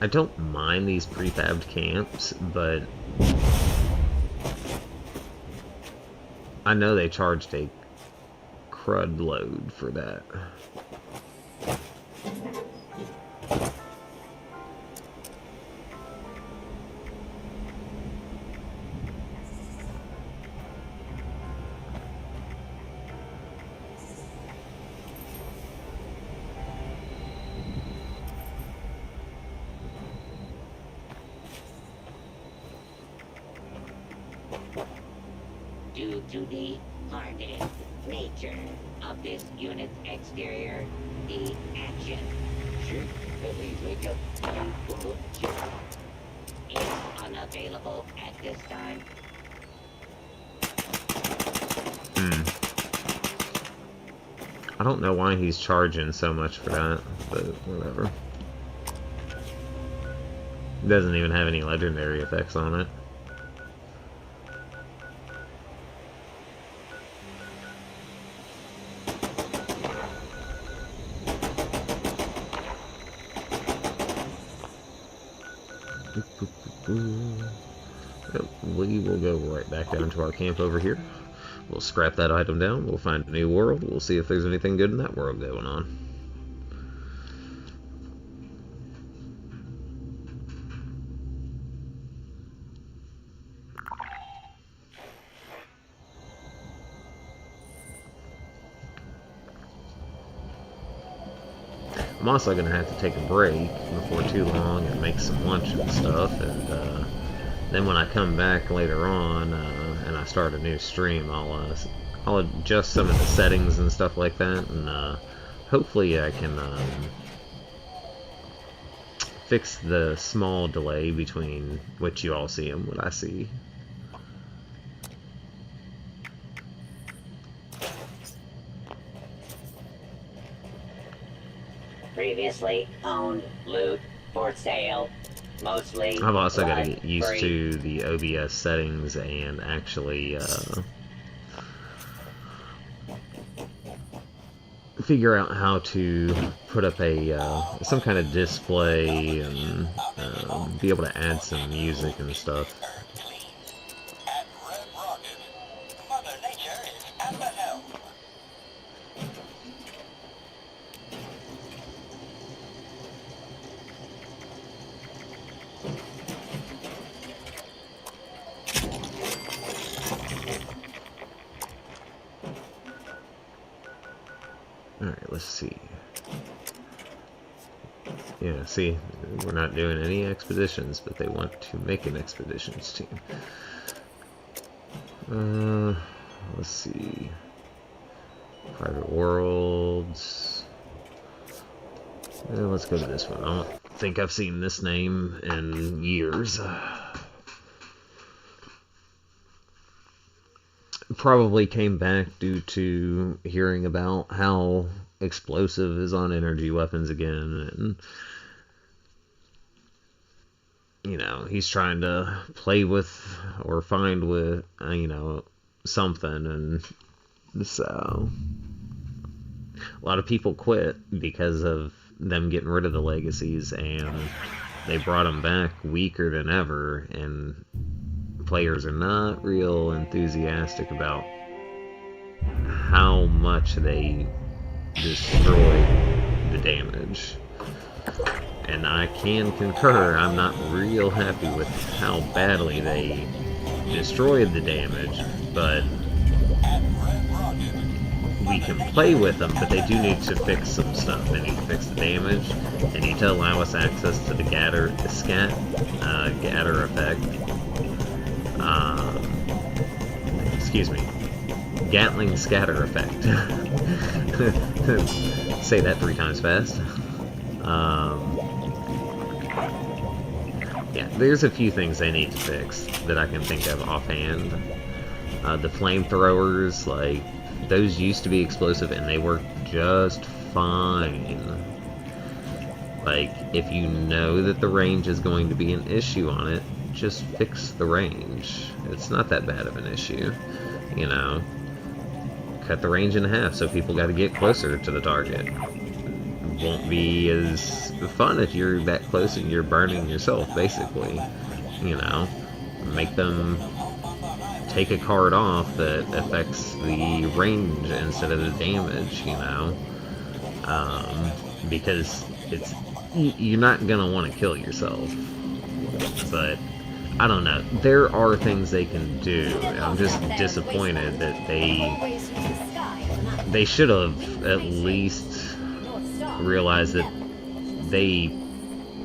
I don't mind these prefabbed camps, but I know they charged a crud load for that. Due to the hardened nature of this unit's exterior, the action is unavailable at this time. I don't know why he's charging so much for that, but whatever. It doesn't even have any legendary effects on it. We will go right back down to our camp over here. We'll scrap that item down. We'll find a new world. We'll see if there's anything good in that world going on. I'm also going to have to take a break before too long and make some lunch and stuff, and then when I come back later on and I start a new stream, I'll adjust some of the settings and stuff like that, and hopefully I can fix the small delay between what you all see and what I see. Previously owned loot for sale. Mostly I've also got to blood get used free. to the OBS settings and actually figure out how to put up a some kind of display and be able to add some music and stuff. Alright, let's see. Yeah, see, we're not doing any expeditions, but they want to make an expeditions team. Let's see. Private worlds. Let's go to this one. I don't think I've seen this name in years. Probably came back due to hearing about how explosive is on energy weapons again, and you know, he's trying to play with or find with you know, something, and so a lot of people quit because of them getting rid of the legacies, and they brought them back weaker than ever, and players are not real enthusiastic about how much they destroy the damage. And I can concur, I'm not real happy with how badly they destroyed the damage, but we can play with them, but they do need to fix some stuff. They need to fix the damage. They need to allow us access to the Gatter effect. excuse me, Gatling scatter effect. Say that 3 times fast. Yeah, there's a few things they need to fix that I can think of offhand. The flamethrowers, like, those used to be explosive and they work just fine. Like, if you know that the range is going to be an issue on it, just fix the range. It's not that bad of an issue, you know. Cut the range in half so people got to get closer to the target. It won't be as fun if you're that close and you're burning yourself, basically. You know, make them take a card off that affects the range instead of the damage, you know. Because you're not gonna want to kill yourself. But I don't know. There are things they can do. I'm just disappointed that they should have at least realized that they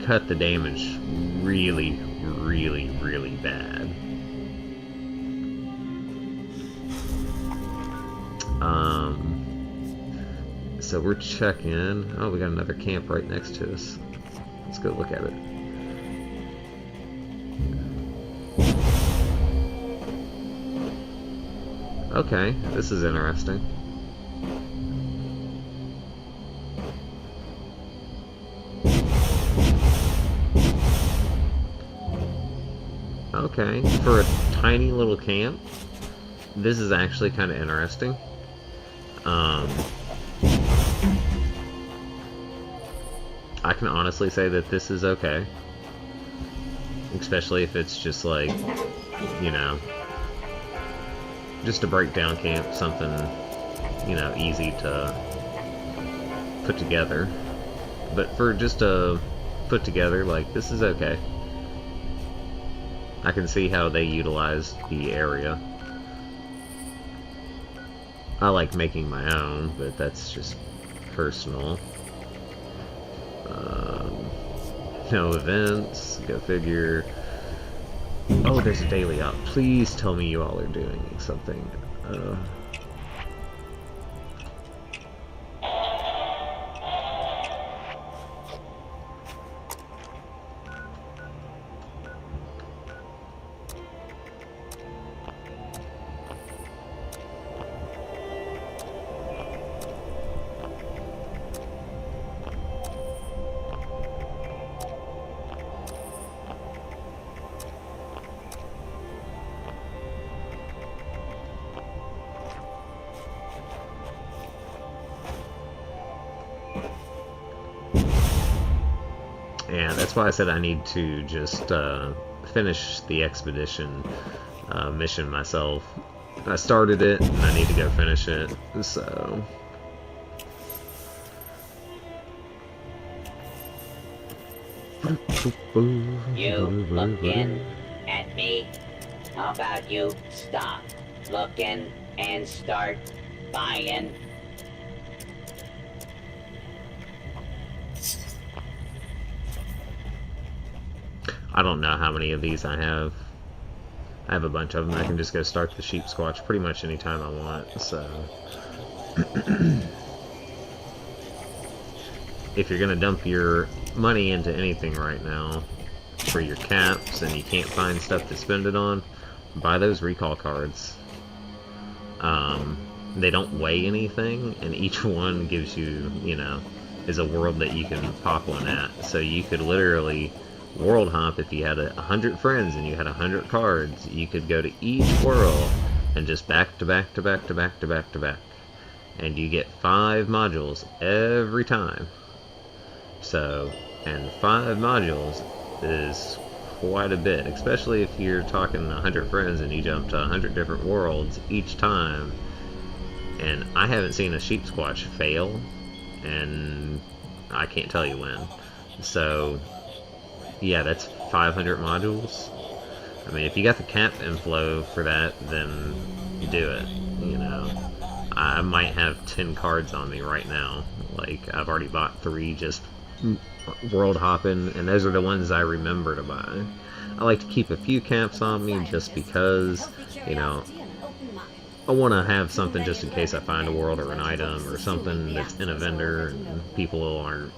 cut the damage really, really, really bad. So we're checking. Oh, we got another camp right next to us. Let's go look at it. Okay, this is interesting. Okay, for a tiny little camp, this is actually kind of interesting. I can honestly say that this is okay. Especially if it's just like, you know, just a breakdown camp, something, you know, easy to put together. But for just a put together, like, this is okay. I can see how they utilize the area. I like making my own, but that's just personal. No events, go figure. Oh, there's a daily up. Please tell me you all are doing something. Yeah, that's why I said I need to just finish the expedition mission myself. I started it, and I need to go finish it, so... You looking at me? How about you stop looking and start buying? I don't know how many of these I have. I have a bunch of them. I can just go start the sheep squatch pretty much anytime I want, so... If you're gonna dump your money into anything right now for your caps and you can't find stuff to spend it on, buy those recall cards. They don't weigh anything, and each one gives you, you know, is a world that you can pop one at. So you could literally world hop. If you had 100 friends and you had 100 cards, you could go to each world and just back to back to back to back to back to back, and you get 5 modules every time. So, and 5 modules is quite a bit, especially if you're talking 100 friends and you jump to 100 different worlds each time. And I haven't seen a sheep squatch fail, and I can't tell you when. So yeah, that's 500 modules. I mean, if you got the cap inflow for that, then do it, you know. I might have 10 cards on me right now. Like, I've already bought 3 just world hopping, and those are the ones I remember to buy. I like to keep a few caps on me just because, you know, I want to have something just in case I find a world or an item or something that's in a vendor and people aren't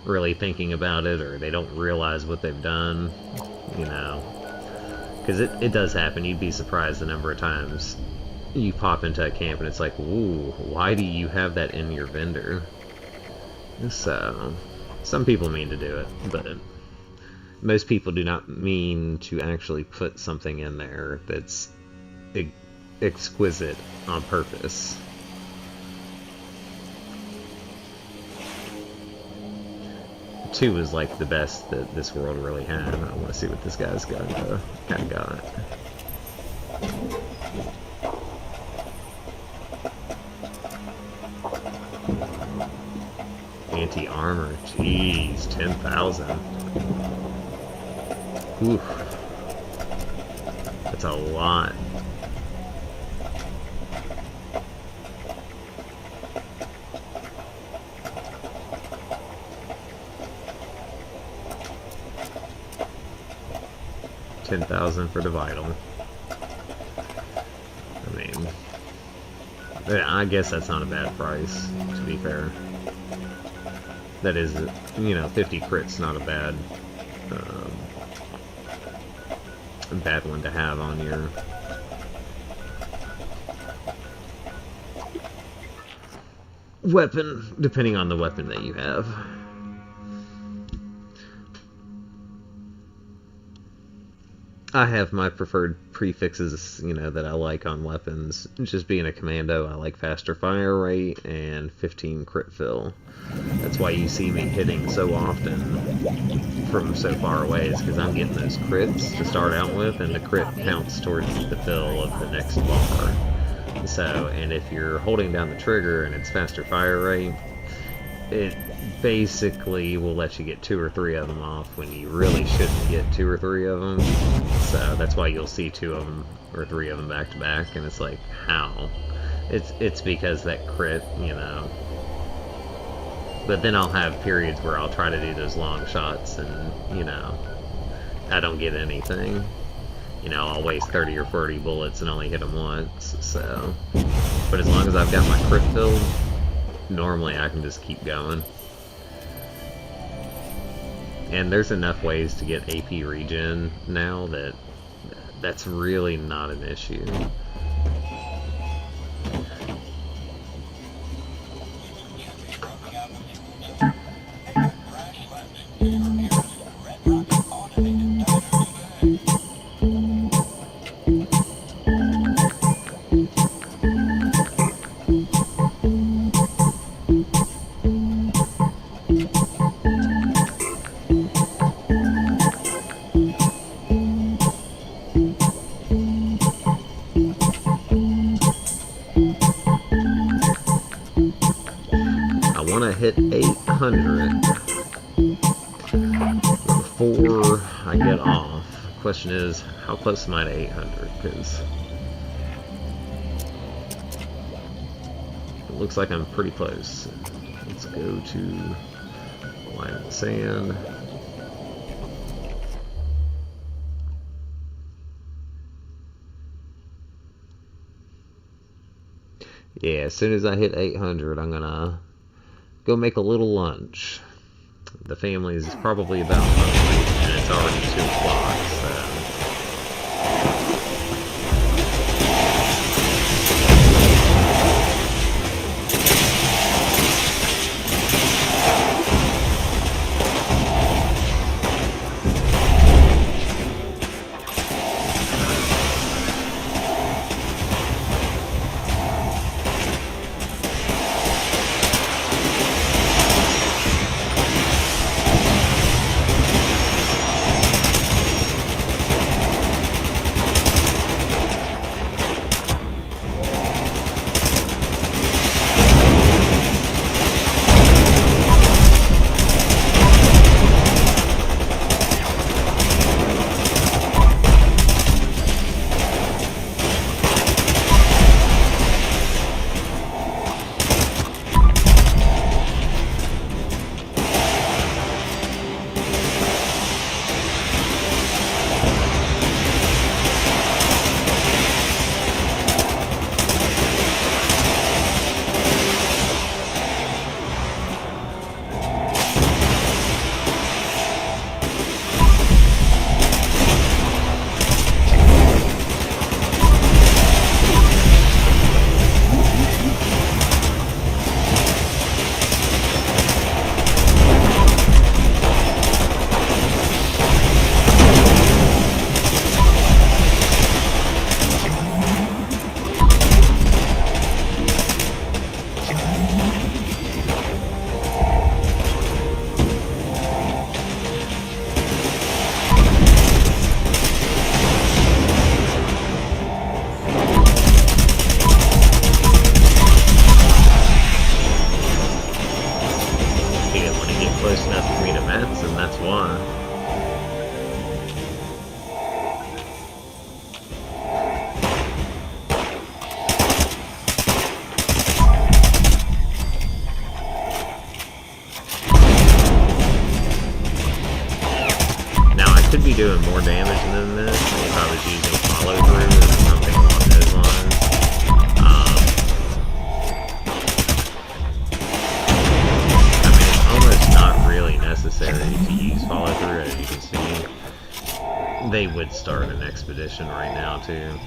really thinking about it or they don't realize what they've done, you know. Because it does happen. You'd be surprised the number of times you pop into a camp and it's like, ooh, why do you have that in your vendor? So, some people mean to do it, but most people do not mean to actually put something in there that's exquisite on purpose. Two is like the best that this world really had. I want to see what this guy's got. Anti-armor, jeez, 10,000. Oof, that's a lot. $10,000 for the vital. I mean, yeah, I guess that's not a bad price, to be fair. That is, you know, 50 crits not a bad one to have on your weapon, depending on the weapon that you have. I have my preferred prefixes, you know, that I like on weapons. Just being a commando, I like faster fire rate and 15 crit fill. That's why you see me hitting so often from so far away, is because I'm getting those crits to start out with, and the crit counts towards the fill of the next bar. So, and if you're holding down the trigger and it's faster fire rate, it basically will let you get 2 or 3 of them off when you really shouldn't get 2 or 3 of them. So that's why you'll see 2 of them or 3 of them back to back, and it's like, how? It's because that crit, you know. But then I'll have periods where I'll try to do those long shots and, you know, I don't get anything. You know, I'll waste 30 or 40 bullets and only hit them once, so. But as long as I've got my crit filled, normally I can just keep going. And there's enough ways to get AP regen now that that's really not an issue. Hit 800 before I get off. The question is, how close am I to 800? Because it looks like I'm pretty close. Let's go to Line in the Sand. Yeah, as soon as I hit 800, I'm gonna go make a little lunch. The family is probably about hungry, and it's already 2 o'clock, so. doing more damage than this if I was using follow through or something along those lines. I mean, it's almost not really necessary to use follow through, as you can see. They would start an expedition right now, too.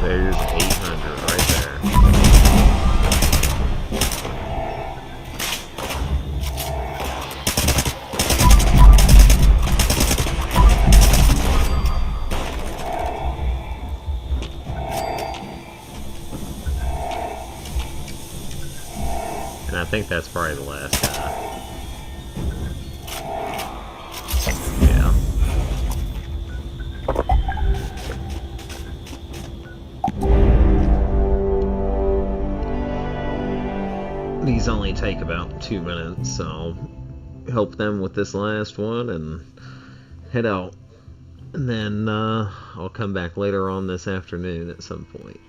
There's 800 right there. And I think that's probably the last guy. Yeah. These only take about 2 minutes, so I'll help them with this last one and head out. And then I'll come back later on this afternoon at some point.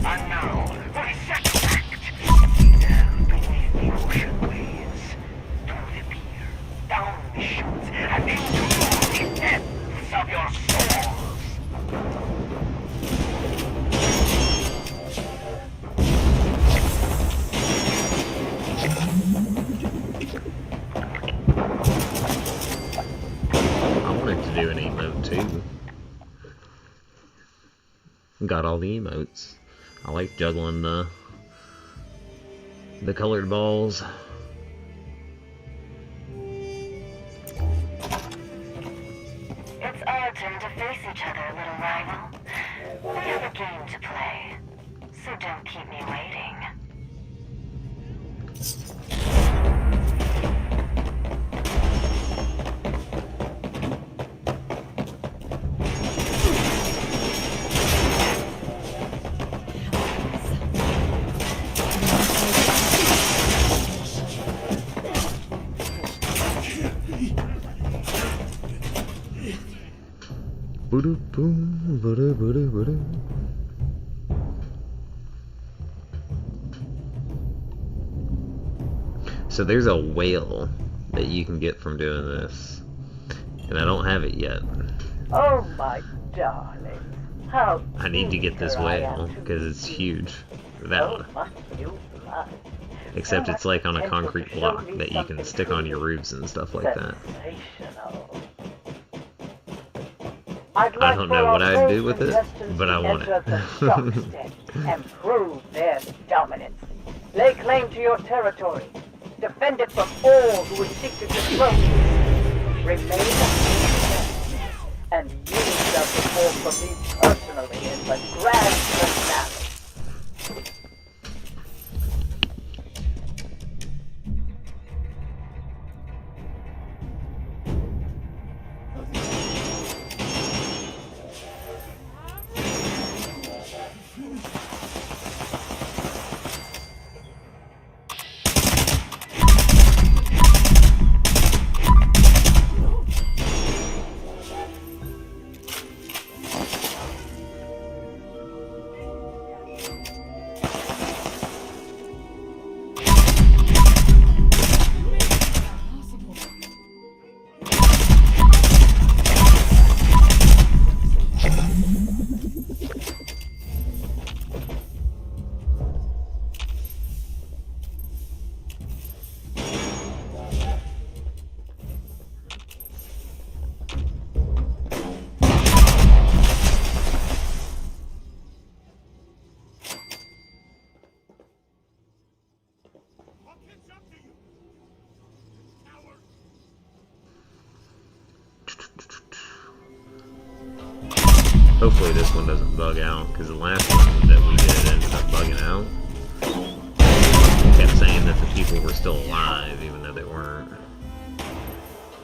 And now, for the second act, down beneath the ocean waves, through the pier, down the chutes, and into the depths of your souls. I wanted to do an emote too. Got all the emotes. I like juggling the colored balls. It's our turn to face each other, little rival. We have a game to play, so don't keep me waiting. Boom, so there's a whale that you can get from doing this, and I don't have it yet. Oh, my darling. How I need to get this eager I whale am to because it's meet huge. you. That Oh, one. must you blush. Except So it's like on a much potential concrete to show block me that you can something stick on your truly roofs and stuff like that. sensational. I don't know what I'd do with it, but I want it. And prove their dominance. Lay claim to your territory. Defend it from all who would seek to disrupt you. Remain and you shall perform for me personally in the grand finale. Hopefully this one doesn't bug out, because the last one that we did ended up bugging out. It kept saying that the people were still alive, even though they weren't.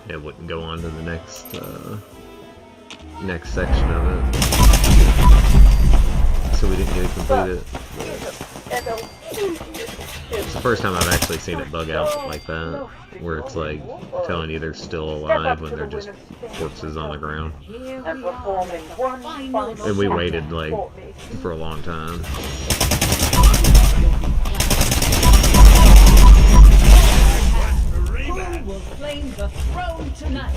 It wouldn't go on to the next section of it. So we didn't get it completed. It's the first time I've actually seen it bug out like that, where it's like telling you they're still alive when they're just corpses on the ground. And performing one final And we waited like for a long time. Who will claim the throne tonight?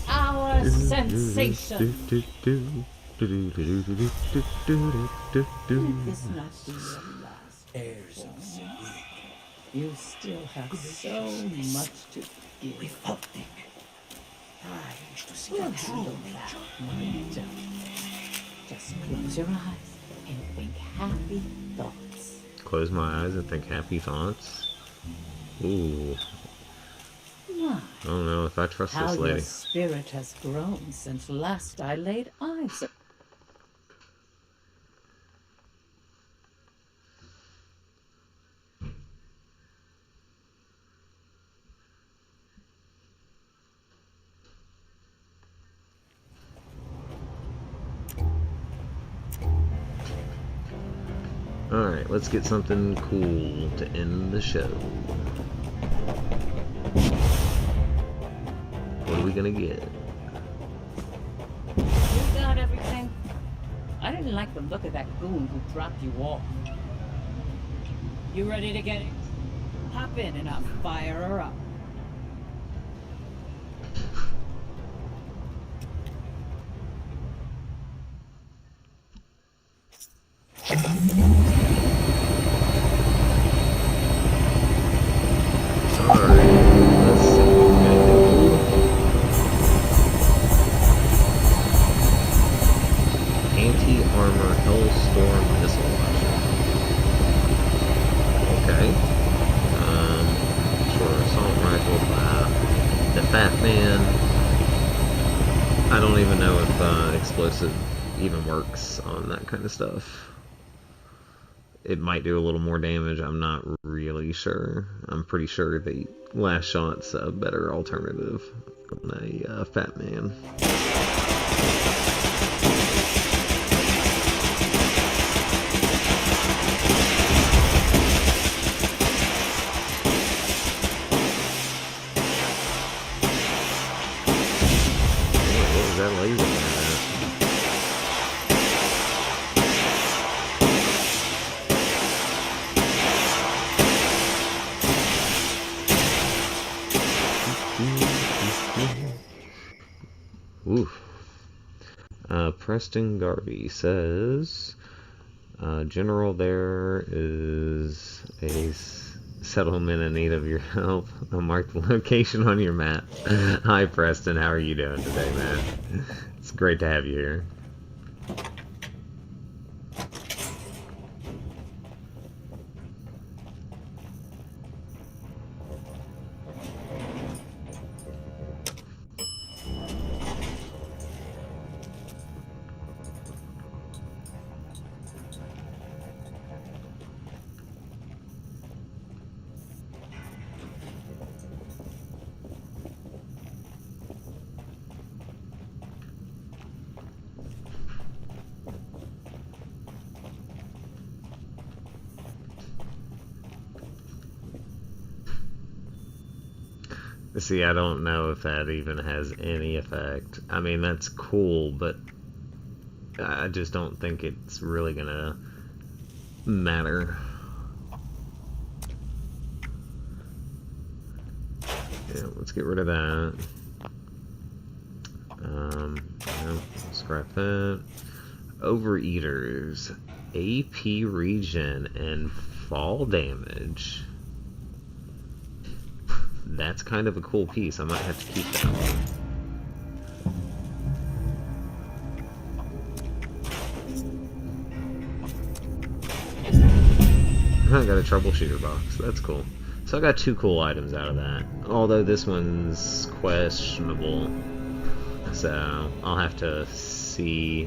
Our sensation. This must be your last heirs of Ziggy. You still have so much to give. Revolting. We'll handle that, my Just close your eyes and think happy thoughts. Close my eyes and think happy thoughts. Ooh. My, I don't know if I trust how this lady. your spirit has grown since last I laid eyes upon. Alright, let's get something cool to end the show. What are we gonna get? You got everything? I didn't like the look of that goon who dropped you off. You ready to get it? Hop in and I'll fire her up. Anti-armor Hellstorm missile launcher. Okay. Sure, assault rifle by the Fat Man. I don't even know if explosive even works on that kind of stuff. It might do a little more damage, I'm not really sure. I'm pretty sure the last shot's a better alternative on a Fat Man. What was that laser man at? Oof. Preston Garvey says, General, there is a Settlement in need of your help. I'll mark the location on your map. Hi, Preston. How are you doing today, man? It's great to have you here. See, I don't know if that even has any effect. I mean, that's cool, but I just don't think it's really gonna matter. Yeah, let's get rid of that. No, scrap that. Overeaters, AP regen, and fall damage. That's kind of a cool piece. I might have to keep that one. I got a troubleshooter box. That's cool. So I got 2 cool items out of that. Although this one's questionable. So I'll have to see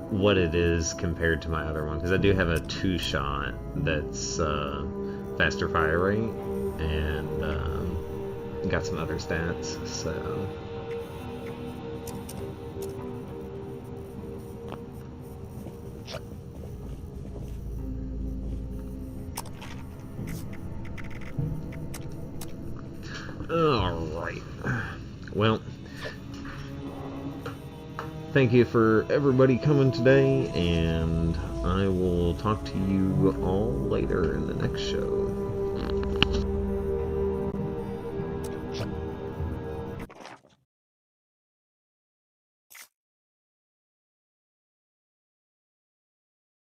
what it is compared to my other one. Because I do have a 2-shot that's faster fire rate, and got some other stats, so... Alright. Well, thank you for everybody coming today, and I will talk to you all later in the next show.